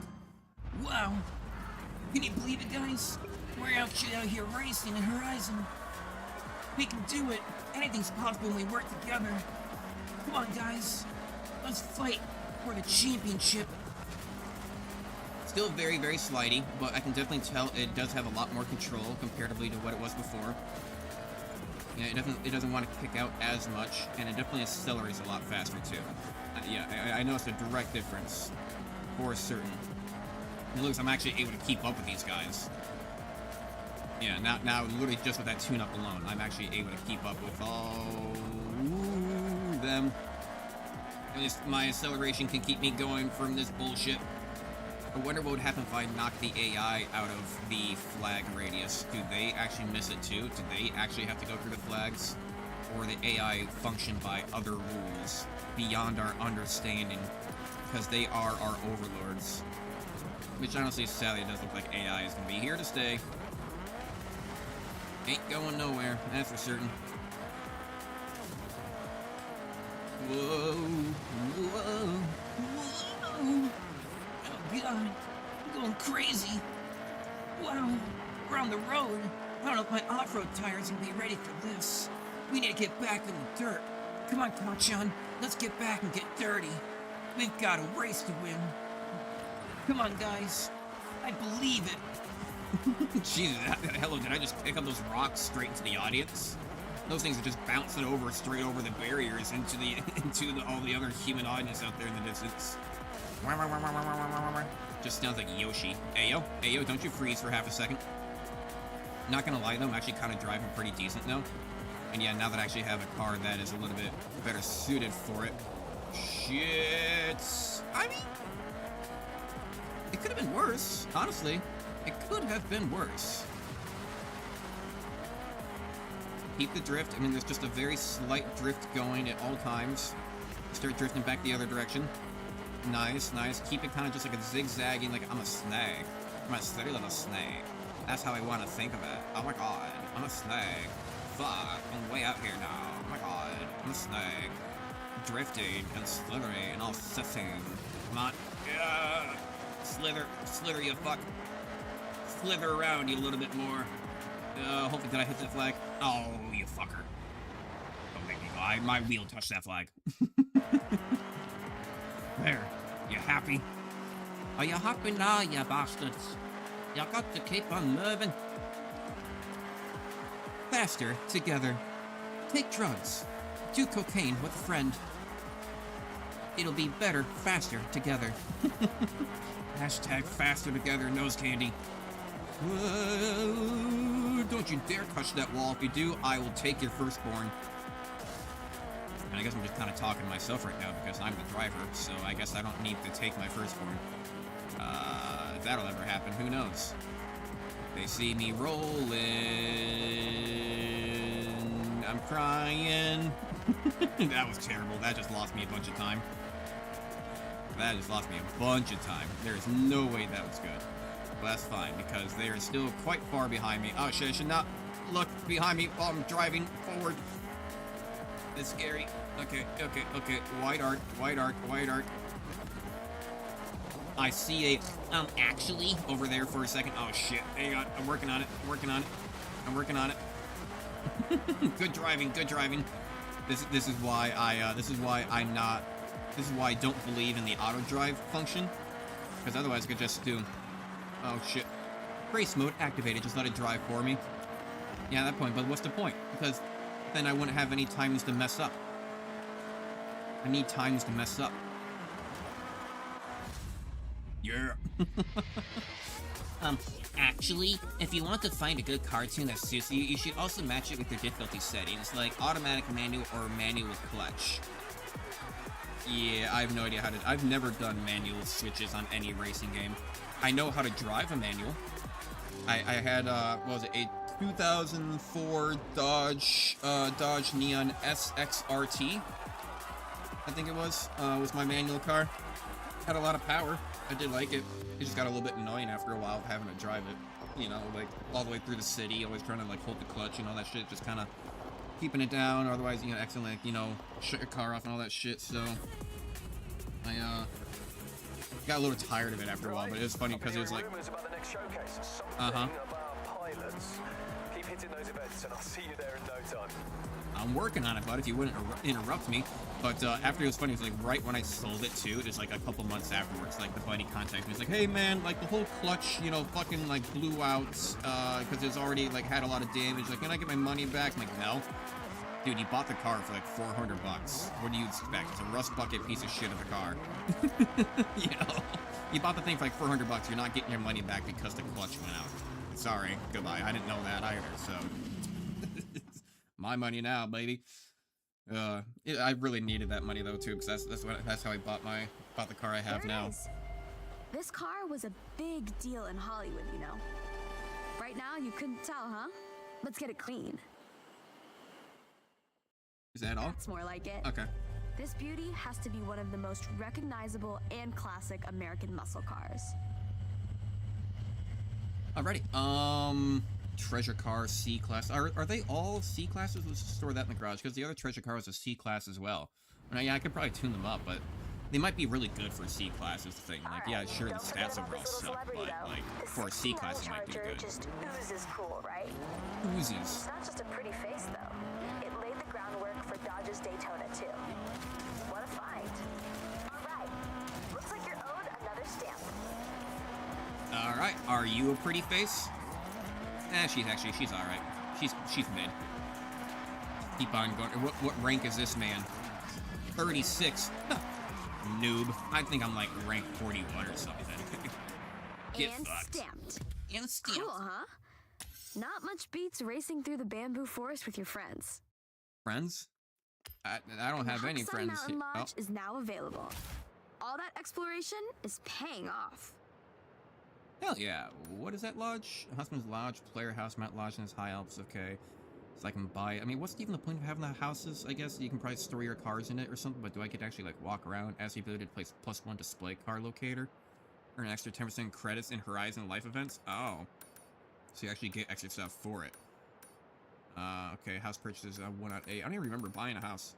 Wow. Can you believe it, guys? We're out here racing in Horizon. We can do it. Anything's possible when we work together. Come on, guys. Let's fight for the championship. Still very, very slidey, but I can definitely tell it does have a lot more control comparatively to what it was before. Yeah, it doesn't want to kick out as much, and it definitely accelerates a lot faster too. Yeah, I noticed a direct difference for certain. It looks I'm actually able to keep up with these guys. Yeah, now literally just with that tune-up alone, I'm actually able to keep up with all them. At least my acceleration can keep me going from this bullshit. I wonder what would happen if I knocked the AI out of the flag radius. Do they actually miss it too? Do they actually have to go through the flags? Or the AI function by other rules beyond our understanding? Because they are our overlords. Which honestly, sadly, it does look like AI is going to be here to stay. Ain't going nowhere, that's for certain. Whoa, whoa, whoa. Oh God, I'm going crazy. Wow, we're on the road. I don't know if my off-road tires will be ready for this. We need to get back in the dirt. Come on, Kachan, let's get back and get dirty. We've got a race to win. Come on, guys. I believe it. Jesus, hello, did I just pick up those rocks straight into the audience? Those things are just bouncing over straight over the barriers into all the other human audience out there in the distance. Just sounds like Yoshi. Ayo, don't you freeze for half a second. Not gonna lie though, I'm actually kind of driving pretty decent now. And yeah, now that I actually have a car that is a little bit better suited for it. Shit. I mean, it could have been worse, honestly. It could have been worse. Keep the drift. I mean, there's just a very slight drift going at all times. Start drifting back the other direction. Nice, nice. Keep it kind of just like a zigzagging, like I'm a snag. I'm a steady little snag. That's how I want to think of it. Oh my god, I'm a snake. Fuck, I'm way out here now. Oh my god, I'm a snake. Drifting and slithering and all sissing. Come on. Yeah. Slither, you fuck. Slither around you a little bit more. Hopefully, did I hit that flag? Oh, you fucker. Don't make me lie. My wheel touched that flag. There. You happy? Are you happy now, you bastards? You got to keep on moving. Faster together. Take drugs. Do cocaine with a friend. It'll be better, faster together. Hashtag faster together, nose candy. Whoa, don't you dare touch that wall. If you do, I will take your firstborn. And I guess I'm just kind of talking to myself right now because I'm the driver, so I guess I don't need to take my firstborn. If that'll ever happen, who knows? They see me rolling. I'm crying. That was terrible. That just lost me a bunch of time. That just lost me a bunch of time. There is no way that was good. But that's fine, because they are still quite far behind me. Oh shit, I should not look behind me while I'm driving forward. It's scary. Okay. Wide arc. I see a, actually, over there for a second. Oh shit, hang on, I'm working on it. Good driving. This is why I don't believe in the auto drive function, because otherwise I could just do, oh shit, race mode activated, just let it drive for me. Yeah, at that point, but what's the point? Because then I wouldn't have any times to mess up. I need times to mess up. Yeah. Actually, if you want to find a good cartoon that suits you, you should also match it with your difficulty settings, like automatic manual or manual with clutch. Yeah, I have no idea how to... I've never done manual switches on any racing game. I know how to drive a manual. I had, what was it, a 2004 Dodge Neon SXRT, I think it was my manual car. Had a lot of power. I did like it. It just got a little bit annoying after a while having to drive it. You know, like, all the way through the city, always trying to, like, hold the clutch and all that shit, just kind of keeping it down, or otherwise, you know, accidentally, like, you know, shut your car off and all that shit, so I, got a little tired of it after a while, but it was funny because it was like, Keep hitting those events and I'll see you there in no time. I'm working on it, bud, if you wouldn't interrupt me. But after it was funny, it was like right when I sold it too, it was like a couple months afterwards, like the buddy contacted me. He's like, hey man, like the whole clutch, you know, fucking like blew out, because it's already like had a lot of damage. Like, can I get my money back? I'm like, no. Dude, you bought the car for like $400. What do you expect? It's a rust bucket piece of shit of a car. You know? You bought the thing for like $400, you're not getting your money back because the clutch went out. Sorry, goodbye. I didn't know that either, so. My money now, baby. I really needed that money though too, because that's how I bought the car I have now. This car was a big deal in Hollywood, you know. Right now, you couldn't tell, huh? Let's get it clean. Is that all? That's more like it. Okay. This beauty has to be one of the most recognizable and classic American muscle cars. Alrighty. Treasure car C-class. Are they all C-classes? Let's just store that in the garage, because the other treasure car was a C-class as well. Now, yeah, I could probably tune them up, but they might be really good for C-class is the thing. Like, yeah, sure, the stats overall suck, but, like, for a C-class, it might be good. Just oozes cool, right? Oozes. It's not just a pretty face, though. It laid the groundwork for Dodge's Daytona, too. What a find. All right. Looks like you're owed another stamp. Alright, are you a pretty face? She's alright. She's mid. Keep on going. What rank is this man? 36. Huh. Noob. I think I'm like rank 41 or something. Get and fucked. Stamped. And stamped. Cool, huh? Not much beats racing through the bamboo forest with your friends. Friends? I don't have any friends. Mountain Lodge is now available. All that exploration is paying off. Hell yeah. What is that lodge? Husband's Lodge, Player House, Mount Lodge, and his High Alps. Okay. So I can buy it. I mean, what's even the point of having the houses? I guess you can probably store your cars in it or something, but do I get to actually, like, walk around? As the ability to place +1 display car locator? Earn an extra 10% credits in Horizon life events? Oh. So you actually get extra stuff for it. Okay, house purchases, 1 out of 8. I don't even remember buying a house.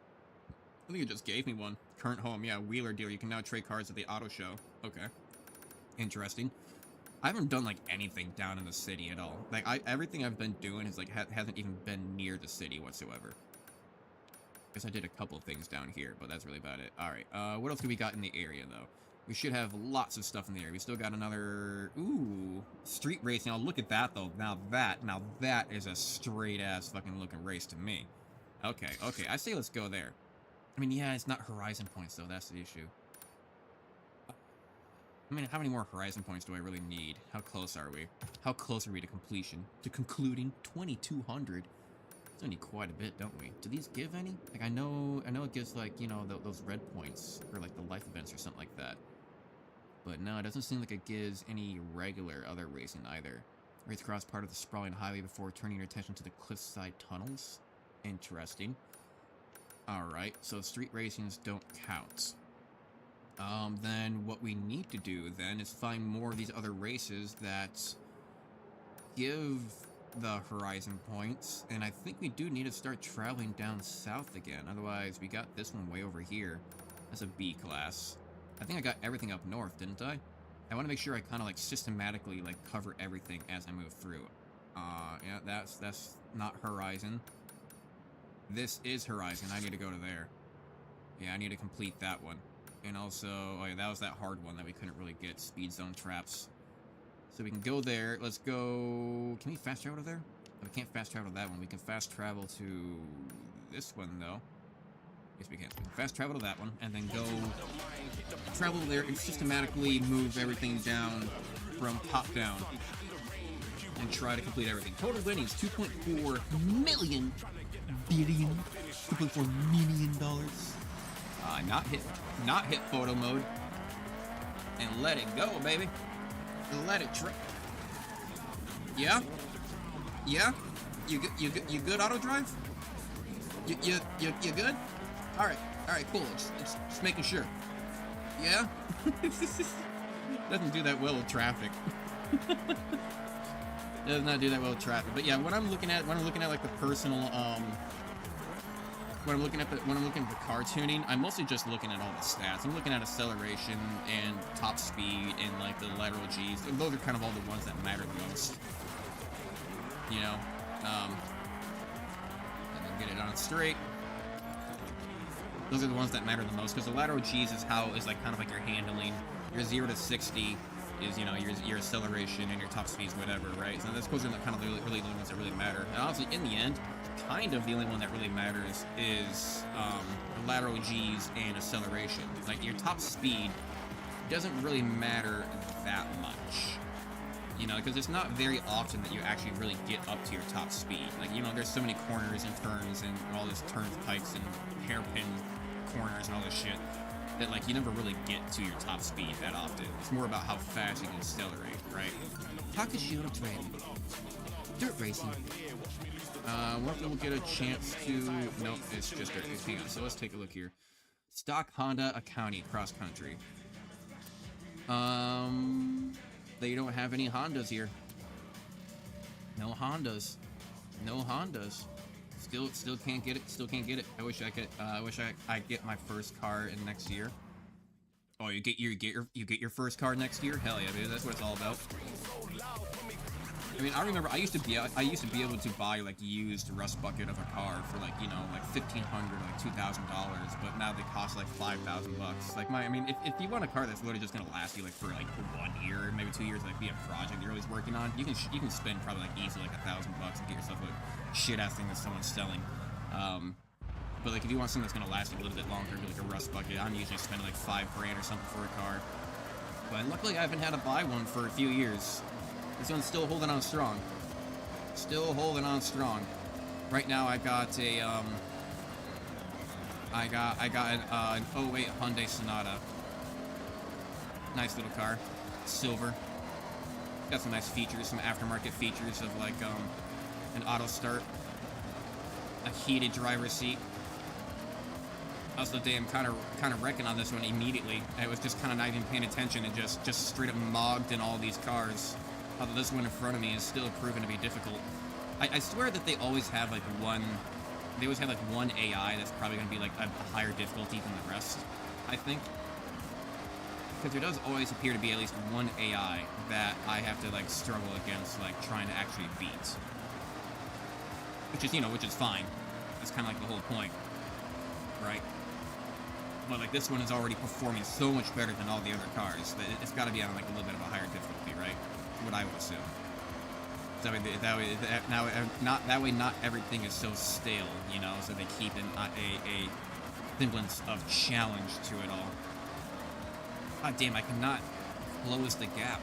I think it just gave me one. Current home, yeah, Wheeler dealer. You can now trade cars at the auto show. Okay. Interesting. I haven't done, like, anything down in the city at all. Like, everything I've been doing is, like, hasn't even been near the city whatsoever. Guess I did a couple of things down here, but that's really about it. Alright, what else do we got in the area, though? We should have lots of stuff in the area. We still got another... Ooh, street racing. Oh, look at that, though. Now that is a straight-ass fucking looking race to me. Okay, I say let's go there. I mean, yeah, it's not Horizon points, though. That's the issue. I mean, how many more Horizon points do I really need? How close are we? How close are we to completion? To concluding? 2,200? We need quite a bit, don't we? Do these give any? Like, I know it gives, like, you know, those red points, or, like, the life events or something like that. But no, it doesn't seem like it gives any regular other racing either. Race across part of the sprawling highway before turning your attention to the cliffside tunnels. Interesting. Alright, so street racings don't count. Then what we need to do, then, is find more of these other races that give the Horizon points, and I think we do need to start traveling down south again. Otherwise, we got this one way over here. That's a B class. I think I got everything up north, didn't I? I want to make sure I kind of, like, systematically, like, cover everything as I move through. Yeah, that's not Horizon. This is Horizon. I need to go to there. Yeah, I need to complete that one. And also, oh yeah, that was that hard one that we couldn't really get. Speed zone traps. So we can go there. Let's go... Can we fast travel to there? No, we can't fast travel to that one. We can fast travel to this one, though. Yes, we can. We can fast travel to that one, and then go travel there and systematically move everything down from top down. And try to complete everything. Total winnings, $2.4 million. Billion. $2.4 million. Not hit photo mode. And let it go, baby. Let it trip. Yeah? Yeah? You good, auto drive? You good? Alright, cool. Just making sure. Yeah? Doesn't do that well with traffic. Does not do that well with traffic. But yeah, when I'm looking at like the personal when I'm looking at the car tuning, I'm mostly just looking at all the stats. I'm looking at acceleration and top speed and like the lateral G's. Those are kind of all the ones that matter the most. You know, and then get it on straight. Those are the ones that matter the most because the lateral G's is like kind of like your handling. Your 0 to 60 is, you know, your acceleration and your top speeds, whatever, right? So those are kind of really the ones that really matter. And obviously, in the end, kind of the only one that really matters is the lateral G's and acceleration. Like, your top speed doesn't really matter that much. You know, because it's not very often that you actually really get up to your top speed. Like, you know, there's so many corners and turns and all this turnpikes and hairpin corners and all this shit that, like, you never really get to your top speed that often. It's more about how fast you can accelerate, right? Takashiro Train. Dirt racing. What if we'll get a chance to... Nope, it's just dirt. Hang on, so let's take a look here. Stock Honda Accounting Cross Country. They don't have any Hondas here. No Hondas. No Hondas. Still can't get it. Still can't get it. I wish I could. I wish I get my first car in next year. Oh, you get your first car next year? Hell yeah, dude. That's what it's all about. I mean, I remember I used to be able to buy like used rust bucket of a car for like, you know, like $1,500, like $2,000, but now they cost like $5,000. Like I mean, if you want a car that's literally just gonna last you like for like 1 year, maybe 2 years, like be a project you're always working on, you can spend probably like easily like $1,000 and get yourself a shit ass thing that someone's selling. But like if you want something that's gonna last you a little bit longer, like a rust bucket, I'm usually spending like $5 grand or something for a car. But luckily I haven't had to buy one for a few years. This one's still holding on strong. Still holding on strong. Right now I got a I got an 08 Hyundai Sonata. Nice little car. Silver. Got some nice features, some aftermarket features of like an auto start. A heated driver's seat. I was the damn kind of wrecking on this one immediately. I was just kind of not even paying attention and just straight up mogged in all these cars. Although this one in front of me is still proven to be difficult. I swear that they always have like one AI that's probably going to be like a higher difficulty than the rest, I think. Because there does always appear to be at least one AI that I have to like struggle against, like trying to actually beat. Which is, which is fine. That's kind of like the whole point, right? But like this one is already performing so much better than all the other cars that it's got to be on like a little bit of a higher difficulty, right? What I would assume. That way, not everything is so stale, so they keep a semblance of challenge to it all. God damn, I cannot close the gap.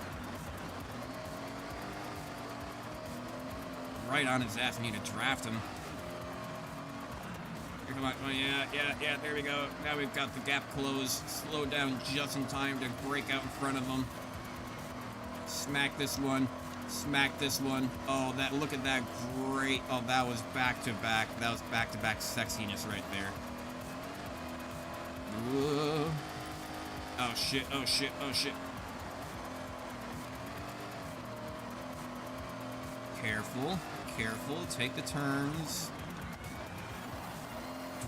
Right on his ass, I need to draft him. Here, come on, oh yeah, there we go. Now we've got the gap closed, slow down just in time to break out in front of him. Smack this one. Smack this one. Oh, look at that great. Oh, that was back-to-back. That was back-to-back sexiness right there. Whoa. Oh, shit. Oh, shit. Oh, shit. Careful. Careful. Take the turns.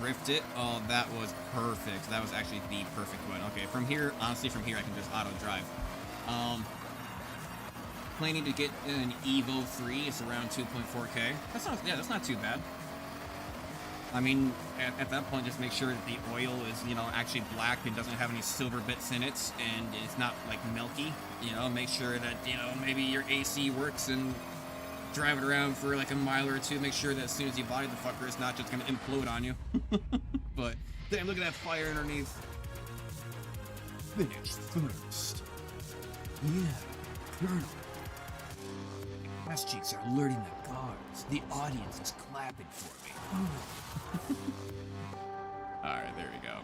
Drift it. Oh, that was perfect. That was actually the perfect one. Okay, from here, honestly, from here I can just auto-drive. Planning to get an Evo 3. It's around 2.4K. That's not too bad. I mean, at that point, just make sure that the oil is, actually black and doesn't have any silver bits in it, and it's not, like, milky. Make sure that, maybe your AC works, and drive it around for, like, a mile or two. Make sure that as soon as you buy the fucker, it's not just gonna implode on you. But, damn, look at that fire underneath. Finish first. Yeah, Colonel. Ass cheeks are alerting the guards. The audience is clapping for me. Alright, there we go.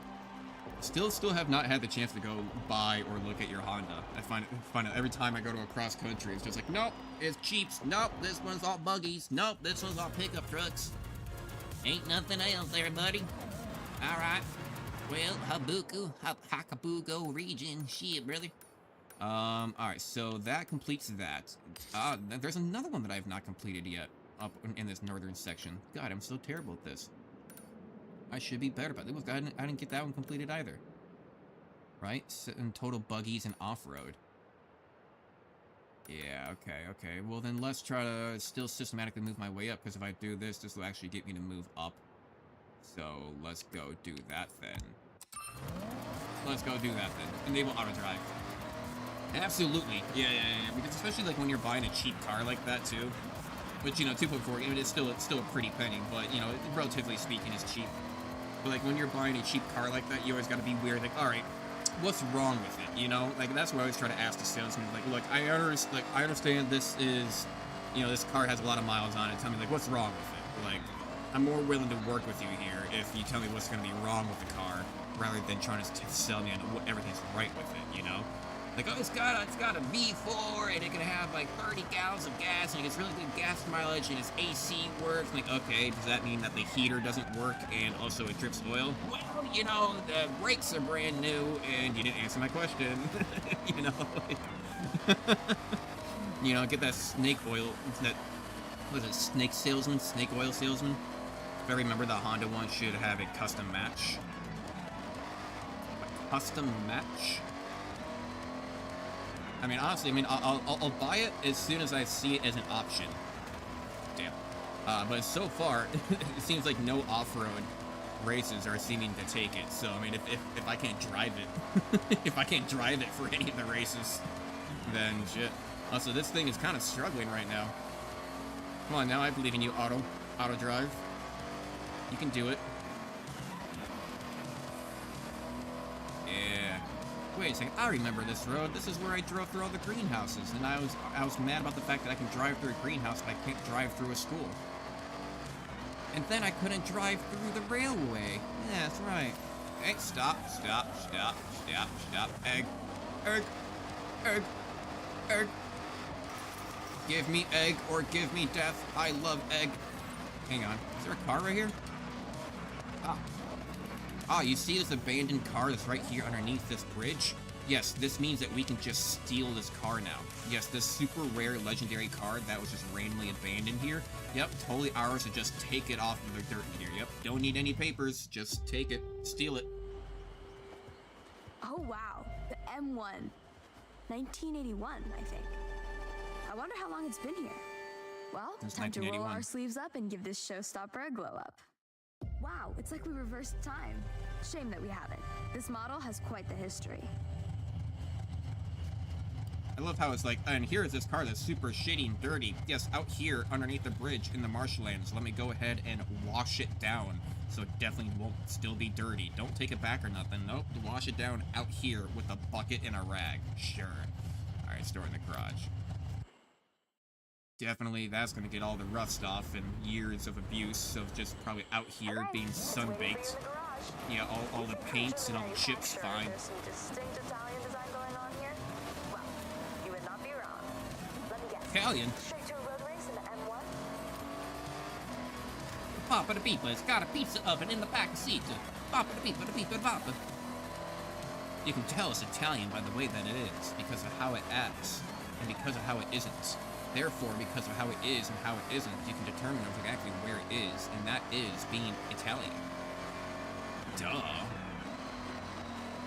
Still have not had the chance to go buy or look at your Honda. I find it every time I go to a cross country, it's just like, nope, it's Jeeps. Nope, this one's all buggies. Nope, this one's all pickup trucks. Ain't nothing else there, buddy. Alright. Well, Hakabugo region. Shit, brother. Alright, so that completes that. There's another one that I have not completed yet up in this northern section. God, I'm so terrible at this. I should be better, but I didn't get that one completed either. Right? And total buggies and off-road. Yeah, okay. Well, then let's try to still systematically move my way up, because if I do this, this will actually get me to move up. So, let's go do that then. Enable auto-drive. Absolutely. Yeah. Because especially like when you're buying a cheap car like that too, which 2.4, I mean, it's still a pretty penny, but relatively speaking, it's cheap. But like when you're buying a cheap car like that, you always got to be weird. Like, all right, what's wrong with it? Like that's what I always try to ask the salesman. Like, look, I understand this is, this car has a lot of miles on it. Tell me like what's wrong with it. Like, I'm more willing to work with you here if you tell me what's going to be wrong with the car, rather than trying to sell me on what everything's right with it. Like, oh, it's got a V4, and it can have, like, 30 gallons of gas, and it gets really good gas mileage, and its AC works. Like, okay, does that mean that the heater doesn't work, and also it drips oil? Well, the brakes are brand new, and you didn't answer my question. Get that snake oil, snake oil salesman? If I remember, the Honda one should have a custom match. A custom match? I mean, honestly, I'll buy it as soon as I see it as an option. Damn. But so far, it seems like no off-road races are seeming to take it. So, I mean, if I can't drive it, if I can't drive it for any of the races, then shit. Also, this thing is kind of struggling right now. Come on, now I believe in you, auto drive. You can do it. Yeah. Wait a second, I remember this road. This is where I drove through all the greenhouses, and I was mad about the fact that I can drive through a greenhouse, but I can't drive through a school. And then I couldn't drive through the railway. Yeah, that's right. Hey, stop. Egg. Give me egg or give me death. I love egg. Hang on, is there a car right here? Ah, you see this abandoned car that's right here underneath this bridge? Yes, this means that we can just steal this car now. Yes, this super rare legendary car that was just randomly abandoned here. Yep, totally ours to just take it off of the dirt here. Yep, don't need any papers. Just take it. Steal it. Oh wow, the M1. 1981, I think. I wonder how long it's been here. Well, Since time to roll 1981. our sleeves up and give this showstopper a glow up. Wow, it's like we reversed time. Shame that we haven't. This model has quite the history. I love how it's like, and here is this car that's super shitty and dirty. Yes, out here underneath the bridge in the marshlands. Let me go ahead and wash it down so it definitely won't still be dirty. Don't take it back or nothing. Nope, wash it down out here with a bucket and a rag. Sure. Alright, store it in the garage. Definitely, that's going to get all the rust off and years of abuse of just probably out here being sunbaked. Yeah, all the paints and all the chips, fine. There's some distinct Italian design going on here. Well, you would not be wrong. Let me guess. Italian? Straight to a road race in the M1? Papa the Beeper's got a pizza oven in the back seat. Papa the Beeper, Papa. You can tell it's Italian by the way that it is, because of how it acts, and because of how it isn't. Therefore, because of how it is and how it isn't, you can determine exactly where it is, and that is being Italian. Duh.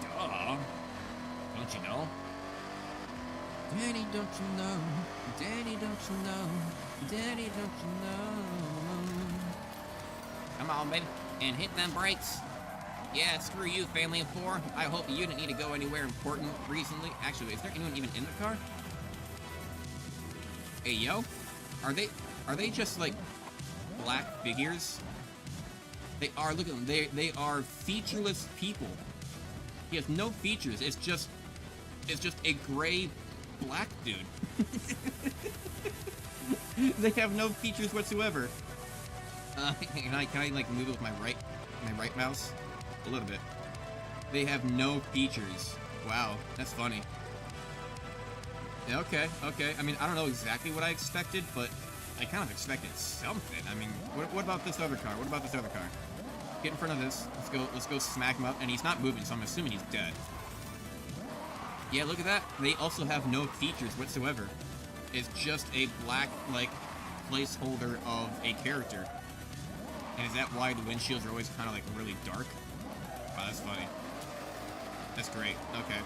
Duh. Don't you know? Daddy, don't you know? Daddy, don't you know? Daddy, don't you know? Come on, baby, and hit them brakes. Yeah, screw you, family of four. I hope you didn't need to go anywhere important recently. Actually, is there anyone even in the car? Hey, yo, are they just like black figures? They are. Look at them. They are featureless people. He has no features. It's just a gray black dude. They have no features whatsoever. Can I like move it with my right mouse? A little bit. They have no features. Wow, that's funny. Yeah, okay. I mean, I don't know exactly what I expected, but I kind of expected something. I mean, what about this other car? What about this other car? Get in front of this. Let's go smack him up. And he's not moving, so I'm assuming he's dead. Yeah, look at that. They also have no features whatsoever. It's just a black, like, placeholder of a character. And is that why the windshields are always kind of, like, really dark? Wow, that's funny. That's great. Okay.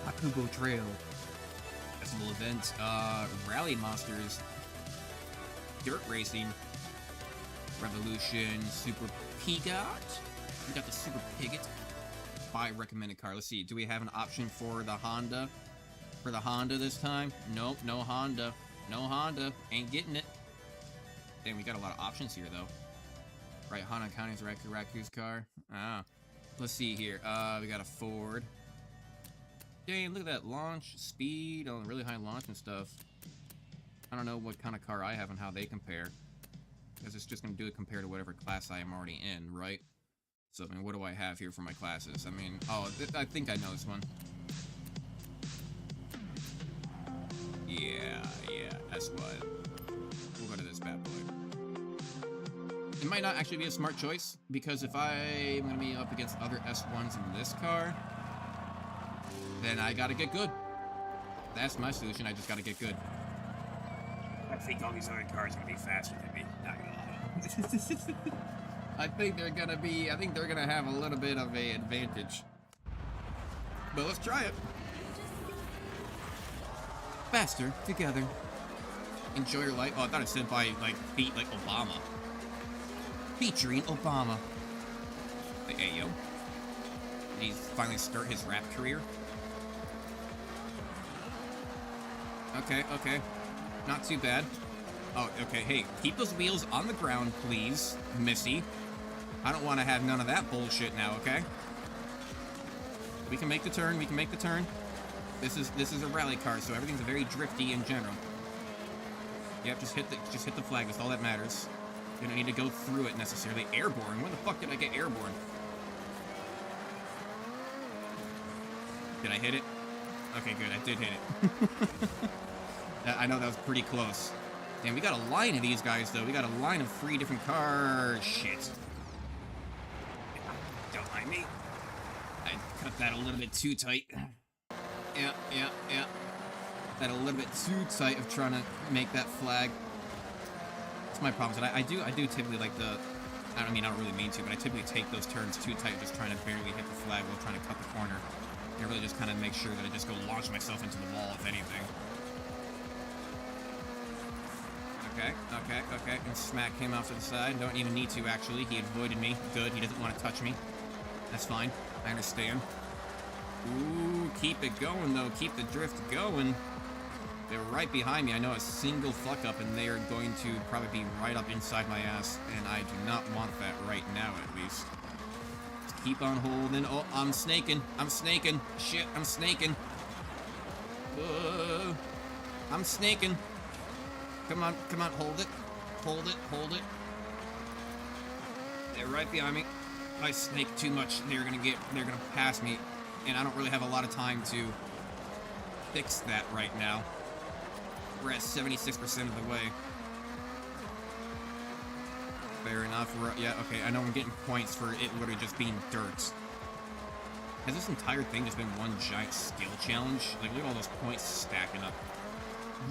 Akubo Trail. Festival event. Rally Monsters. Dirt Racing. Revolution. Super Pigot. We got the Super Pigot. Buy recommended car. Let's see. Do we have an option for the Honda? For the Honda this time? Nope. No Honda. No Honda. Ain't getting it. Damn, we got a lot of options here, though. Right, Honda County's Raku's car. Ah. Let's see here. We got a Ford. Damn, look at that launch speed, oh, really high launch and stuff. I don't know what kind of car I have and how they compare. Because it's just going to do it compared to whatever class I am already in, right? So, I mean, what do I have here for my classes? I mean, oh, I think I know this one. Yeah, that's what. We'll go to this bad boy. It might not actually be a smart choice, because if I'm going to be up against other S1s in this car, then I gotta get good. That's my solution, I just gotta get good. I think all these other cars are gonna be faster than me. Not gonna lie. I think they're gonna have a little bit of an advantage. But let's try it. Faster together. Enjoy your life. Oh, I thought it said by, like, beat like Obama. Featuring Obama. Like, hey, yo. Did he finally start his rap career? Okay. Not too bad. Oh, okay, hey, keep those wheels on the ground, please, Missy. I don't want to have none of that bullshit now, okay? We can make the turn, This is a rally car, so everything's very drifty in general. Yep, just hit the flag, that's all that matters. You don't need to go through it necessarily. Airborne? When the fuck did I get airborne? Did I hit it? Okay, good, I did hit it. I know that was pretty close. Damn, we got a line of these guys, though. We got a line of 3 different cars. Shit. Don't mind me. I cut that a little bit too tight. Yeah. That a little bit too tight of trying to make that flag. That's my problem. I do typically like the... I don't really mean to, but I typically take those turns too tight, just trying to barely hit the flag while trying to cut the corner. And I really just kind of make sure that I just go launch myself into the wall, if anything. Okay. And Smack came off to the side. Don't even need to, actually. He avoided me. Good. He doesn't want to touch me. That's fine. I understand. Ooh, keep it going, though. Keep the drift going. They're right behind me. I know a single fuck up, and they are going to probably be right up inside my ass, and I do not want that right now, at least. Just keep on holding. Oh, I'm snaking. Shit, I'm snaking. I'm snaking. Come on, hold it. They're right behind me. If I snake too much, they're gonna pass me, and I don't really have a lot of time to fix that right now. We're at 76% of the way. Fair enough. Yeah, okay, I know I'm getting points for it literally just being dirt. Has this entire thing just been one giant skill challenge? Like, look at all those points stacking up.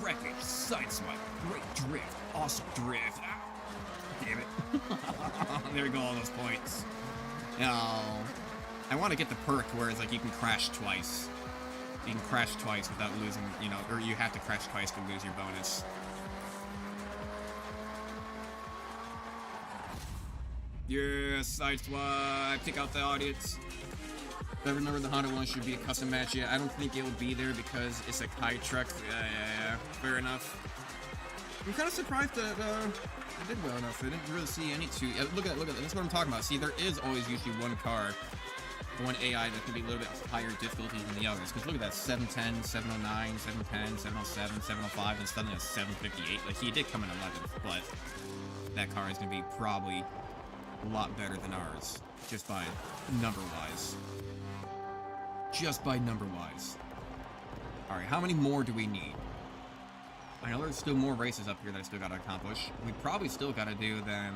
Wreckage, sideswipe, great drift, awesome drift. Ah, damn it. There go all those points. No. I want to get the perk where it's like you can crash twice. You can crash twice without losing, or you have to crash twice to lose your bonus. Yeah, sideswipe, take out the audience. I remember the Honda one should be a custom match. Yeah, I don't think it will be there because it's a Kai truck. Yeah, fair enough. I'm kind of surprised that I did well enough. I didn't really see any two. Look at that. That's what I'm talking about. See, there is always usually one car, one AI that can be a little bit higher difficulty than the others. Because look at that, 710, 709, 710, 707, 705, and suddenly a 758. Like, he did come in 11th, but that car is going to be probably a lot better than ours, just by number-wise. Alright, how many more do we need? I know there's still more races up here that I still gotta accomplish. We probably still gotta do then...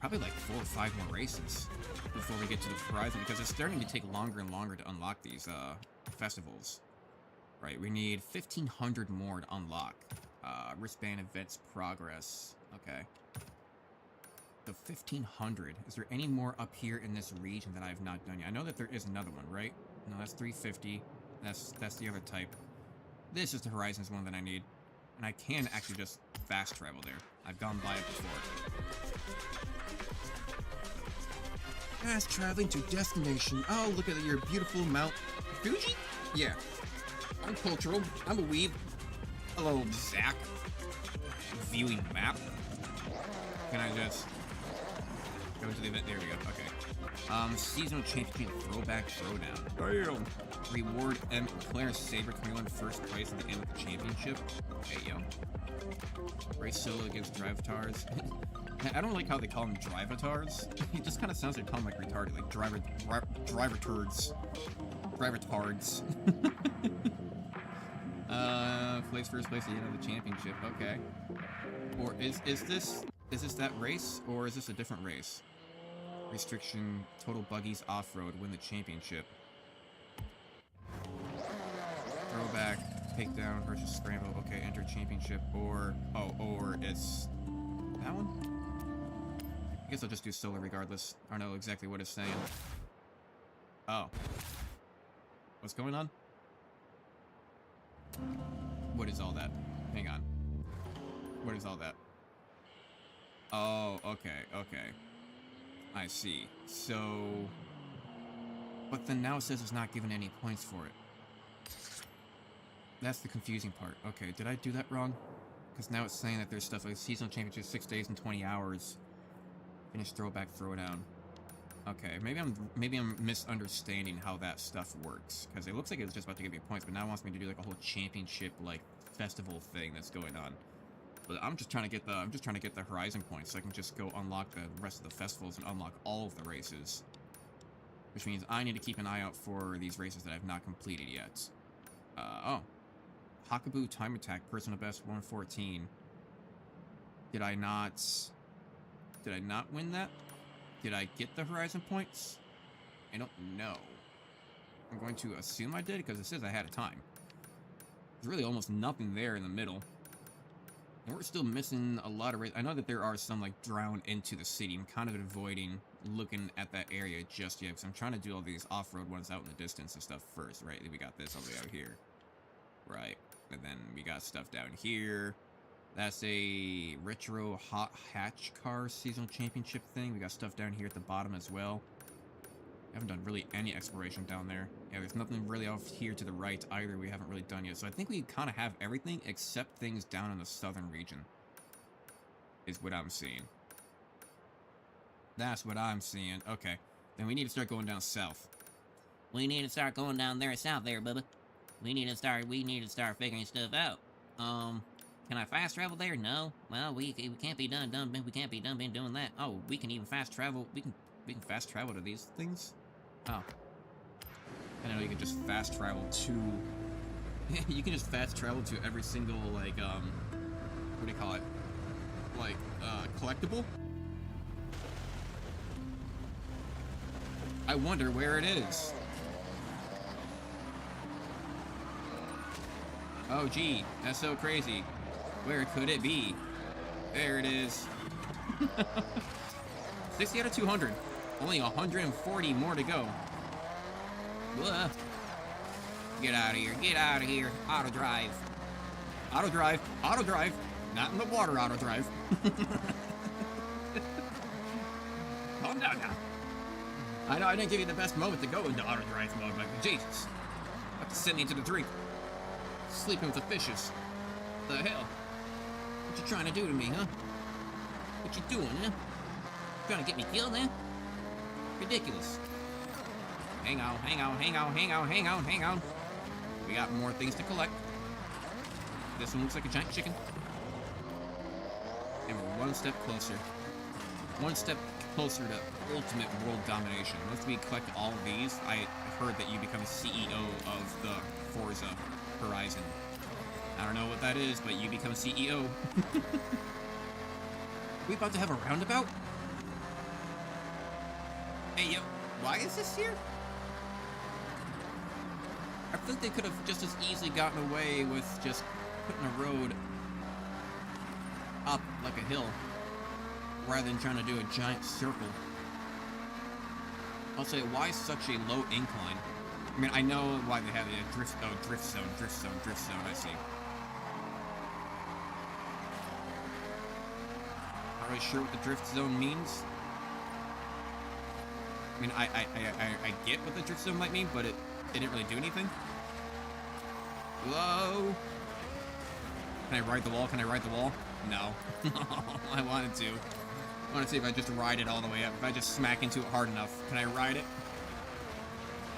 probably like 4 or 5 more races before we get to the horizon, because it's starting to take longer and longer to unlock these festivals. Right, we need 1,500 more to unlock. Wristband events progress. Okay. The 1,500. Is there any more up here in this region that I have not done yet? I know that there is another one, right? No, that's 350. That's the other type. This is the Horizons one that I need. And I can actually just fast travel there. I've gone by it before. Fast traveling to destination. Oh, look at your beautiful Mount Fuji? Yeah. I'm cultural. I'm a weeb. Hello, Zach. Viewing map. Can I just go into the event? There we go. Okay. Seasonal championship throwback throwdown. Damn. Reward M. Clarence Saber can win first place at the end of the championship. Okay, yo. Race solo against Drivatars. I don't like how they call them Drivatars. It just kind of sounds like calling them like retarded, like driver turds. Drivatards. Place first place at the end of the championship. Okay. Or is this that race, or is this a different race? Restriction, total buggies off-road, win the championship. Throwback, takedown versus scramble. Okay, enter championship, or it's that one? I guess I'll just do solo regardless. I don't know exactly what it's saying. Oh. What's going on? What is all that? Hang on. What is all that? Oh, okay. I see. So... but then now it says it's not giving any points for it. That's the confusing part. Okay, did I do that wrong? Because now it's saying that there's stuff like seasonal championship 6 days and 20 hours. Finish throwback throwdown. Okay, maybe I'm misunderstanding how that stuff works. Because it looks like it's just about to give me points, but now it wants me to do like a whole championship like festival thing that's going on. But I'm just trying to get the Horizon points so I can just go unlock the rest of the festivals and unlock all of the races. Which means I need to keep an eye out for these races that I've not completed yet. Oh. Hakubu Time Attack, personal best 114. Did I not win that? Did I get the Horizon points? I don't know. I'm going to assume I did because it says I had a time. There's really almost nothing there in the middle. And we're still missing a lot of... I know that there are some, like, drown into the city. I'm kind of avoiding looking at that area just yet, because I'm trying to do all these off-road ones out in the distance and stuff first, right? We got this all the way out here. Right. And then we got stuff down here. That's a retro hot hatch car seasonal championship thing. We got stuff down here at the bottom as well. Haven't done really any exploration down there. Yeah, there's nothing really off here to the right either we haven't really done yet. So I think we kind of have everything except things down in the southern region. Is what I'm seeing. That's what I'm seeing. Okay. Then we need to start going down south. We need to start going down there south there, Bubba. We need to start figuring stuff out. Can I fast travel there? No. Well, we can't be done being doing that. Oh, we can even fast travel. We can fast travel to these things? Oh. I didn't know you could just fast travel to... you can just fast travel to every single, like, what do you call it? Like, collectible? I wonder where it is. Oh, gee, that's so crazy. Where could it be? There it is. 60 out of 200. Only 140 more to go. Blah. Get out of here. Get out of here. Auto drive. Auto drive. Auto drive. Not in the water auto drive. Calm down now. I know I didn't give you the best moment to go into auto drive mode, but Jesus. Have to send me into the drink. Sleeping with the fishes. The hell? What you trying to do to me, huh? What you doing, huh? Trying to get me killed, eh? Ridiculous. Hang on, hang on, hang on, hang on, hang on, hang on. We got more things to collect. This one looks like a giant chicken. And we're one step closer. One step closer to ultimate world domination. Once we collect all of these, I heard that you become CEO of the Forza Horizon. I don't know what that is, but you become CEO. Are we about to have a roundabout? Hey, yo, why is this here? I think they could have just as easily gotten away with just putting a road up like a hill, rather than trying to do a giant circle. I'll say, why such a low incline? I mean, I know why they have the drift zone, I see. Not really sure what the drift zone means. I mean, I get what the drift zone might mean, but it didn't really do anything. Whoa! Can I ride the wall? Can I ride the wall? No. I wanted to. I want to see if I just ride it all the way up. If I just smack into it hard enough, can I ride it?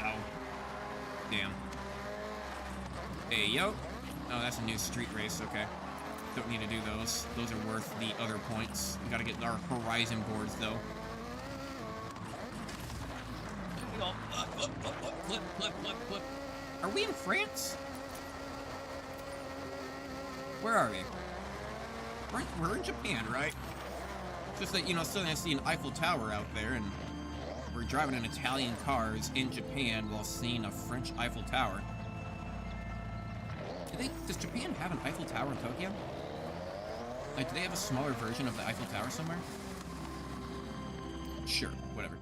Ow. Damn. Hey, yo. Oh, that's a new street race. Okay. Don't need to do those. Those are worth the other points. We gotta get our Horizon boards, though. Flip, flip, flip, flip. Are we in France? Where are we? We're in Japan, right? Just that, you know, suddenly I see an Eiffel Tower out there, and we're driving in Italian cars in Japan while seeing a French Eiffel Tower. Does Japan have an Eiffel Tower in Tokyo? Like, do they have a smaller version of the Eiffel Tower somewhere? Sure, whatever.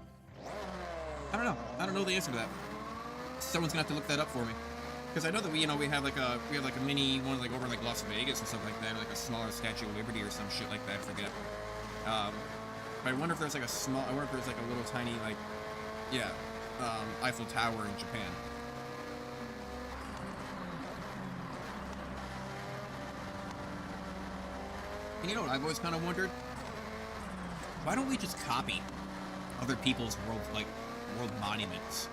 I don't know. I don't know the answer to that. Someone's gonna have to look that up for me. Because I know that we have like a mini one like over like Las Vegas and stuff like that, like a smaller Statue of Liberty or some shit like that. I forget. But I wonder if there's like I wonder if there's like a little tiny like, yeah, Eiffel Tower in Japan. And you know what I've always kind of wondered? Why don't we just copy other people's world monuments?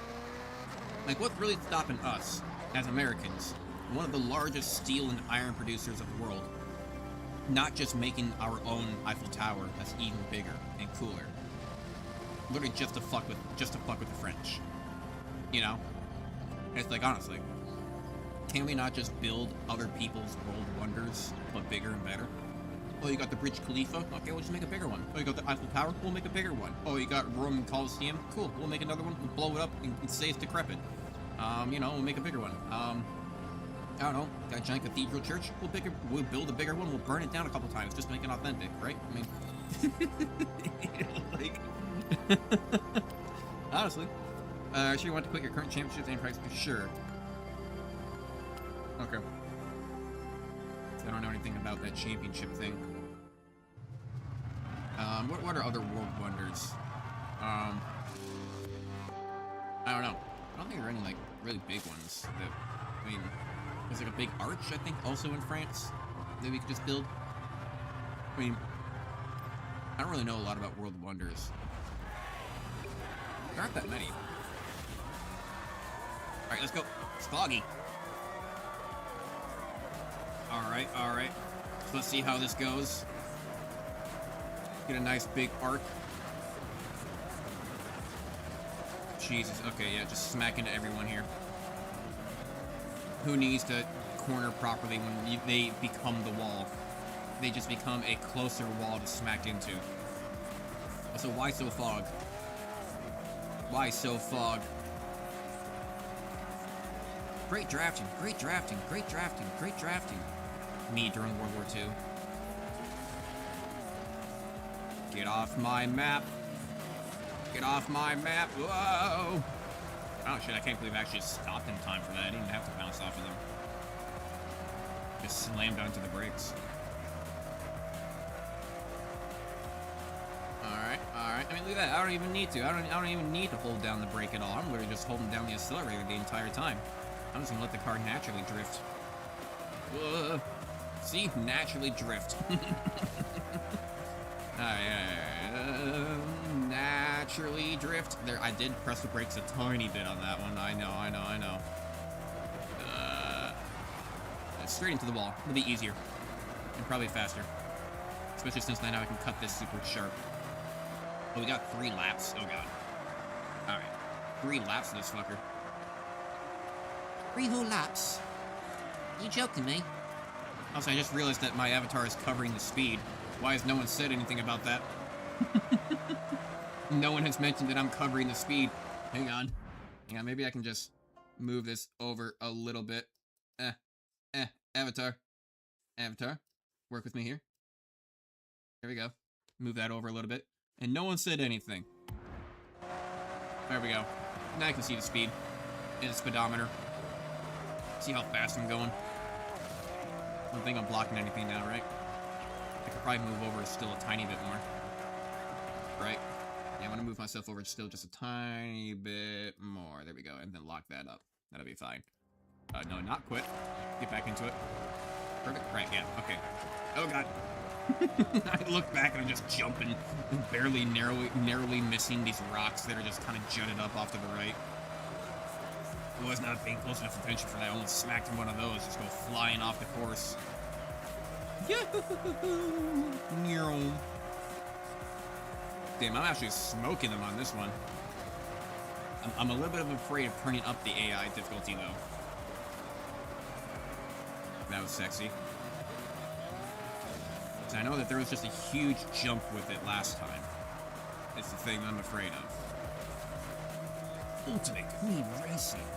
Like, what's really stopping us as Americans, one of the largest steel and iron producers of the world, not just making our own Eiffel Tower that's even bigger and cooler? Literally just to fuck with the French. You know? And it's like, honestly, can we not just build other people's world wonders, but bigger and better? Oh, you got the Burj Khalifa? Okay, we'll just make a bigger one. Oh, you got the Eiffel Tower? We'll make a bigger one. Oh, you got Roman Coliseum? Cool, we'll make another one. We'll blow it up and say it's decrepit. You know, we'll make a bigger one. I don't know, that giant cathedral church? We'll build a bigger one, we'll burn it down a couple times, just to make it authentic, right? I mean, like, honestly. Sure you want to quit your current championships and practice? Sure. Okay. I don't know anything about that championship thing. What are other world wonders? I don't know. I don't think there are any, like, really big ones that, I mean, there's like a big arch, I think, also in France that we could just build. I mean, I don't really know a lot about world wonders. There aren't that many. Alright, let's go. It's foggy. Alright, alright. So let's see how this goes. Get a nice big arc. Jesus, okay, yeah, just smack into everyone here. Who needs to corner properly when they become the wall? They just become a closer wall to smack into. So why so fog? Why so fog? Great drafting, great drafting, great drafting, great drafting. Me during World War II. Get off my map. Get off my map. Whoa! Oh shit, I can't believe I actually stopped in time for that. I didn't even have to bounce off of them. Just slammed onto the brakes. Alright, alright. I mean, look at that. I don't even need to. I don't even need to hold down the brake at all. I'm literally just holding down the accelerator the entire time. I'm just gonna let the car naturally drift. See? Naturally drift. Naturally drift. There, I did press the brakes a tiny bit on that one. I know. Straight into the wall. It'll be easier. And probably faster. Especially since now I can cut this super sharp. Oh, we got 3 laps. Oh, God. Alright. 3 laps of this fucker. 3 whole laps? You joking me? Also, I just realized that my avatar is covering the speed. Why has no one said anything about that? No one has mentioned that I'm covering the speed. Hang on. Maybe I can just move this over a little bit. Avatar. Avatar. Work with me here. There we go. Move that over a little bit. And no one said anything. There we go. Now I can see the speed in the speedometer. See how fast I'm going. I don't think I'm blocking anything now, right? I could probably move over still a tiny bit more. Right? Yeah, I'm gonna move myself over still just a tiny bit more. There we go. And then lock that up. That'll be fine. No, not quit. Get back into it. Perfect. Right, yeah. Okay. Oh, God. I look back and I'm just jumping and barely narrowly missing these rocks that are just kind of jutted up off to the right. I was not paying close enough attention for that. I almost smacked one of those, just go flying off the course. Yahoo! Damn, I'm actually smoking them on this one. I'm a little bit afraid of turning up the AI difficulty, though. That was sexy. So I know that there was just a huge jump with it last time. It's the thing I'm afraid of. Ultimate Clean Racing.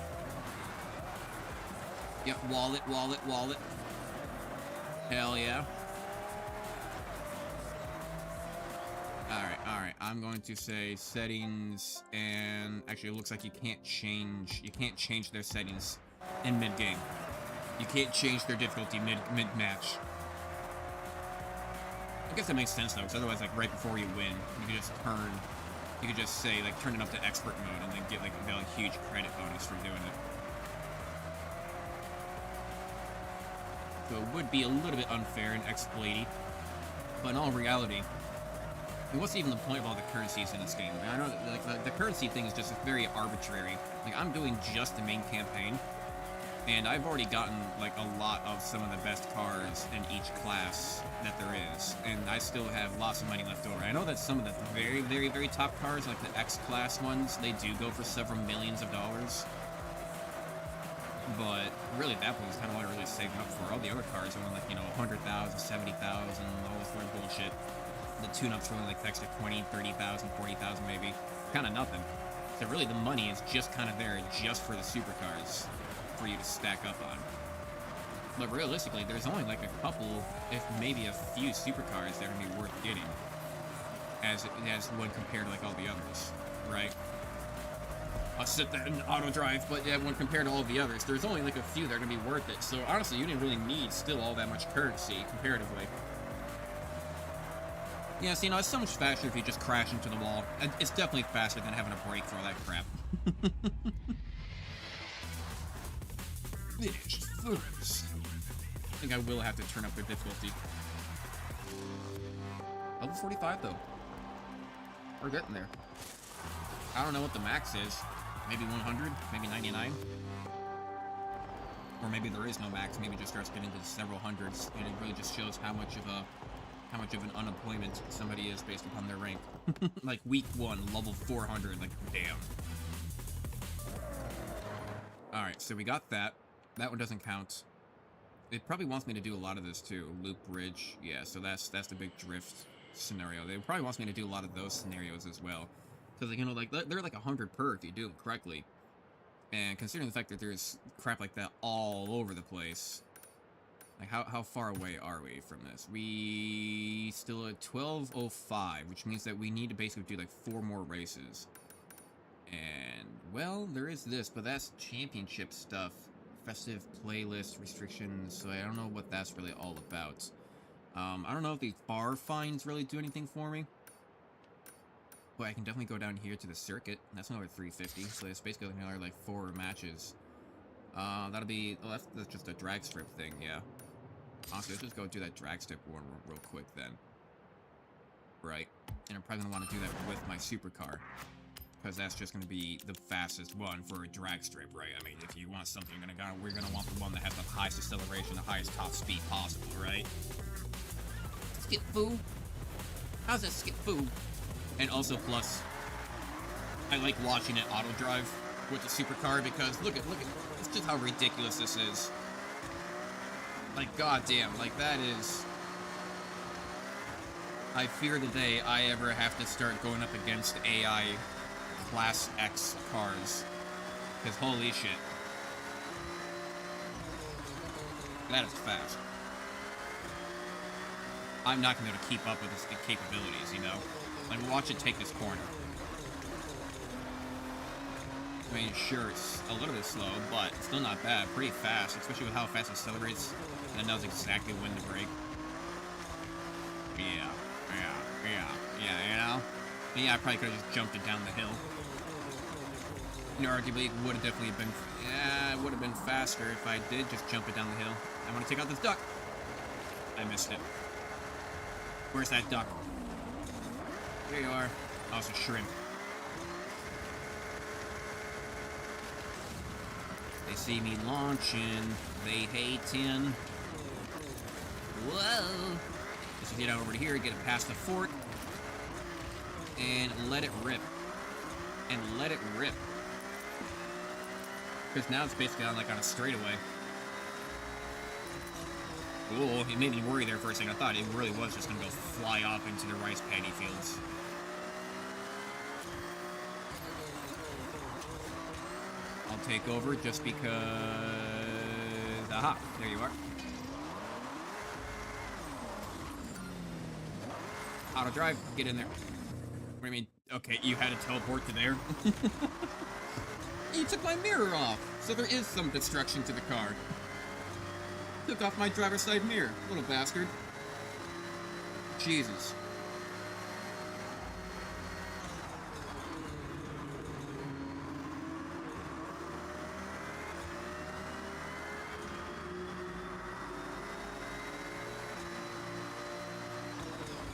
Yep, wallet. Hell yeah. Alright. I'm going to say settings, and actually it looks like you can't change their settings in mid-game. You can't change their difficulty mid-match. I guess that makes sense though, because otherwise, like, right before you win, you could just say, like, turn it up to expert mode and then get, like, a huge credit bonus for doing it. So it would be a little bit unfair and exploity, but in all reality, I mean, what's even the point of all the currencies in this game? I know that, like, the currency thing is just very arbitrary. Like, I'm doing just the main campaign, and I've already gotten, like, a lot of some of the best cars in each class that there is, and I still have lots of money left over. I know that some of the very, very, very top cars, like the X-class ones, they do go for several millions of dollars. But really, at that point, it's kind of what I really saving up for. All the other cars are only like, 100,000, 70,000, all this weird bullshit. The tune-ups are only like extra 20, 30,000, 40,000 maybe. Kind of nothing. So really, the money is just kind of there just for the supercars for you to stack up on. But realistically, there's only like a couple, if maybe a few supercars that are going to be worth getting. As when compared to like all the others, right? I'll sit there in auto drive, but yeah, when compared to all the others, there's only like a few that are gonna be worth it. So honestly, you didn't really need still all that much currency comparatively. Yeah, so it's so much faster if you just crash into the wall. It's definitely faster than having a brake for all that crap. Finished first. I think I will have to turn up the difficulty. Level 45 though. We're getting there. I don't know what the max is. Maybe 100? Maybe 99? Or maybe there is no max. Maybe it just starts getting to several hundreds, and it really just shows how much of an unemployment somebody is based upon their rank. Like week 1, level 400. Like, damn. All right, so we got that. That one doesn't count. It probably wants me to do a lot of this too. Loop bridge. Yeah, so that's the big drift scenario. They probably wants me to do a lot of those scenarios as well. Because, like, they're like 100 per if you do them correctly. And considering the fact that there's crap like that all over the place, like, how far away are we from this? We still at 12:05, which means that we need to basically do, like, 4 more races. And, well, there is this, but that's championship stuff. Festive playlist restrictions, so I don't know what that's really all about. I don't know if these bar fines really do anything for me. But I can definitely go down here to the circuit. That's another 350, so it's basically another, like, 4 matches. That'll be... Oh, that's just a drag strip thing, yeah. Honestly, let's just go do that drag strip one real quick, then. Right. And I'm probably going to want to do that with my supercar. Because that's just going to be the fastest one for a drag strip, right? I mean, if you want something, we're going to want the one that has the highest acceleration, the highest top speed possible, right? Skip foo. How's that skip foo? And also, plus, I like watching it auto drive with the supercar because look at, it's just how ridiculous this is. Like, goddamn, like that is. I fear the day I ever have to start going up against AI Class X cars. Because holy shit. That is fast. I'm not going to be able to keep up with its capabilities, you know? Like, watch it take this corner. I mean, sure, it's a little bit slow, but it's still not bad. Pretty fast, especially with how fast it accelerates. And it knows exactly when to brake. Yeah, you know? Yeah, I probably could have just jumped it down the hill. You know, arguably, it would have definitely been... Yeah, it would have been faster if I did just jump it down the hill. I want to take out this duck. I missed it. Where's that duck? There you are. Oh, it's a shrimp. They see me launching. They hating. Whoa. Just get over here, get it past the fort. And let it rip. And let it rip. Because now it's basically on, like, on a straightaway. Cool. It made me worry there for a second. I thought it really was just going to go fly off into the rice paddy fields. I'll take over just because... Aha, there you are. Auto drive, get in there. What do you mean? Okay, you had to teleport to there? You took my mirror off, so there is some destruction to the car. Took off my driver's side mirror, little bastard. Jesus.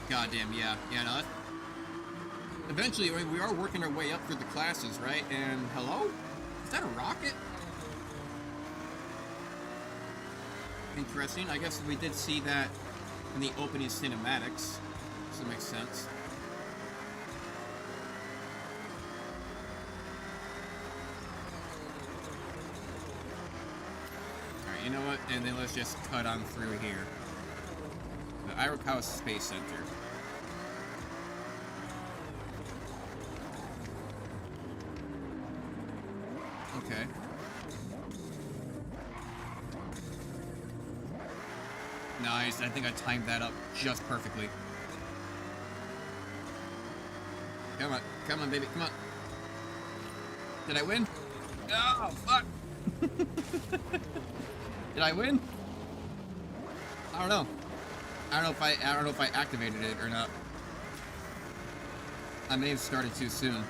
Goddamn, yeah. Yeah, no, eventually, I mean, we are working our way up through the classes, right? And, hello? Is that a rocket? Interesting. I guess we did see that in the opening cinematics. So it makes sense. Alright, you know what? And then let's just cut on through here. The Irokawa Space Center. Okay. Nice, I think I timed that up just perfectly. Come on, baby, come on. Did I win? Oh, fuck! Did I win? I don't know. I don't know if I activated it or not. I may have started too soon.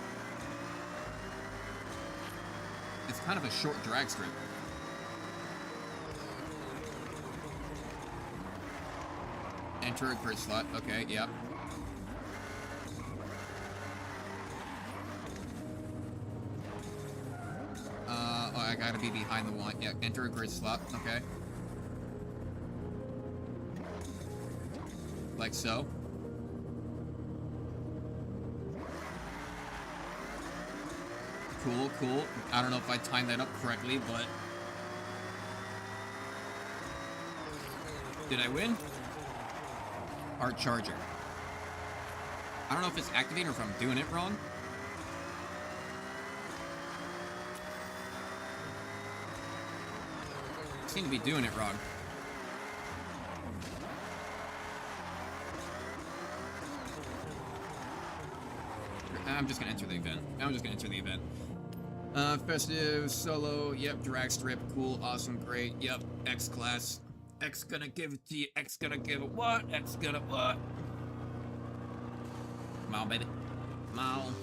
It's kind of a short drag strip. Enter a grid slot. Okay, yep. Oh, I gotta be behind the one. Yeah, enter a grid slot. Okay. Like so. Cool, cool. I don't know if I timed that up correctly, but... Did I win? Hard charger. I don't know if it's activating or if I'm doing it wrong. I seem to be doing it wrong. I'm just gonna enter the event. Festive, solo, yep, drag strip, cool, awesome, great, yep, X class. X gonna give it to you, X gonna give it what? X gonna what? Come on, baby. Come on.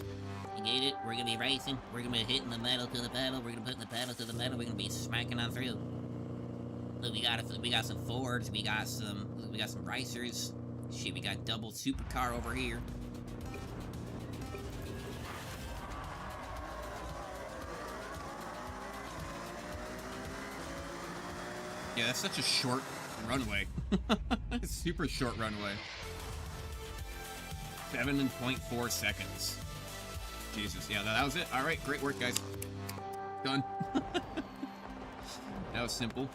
You get it? We're gonna be racing. We're gonna be hitting the metal to the pedal. We're gonna put the pedal to the metal. We're gonna be smacking on through. Look, we got some Fords. We got some racers. Shit, we got double supercar over here. Yeah, that's such a short runway. Super short runway. 7.4 seconds. Jesus, yeah, that was it. Alright, great work, guys. Done. That was simple.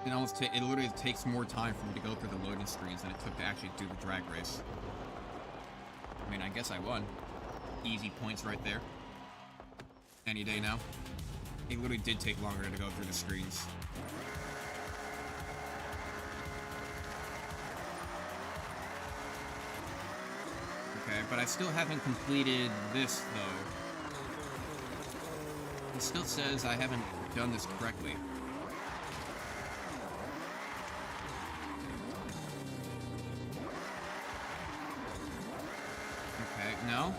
It literally takes more time for me to go through the loading screens than it took to actually do the drag race. I mean, I guess I won. Easy points right there. Any day now. It literally did take longer to go through the screens. Okay, but I still haven't completed this, though. It still says I haven't done this correctly. Okay, no?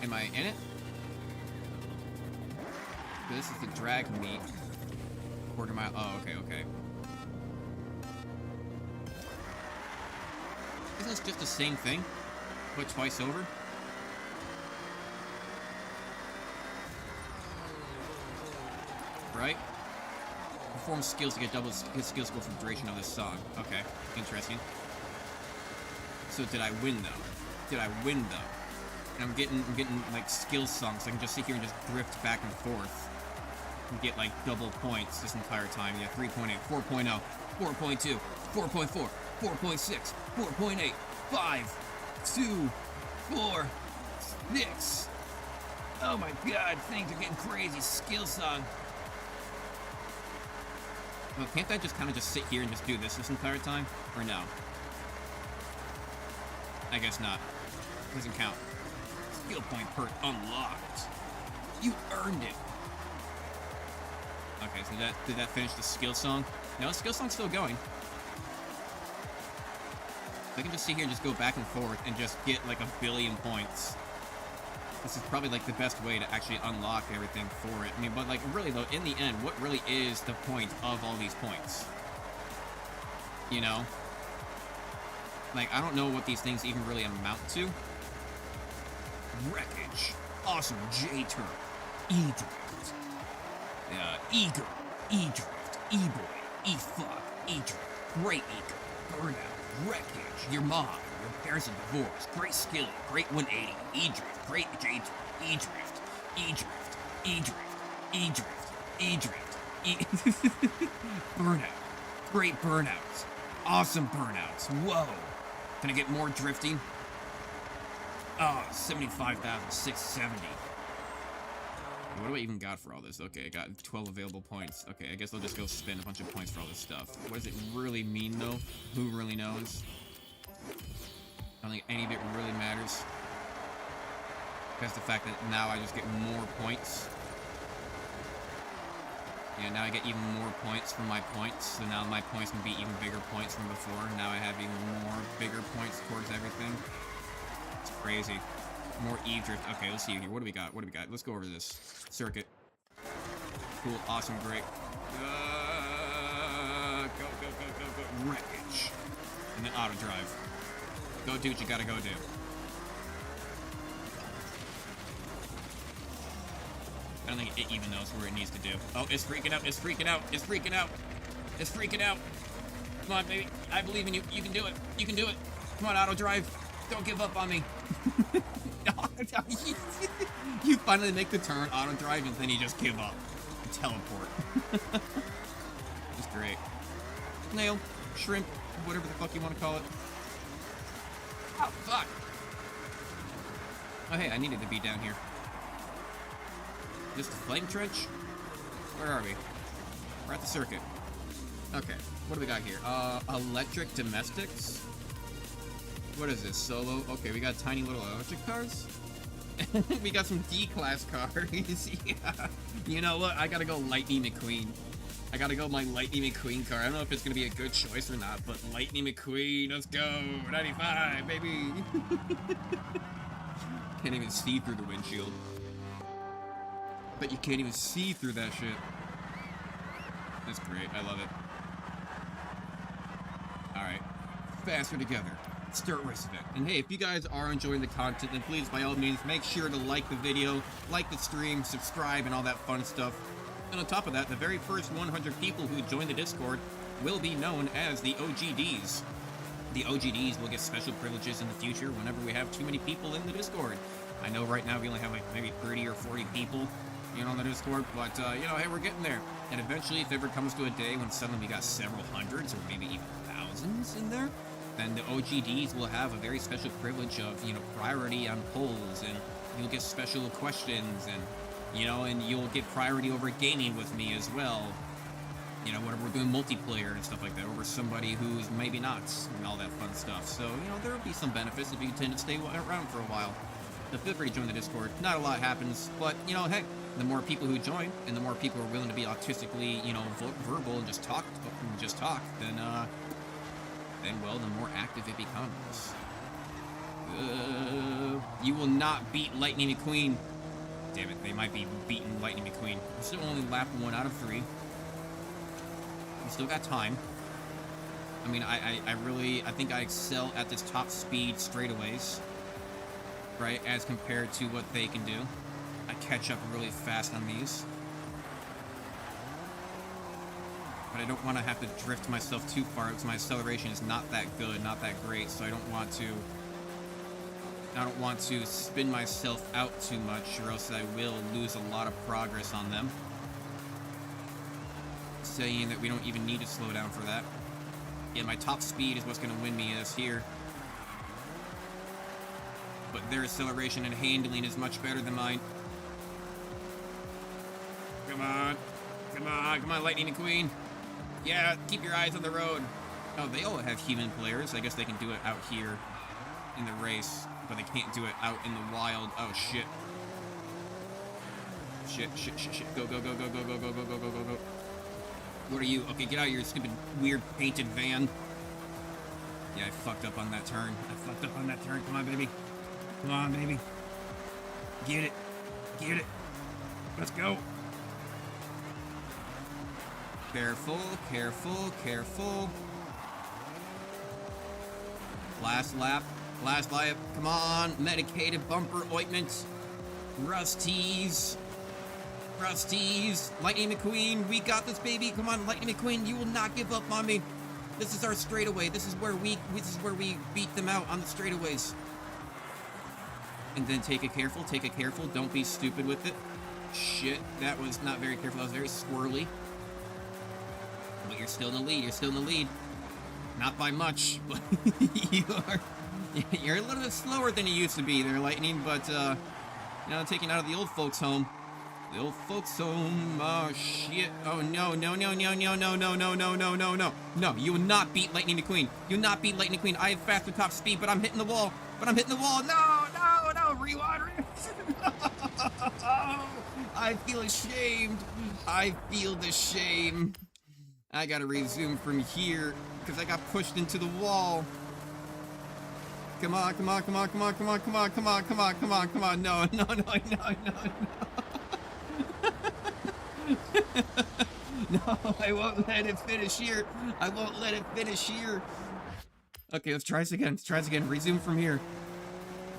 Am I in it? This is the drag meet. Quarter mile. Oh, okay. Isn't this just the same thing? Put twice over? Right? Perform skills to get double skill scores for the duration of this song. Okay, interesting. So did I win though? And I'm getting like skill songs, so I can just sit here and just drift back and forth and get like double points this entire time. Yeah, 3.8, 4.0, 4.2, 4.4, 4.6, 4.8, 5, 2, 4, 6. Oh my god, things are getting crazy. Skill song. Well, can't I just kind of just sit here and just do this entire time? Or no? I guess not. Doesn't count. Skill point perk unlocked. You earned it. Okay, so did that finish the skill song? No, the skill song's still going. I can just sit here and just go back and forth and just get like 1 billion points. This is probably like the best way to actually unlock everything for it. I mean, but like really though, in the end, what really is the point of all these points? You know? Like, I don't know what these things even really amount to. Wreckage. Awesome J-turn. E-drift. Eager. E-drift. E-boy. E-fuck. E-drift. Great eager. Burnout. Wreckage. Your mom. repairs and divorce, great skillet, great 180, E-drift, great J-drift, E-drift, E-drift, E-drift, E-drift, E-drift, burnout, great burnouts, awesome burnouts, whoa. Can I get more drifting? Oh, 75,670. What do I even got for all this? Okay, I got 12 available points. Okay, I guess I'll just go spend a bunch of points for all this stuff. What does it really mean, though? Who really knows? I don't think any of it really matters. Because the fact that now I just get more points. Yeah, now I get even more points from my points. So now my points can be even bigger points from before. Now I have even more bigger points towards everything. It's crazy. More E-drift. Okay, let's see here. What do we got? What do we got? Let's go over this. Circuit. Cool. Awesome. Great. Go. Wreckage. And then auto drive. Go do what you gotta go do. I don't think it even knows where it needs to do. Oh, it's freaking out. It's freaking out. It's freaking out. It's freaking out. Come on, baby. I believe in you. You can do it. You can do it. Come on, auto drive. Don't give up on me. You finally make the turn, auto drive, and then you just give up. And teleport. It's great. Snail, shrimp, whatever the fuck you want to call it. Oh, fuck. Oh, hey, I needed to be down here. Just a flame trench? Where are we? We're at the circuit. Okay, what do we got here? Electric domestics? What is this? Solo? Okay, we got tiny little electric cars? We got some D-class cars. Yeah. You know what? I gotta go Lightning McQueen. I gotta go my Lightning McQueen car. I don't know if it's gonna be a good choice or not, but Lightning McQueen, let's go. 95, baby. Can't even see through the windshield. Bet you can't even see through that shit. That's great. I love it. Alright. Faster together. Start race event. And hey, if you guys are enjoying the content, then please, by all means, make sure to like the video, like the stream, subscribe, and all that fun stuff. And on top of that, the very first 100 people who join the Discord will be known as the OGDs. The OGDs will get special privileges in the future whenever we have too many people in the Discord. I know right now we only have like maybe 30 or 40 people, you know, on the Discord, but, you know, hey, we're getting there. And eventually, if ever comes to a day when suddenly we got several hundreds or maybe even thousands in there, then the OGDs will have a very special privilege of, you know, priority on polls, and you'll get special questions, and, you know, and you'll get priority over gaming with me as well. You know, whenever we're doing multiplayer and stuff like that, over somebody who's maybe not, and all that fun stuff. So, you know, there will be some benefits if you tend to stay around for a while. So feel free to join the Discord. Not a lot happens, but, you know, heck, the more people who join, and the more people who are willing to be autistically, you know, verbal and just talk, then, well, the more active it becomes. You will not beat Lightning McQueen. Damn it, they might be beating Lightning McQueen. I'm still only lap 1 out of 3. We still got time. I mean, I think I excel at this top speed straightaways, right, as compared to what they can do. I catch up really fast on these. But I don't want to have to drift myself too far because my acceleration is not that good, not that great, so I don't want to spin myself out too much, or else I will lose a lot of progress on them. Saying that we don't even need to slow down for that. Yeah, my top speed is what's going to win me this here. But their acceleration and handling is much better than mine. Come on. Come on. Come on, Lightning McQueen. Yeah, keep your eyes on the road. Oh, they all have human players. I guess they can do it out here in the race, but they can't do it out in the wild. Oh, shit. Shit. Go. Go. What are you? Okay, get out of your stupid, weird, painted van. Yeah, I fucked up on that turn. Come on, baby. Come on, baby. Get it. Let's go. Careful. Last lap. Come on. Medicated bumper ointment. Rusties. Lightning McQueen, we got this, baby. Come on, Lightning McQueen, you will not give up on me. This is our straightaway. This is where we beat them out on the straightaways. And then take it careful. Take it careful. Don't be stupid with it. Shit, that was not very careful. That was very swirly. But you're still in the lead. You're still in the lead. Not by much, but you're a little bit slower than you used to be there, Lightning, but, you know, taking out of the old folks' home. The old folks' home, oh, shit. Oh, no, no, no, no, no, no, no, no, no, no, no, no. No, you will not beat Lightning McQueen. You will not beat Lightning McQueen. I have faster top speed, but I'm hitting the wall. No, no, no, rewind. I feel ashamed. I feel the shame. I gotta resume from here, because I got pushed into the wall. Come on, come on, come on, come on, come on, come on, come on, come on, come on, come on. No, no, no, no, no, no. No, I won't let it finish here. I won't let it finish here. Okay, let's try this again. Let's try this again. Resume from here.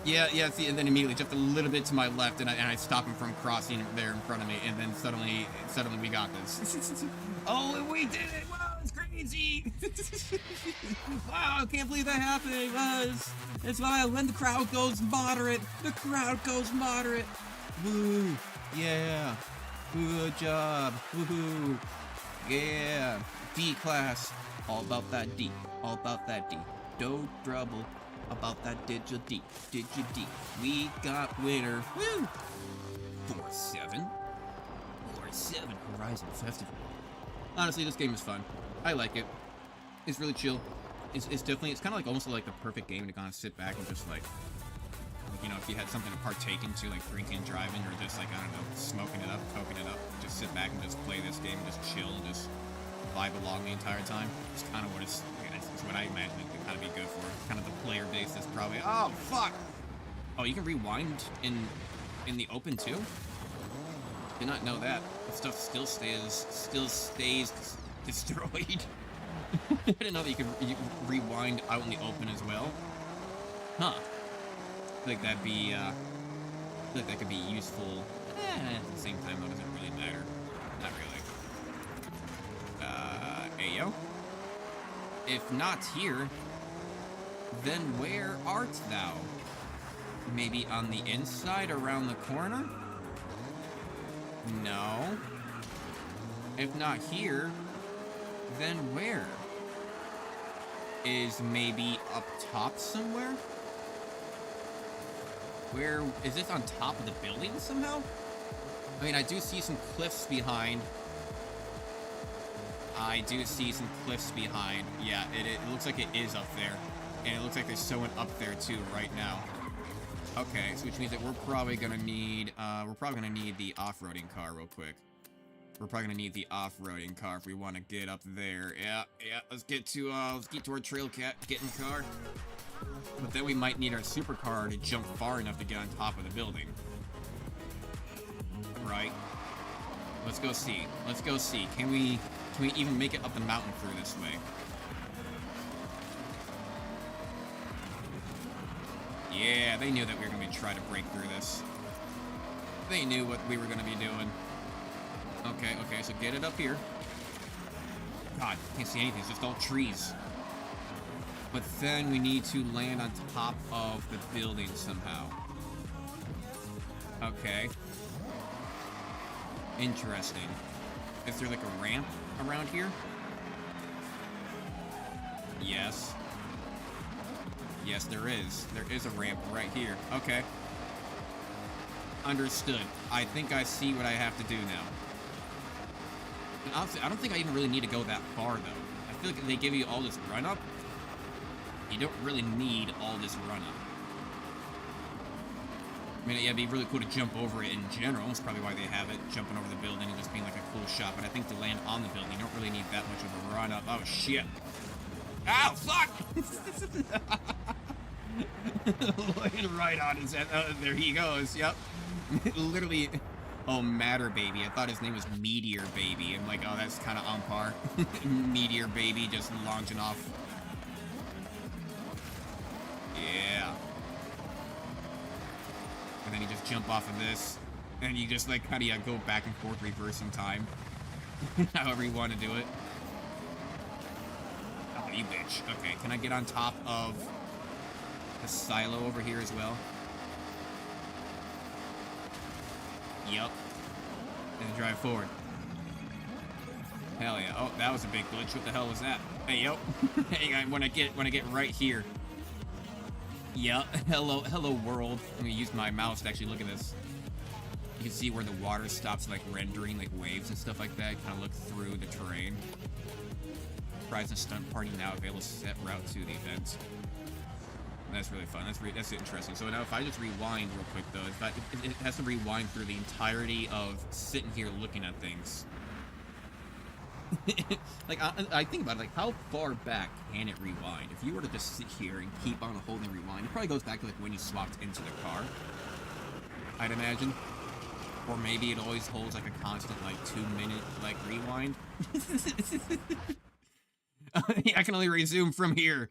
Yeah, see, and then immediately just a little bit to my left, and I stop him from crossing there in front of me, and then suddenly we got this. Oh, we did it! Wow, it's crazy! Wow, I can't believe that happened. It was. It's wild when the crowd goes moderate. The crowd goes moderate. Woo! Yeah. Good job. Woohoo! Yeah. D class. All about that D. All about that D. No trouble. About that Digi D. We got winner. Woo! 4-7. 4-7 Horizon Festival. Honestly, this game is fun. I like it. It's really chill. It's definitely, it's kind of like almost like the perfect game to kind of sit back and just like, you know, if you had something to partake into, like drinking, driving, or just like, I don't know, smoking it up, coking it up, just sit back and just play this game, just chill, and just vibe along the entire time. It's kind of what it's what I imagine it could kind of be good for. Kind of the player base that's probably, oh, fuck! Oh, you can rewind in the open too? Did not know that. The stuff still stays destroyed. I didn't know that you could rewind out in the open as well. Huh. I feel like that'd be, I feel like that could be useful. At the same time, though, doesn't really matter. Not really. Ayo? If not here, then where art thou? Maybe on the inside around the corner? No. If not here, then where? Is maybe up top somewhere? Where, is this on top of the building somehow? I mean, I do see some cliffs behind. Yeah, it looks like it is up there. And it looks like there's someone up there too right now. Okay, so which means that we're probably gonna need the off-roading car real quick. We're probably gonna need the off-roading car if we want to get up there. Yeah, let's get to our trail cat getting car. But then we might need our supercar to jump far enough to get on top of the building. Right? Let's go see. Can we even make it up the mountain through this way? Yeah, they knew that we were going to try to break through this. They knew what we were going to be doing. Okay, so get it up here. God, can't see anything, it's just all trees. But then we need to land on top of the building somehow. Okay. Interesting. Is there like a ramp around here? Yes. Yes, there is. There is a ramp right here. Okay. Understood. I think I see what I have to do now. And honestly, I don't think I even really need to go that far, though. I feel like if they give you all this run-up, you don't really need all this run-up. I mean, yeah, it'd be really cool to jump over it in general. That's probably why they have it, jumping over the building and just being like a cool shot. But I think to land on the building, you don't really need that much of a run-up. Oh, shit. Ow, fuck! Right on his head. There he goes, yep. Literally, oh, Matter Baby. I thought his name was Meteor Baby. I'm like, oh, that's kind of on par. Meteor Baby just launching off. Yeah. And then you just jump off of this. And you just, like, kind of go back and forth, reversing time. However you want to do it. Oh, you bitch. Okay, can I get on top of the silo over here as well? Yup. And drive forward. Hell yeah. Oh, that was a big glitch. What the hell was that? Hey, yo. Hang on, when I get right here. Yeah, hello world. I'm gonna use my mouse to actually look at this. You can see where the water stops, like, rendering, like, waves and stuff like that. Kind of look through the terrain. Horizon Stunt Party now available set route to the event. That's really fun. That's interesting. So now if I just rewind real quick, though, it has to rewind through the entirety of sitting here looking at things. Like, I think about it, like, how far back can it rewind? If you were to just sit here and keep on holding rewind, it probably goes back to, like, when you swapped into the car, I'd imagine. Or maybe it always holds, like, a constant, like, 2-minute, like, rewind. I can only resume from here.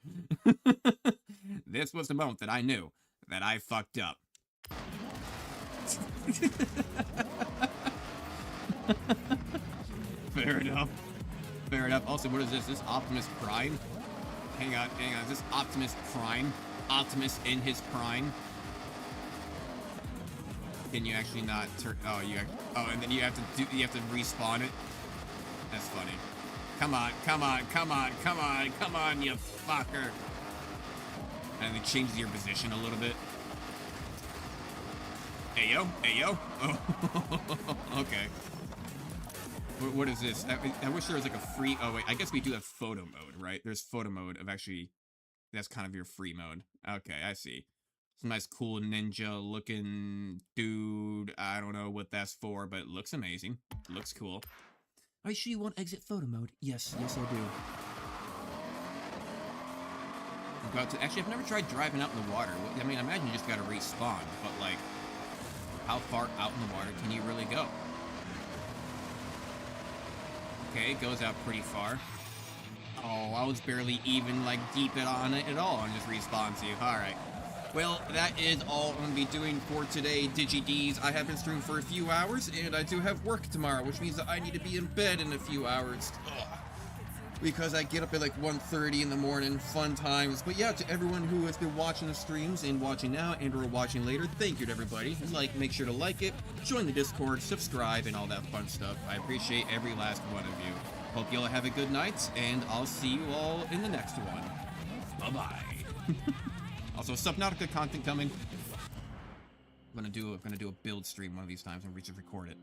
This was the moment that I knew that I fucked up. Fair enough. Fair enough. Also, what is this? This Optimus Prime? Hang on. Is this Optimus Prime? Optimus in his prime? Can you actually not turn? Oh, and then you have to respawn it. That's funny. Come on, you fucker. And it changes your position a little bit. Hey yo. Oh, okay. What is this? I wish there was like a free. Oh wait, I guess we do have photo mode, right? There's photo mode of actually. That's kind of your free mode. Okay, I see. Some nice cool ninja looking dude. I don't know what that's for, but it looks amazing. Looks cool. Are you sure you want exit photo mode? Yes, I do. Actually, I've never tried driving out in the water. I mean, I imagine you just gotta respawn, but like, how far out in the water can you really go? Okay, it goes out pretty far. Oh, I was barely even, like, deep on it at all, and just respawns you. Alright. Well, that is all I'm going to be doing for today, DigiDs. I have been streaming for a few hours, and I do have work tomorrow, which means that I need to be in bed in a few hours. Ugh. Because I get up at like 1:30 in the morning, fun times. But yeah, to everyone who has been watching the streams and watching now and or watching later, thank you to everybody. Make sure to like it, join the Discord, subscribe, and all that fun stuff. I appreciate every last one of you. Hope you all have a good night, and I'll see you all in the next one. Bye-bye. Also, Subnautica content coming. I'm gonna do a build stream one of these times and just record it.